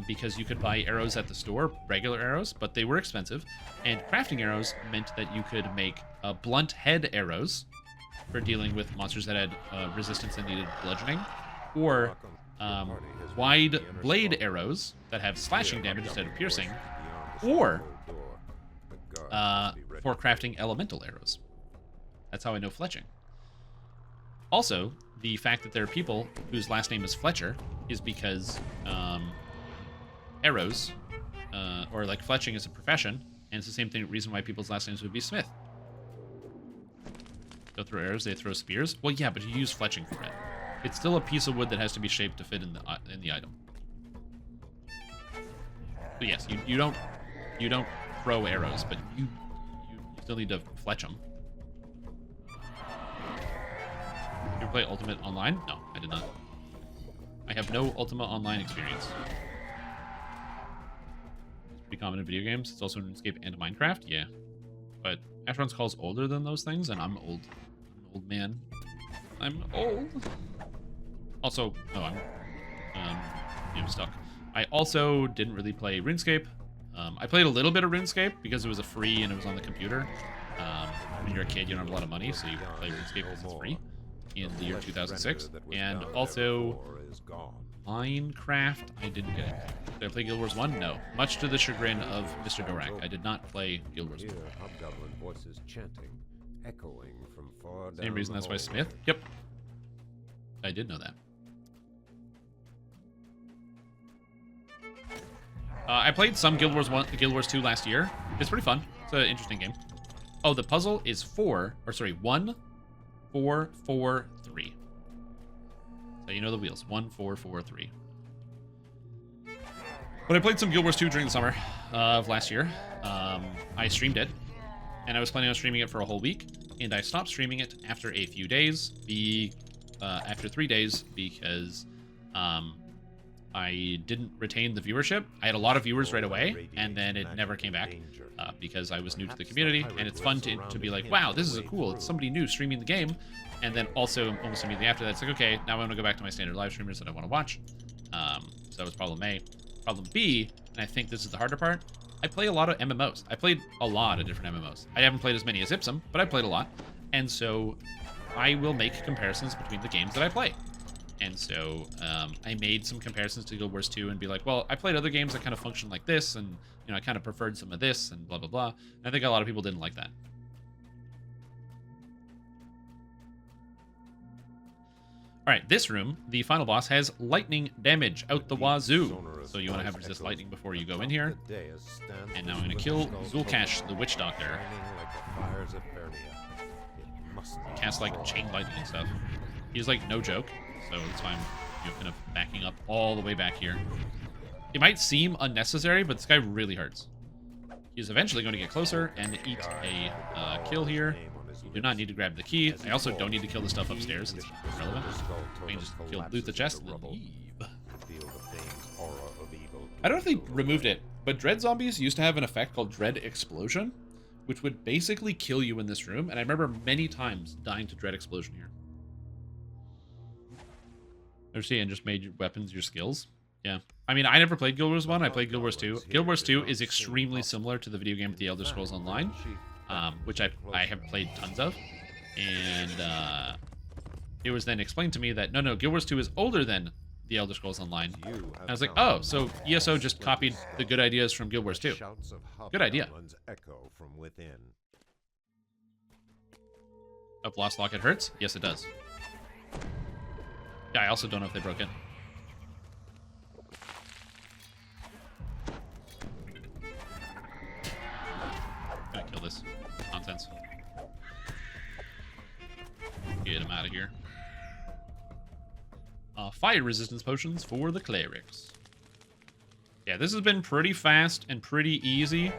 because you could buy arrows at the store, regular arrows, but they were expensive, and crafting arrows meant that you could make blunt head arrows for dealing with monsters that had resistance and needed bludgeoning, or wide blade arrows that have slashing damage instead of piercing, or for crafting elemental arrows. That's how I know fletching. Also, the fact that there are people whose last name is Fletcher is because arrows, or like fletching is a profession, and it's the same reason why people's last names would be Smith. Don't throw arrows, they throw spears. Well, yeah, but you use fletching for it. It's still a piece of wood that has to be shaped to fit in the item. So yes, you don't throw arrows, but you still need to fletch them. Did you play Ultimate Online? No, I did not. I have no Ultima Online experience. It's pretty common in video games. It's also in RuneScape and Minecraft, yeah. But Asheron's Call is older than those things, and I'm old. I'm an old man. I'm old. Also, I'm stuck. I also didn't really play RuneScape. I played a little bit of RuneScape because it was a free and it was on the computer. When you're a kid, you don't have a lot of money, so you play RuneScape because it's free in the year 2006. And also, Minecraft, I didn't get it. Did I play Guild Wars 1? No. Much to the chagrin of Mr. Dorak, I did not play Guild Wars 1. Same reason that's why Smith? Yep. I did know that. I played some Guild Wars 2 last year. It's pretty fun. It's an interesting game. Oh, the puzzle is 1, 4, 4, 3. So you know the wheels. 1, 4, 4, 3. But I played some Guild Wars 2 during the summer of last year. I streamed it, and I was planning on streaming it for a whole week, and I stopped streaming it after a few days, after 3 days, because I didn't retain the viewership. I had a lot of viewers right away, and then it never came back because I was new to the community. And it's fun to be like, wow, this is cool. It's somebody new streaming the game. And then also almost immediately after that, it's like, okay, now I want to go back to my standard live streamers that I want to watch. So that was problem A. Problem B, and I think this is the harder part, I play a lot of MMOs. I played a lot of different MMOs. I haven't played as many as Ipsum, but I played a lot. And so I will make comparisons between the games that I play. And so I made some comparisons to Guild Wars 2 and be like, well, I played other games that kind of function like this, and you know, I kind of preferred some of this, and blah, blah, blah. And I think a lot of people didn't like that. All right, this room, the final boss, has lightning damage out the wazoo. So you want to have resist lightning before you go in here. And now I'm going to kill Zulkash, the Witch Doctor. Cast like chain lightning and stuff. He's like no joke, so that's why I'm kind of backing up all the way back here. It might seem unnecessary, but this guy really hurts. He's eventually going to get closer and eat a kill here. You do not need to grab the key. I also don't need to kill the stuff upstairs. It's irrelevant. I can just loot the chest and then leave. I don't know if they removed it, but Dread Zombies used to have an effect called Dread Explosion, which would basically kill you in this room. And I remember many times dying to Dread Explosion here. And just made your weapons your skills. Yeah. I mean, I never played Guild Wars 1. I played Guild Wars 2. Guild Wars 2 is extremely similar to the video game The Elder Scrolls Online. Which I have played tons of, and it was then explained to me that no, Guild Wars 2 is older than The Elder Scrolls Online. And I was like, oh, so ESO just copied the good ideas from Guild Wars 2. Good idea. Up Lost Locket hurts? Yes, it does. Yeah, I also don't know if they broke it. Gonna kill this nonsense. Get him out of here. Fire resistance potions for the clerics. Yeah, this has been pretty fast and pretty easy.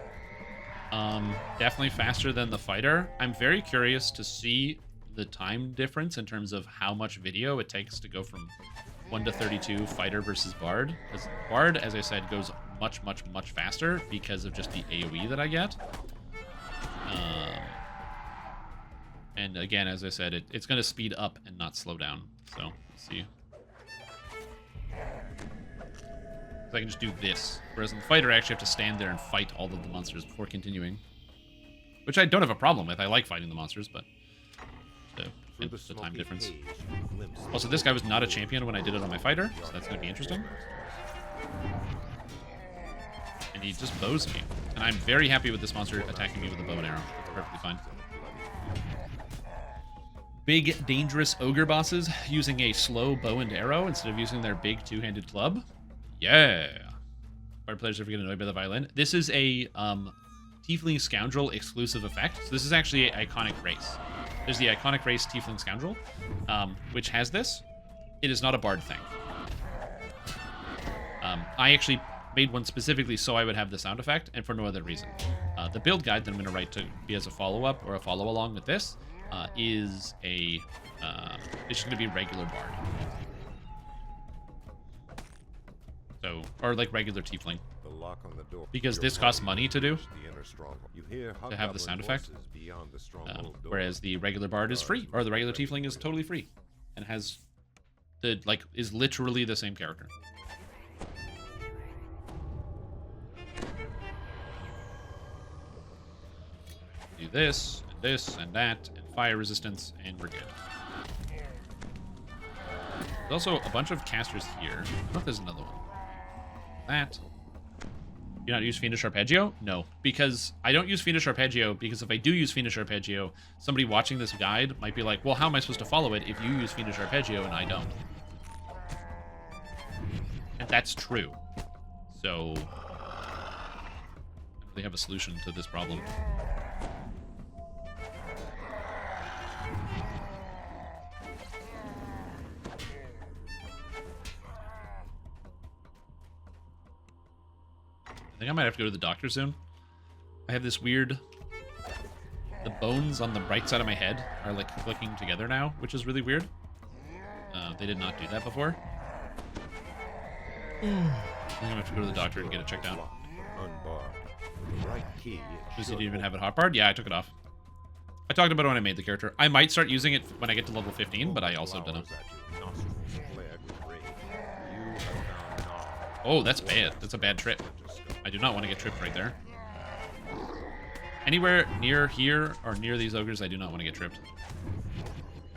Definitely faster than the fighter. I'm very curious to see the time difference in terms of how much video it takes to go from 1 to 32 fighter versus bard. Because bard, as I said, goes much, much, much faster because of just the AoE that I get. And again, as I said, it's going to speed up and not slow down. So, let's see. So I can just do this. Whereas in the fighter, I actually have to stand there and fight all of the monsters before continuing. Which I don't have a problem with. I like fighting the monsters, but the time difference. Also, this guy was not a champion when I did it on my fighter, so that's going to be interesting. And he just bows me. And I'm very happy with this monster attacking me with a bow and arrow. Perfectly fine. Big, dangerous ogre bosses using a slow bow and arrow instead of using their big two-handed club. Yeah. Bard players ever get annoyed by the violin. This is a Tiefling Scoundrel exclusive effect. So this is actually an iconic race. There's the iconic race Tiefling Scoundrel, which has this. It is not a bard thing. I actually made one specifically so I would have the sound effect, and for no other reason. The build guide that I'm going to write to be as a follow-up or a follow-along with this is a... it's just going to be regular bard. So, or like regular Tiefling. Because this costs money to do, to have the sound effect. Whereas the regular bard is free, or the regular Tiefling is totally free. And has the, like, is literally the same character. Do this, and that, and fire resistance, and we're good. There's also a bunch of casters here. I don't know if there's another one. That. Do you not use Fiendish Arpeggio? No, because I don't use Fiendish Arpeggio, because if I do use Fiendish Arpeggio, somebody watching this guide might be like, well, how am I supposed to follow it if you use Fiendish Arpeggio and I don't? And that's true. So, they have a solution to this problem. I think I might have to go to the doctor soon. I have this weird... The bones on the right side of my head are like clicking together now, which is really weird. They did not do that before. I'm gonna have to go to the doctor and get it checked out. Locked, unbarred. The right key. Does it even have it hotbarred? Yeah, I took it off. I talked about it when I made the character. I might start using it when I get to level 15, but I also don't know. Oh, that's bad. That's a bad trip. I do not want to get tripped right there. Anywhere near here or near these ogres, I do not want to get tripped.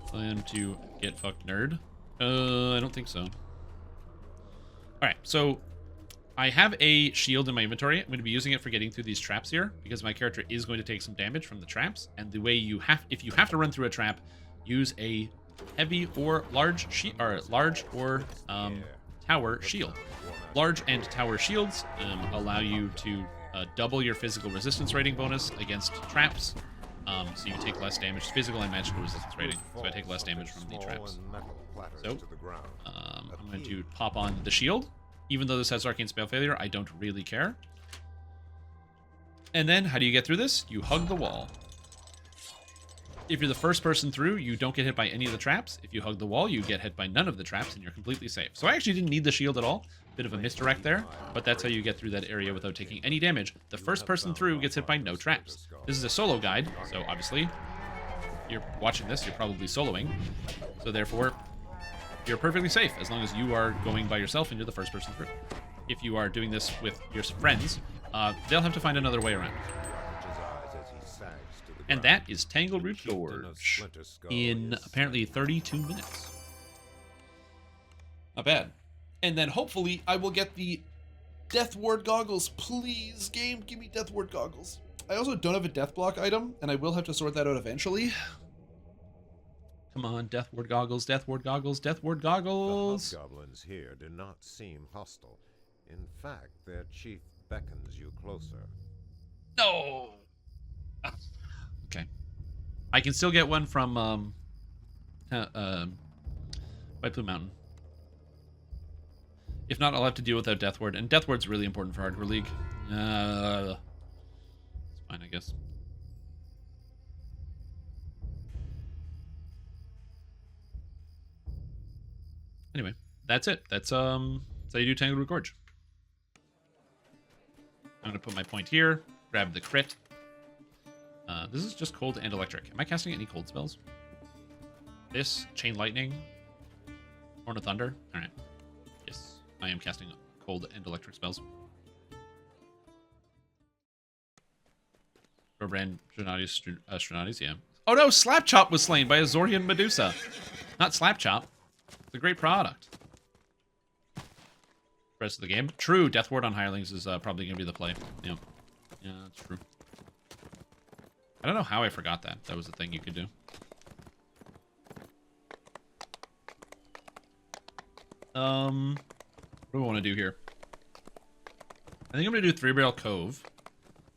Plan to get fucked, nerd. I don't think so. Alright, so I have a shield in my inventory. I'm going to be using it for getting through these traps here because my character is going to take some damage from the traps. And the way you have, if you have to run through a trap, use a heavy or large tower shield. Large and tower shields allow you to double your physical resistance rating bonus against traps. So you take less damage, physical and magical resistance rating. So I take less damage from the traps. So I'm going to pop on the shield. Even though this has arcane spell failure, I don't really care. And then how do you get through this? You hug the wall. If you're the first person through, you don't get hit by any of the traps. If you hug the wall, you get hit by none of the traps and you're completely safe. So I actually didn't need the shield at all. Bit of a misdirect there, but that's how you get through that area without taking any damage. The first person through gets hit by no traps. This is a solo guide, so obviously, if you're watching this, you're probably soloing. So therefore, you're perfectly safe as long as you are going by yourself and you're the first person through. If you are doing this with your friends, they'll have to find another way around. And that is Tangleroot Gorge in apparently 32 minutes. Not bad. And then hopefully I will get the Death Ward goggles. Please, game, give me Death Ward goggles. I also don't have a Death Block item, and I will have to sort that out eventually. Come on, Death Ward goggles, Death Ward goggles, Death Ward goggles. The hobgoblins here do not seem hostile. In fact, their chief beckons you closer. No! Okay. I can still get one from White Plume Mountain. If not, I'll have to deal with that Death Ward. And Death Ward's really important for Hardcore League. It's fine, I guess. Anyway, that's it. That's how you do Tangleroot Gorge. I'm gonna put my point here, grab the crit. This is just cold and electric. Am I casting any cold spells? This, Chain Lightning, Horn of Thunder. Alright. Yes, I am casting cold and electric spells. Brand Stranatis, yeah. Oh no, Slapchop was slain by a Zorian Medusa. Not Slapchop. It's a great product. Rest of the game. True, Death Ward on Hirelings is probably going to be the play. Yeah. Yeah, that's true. I don't know how I forgot that. That was the thing you could do. What do I want to do here? I think I'm going to do Three Barrel Cove.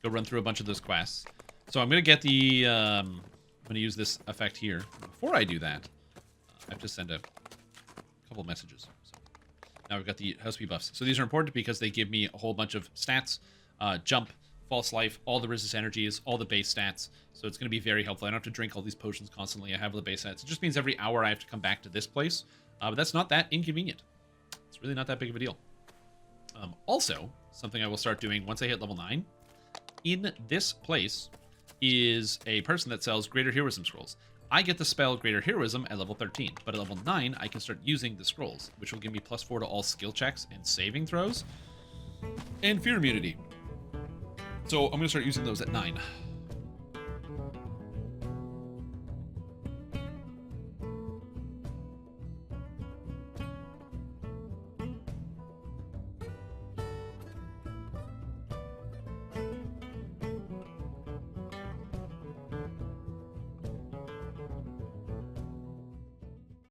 Go run through a bunch of those quests. So I'm going to get the... I'm going to use this effect here. Before I do that, I have to send a couple messages. So now we've got the house speed buffs. So these are important because they give me a whole bunch of stats. Jump, false life, all the resist energies, all the base stats. So it's going to be very helpful. I don't have to drink all these potions constantly. I have the base stats. It just means every hour I have to come back to this place. But that's not that inconvenient. It's really not that big of a deal. Also, something I will start doing once I hit level 9. In this place is a person that sells Greater Heroism Scrolls. I get the spell Greater Heroism at level 13, but at level 9, I can start using the scrolls, which will give me +4 to all skill checks and saving throws, and fear immunity. So I'm going to start using those at 9.